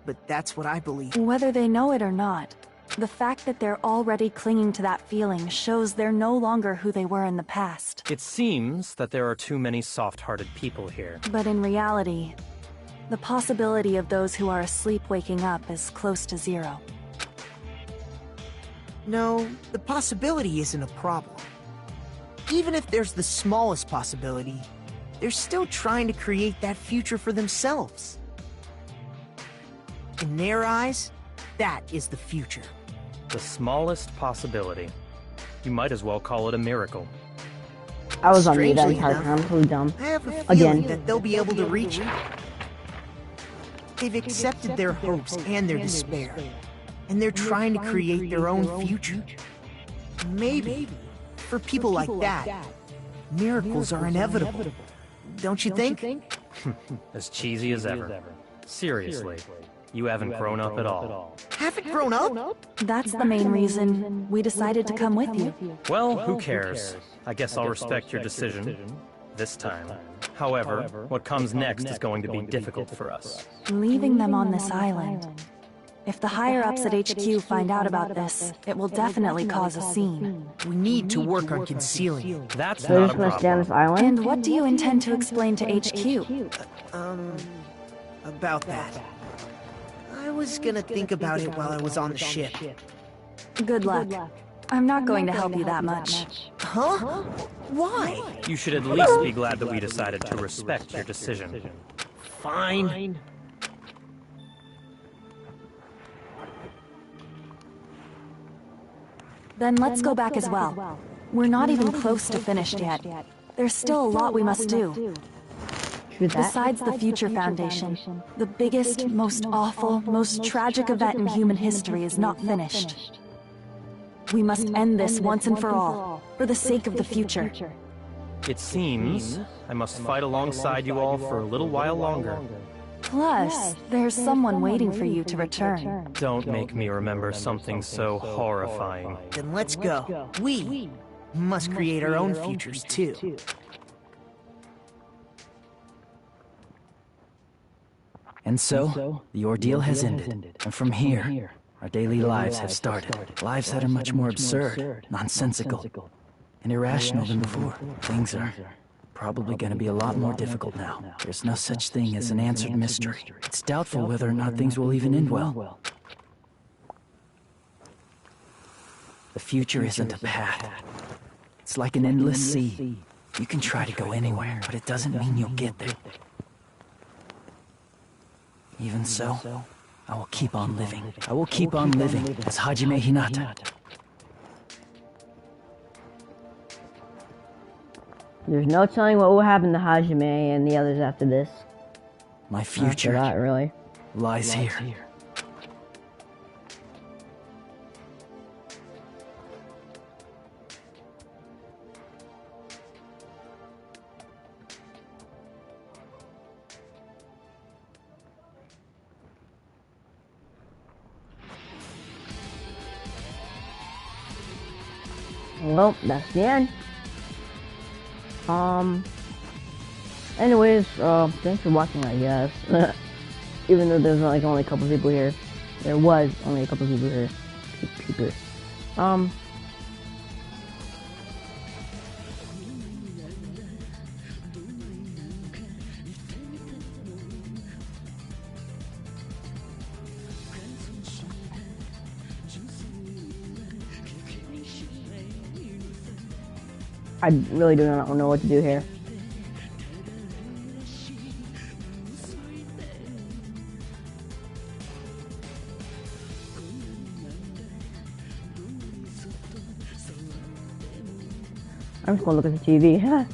Speaker 11: but that's what I believe.
Speaker 14: Whether they know it or not, the fact that they're already clinging to that feeling shows they're no longer who they were in the past.
Speaker 15: It seems that there are too many soft-hearted people here.
Speaker 14: But in reality, the possibility of those who are asleep waking up is close to zero.
Speaker 11: No, the possibility isn't a problem. Even if there's the smallest possibility, they're still trying to create that future for themselves. In their eyes, that is the future.
Speaker 15: The smallest possibility. You might as well call it a miracle.
Speaker 1: I was on mute that
Speaker 11: Strangely
Speaker 1: entire
Speaker 11: enough,
Speaker 1: time. I'm pretty dumb.
Speaker 11: I have a feeling
Speaker 1: Again.
Speaker 11: that they'll be able to reach it. They've accepted their hopes and their despair, and they're trying to create their own future. Maybe, for people like that, miracles are inevitable. Don't you think?
Speaker 15: As cheesy as ever. Seriously, you haven't grown up at all.
Speaker 11: Haven't grown up?
Speaker 14: That's the main reason we decided to come with you.
Speaker 15: Well, who cares? I guess I'll respect your decision. This time. However, what comes next is going to be difficult for us.
Speaker 14: Leaving them on this island. If the higher-ups at HQ find out about this, it will definitely cause a scene.
Speaker 11: We need to work on concealing it.
Speaker 15: That's
Speaker 1: They're
Speaker 15: not
Speaker 1: just
Speaker 15: a
Speaker 1: gonna stay on
Speaker 15: problem.
Speaker 1: this island?
Speaker 14: And what do you intend to explain to HQ?
Speaker 11: About that. I was gonna think about it while I was on the ship.
Speaker 14: Good luck. I'm not going to help you that much.
Speaker 11: Huh? Why?
Speaker 15: You should at least be glad that we decided to respect your decision.
Speaker 11: Fine.
Speaker 14: Then let's go back as well. We're not even close to finished yet. There's still a lot we must do. Besides the Future Foundation, the biggest, most awful, most tragic event in human history is not finished. We must end this once and for all, for the sake of the future.
Speaker 15: It seems I must fight alongside you all for a little while longer.
Speaker 14: Plus, there's someone waiting for you to return.
Speaker 15: Don't make me remember something so horrifying.
Speaker 11: Then let's go. We must create our own futures too.
Speaker 8: And so, the ordeal has ended, and from here, our daily lives have started. Lives that are much more absurd, nonsensical, and irrational than before. Things are probably going to be a lot more difficult now. There's no such thing as an answered mystery. It's doubtful whether or not things will even end well. The future isn't a path. It's like an endless sea. You can try to go anywhere, but it doesn't mean you'll get there. Even so, I will keep on living. I will keep on living as Hajime Hinata.
Speaker 1: There's no telling what will happen to Hajime and the others after this.
Speaker 8: My future
Speaker 1: After that, really.
Speaker 8: lies here.
Speaker 1: Well, that's the end. Anyways, thanks for watching, I guess. Even though there's like only a couple people here. There was only a couple people here. People. I really do not know what to do here. I'm just gonna look at the TV.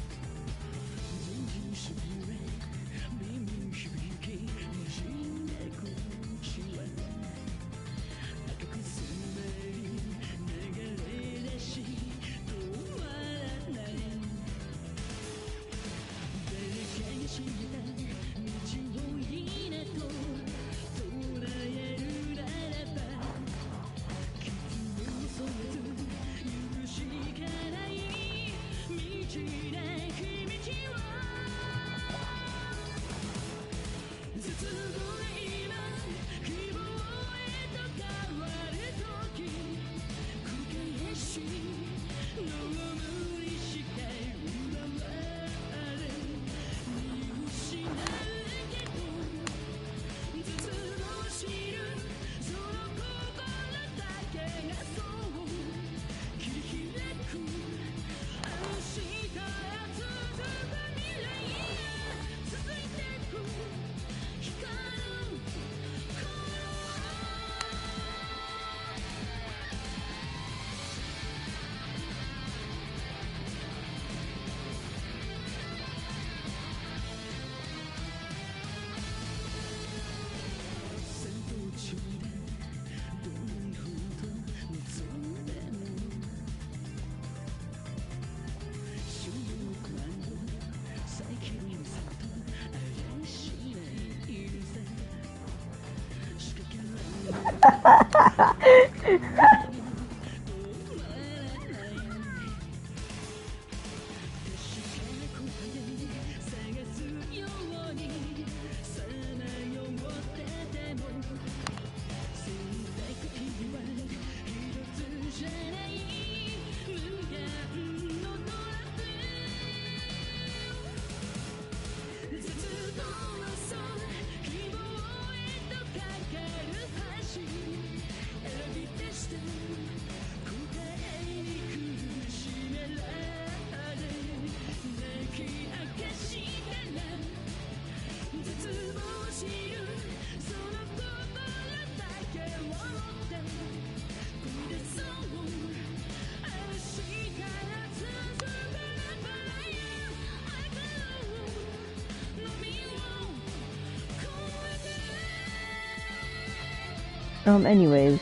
Speaker 1: Anyways,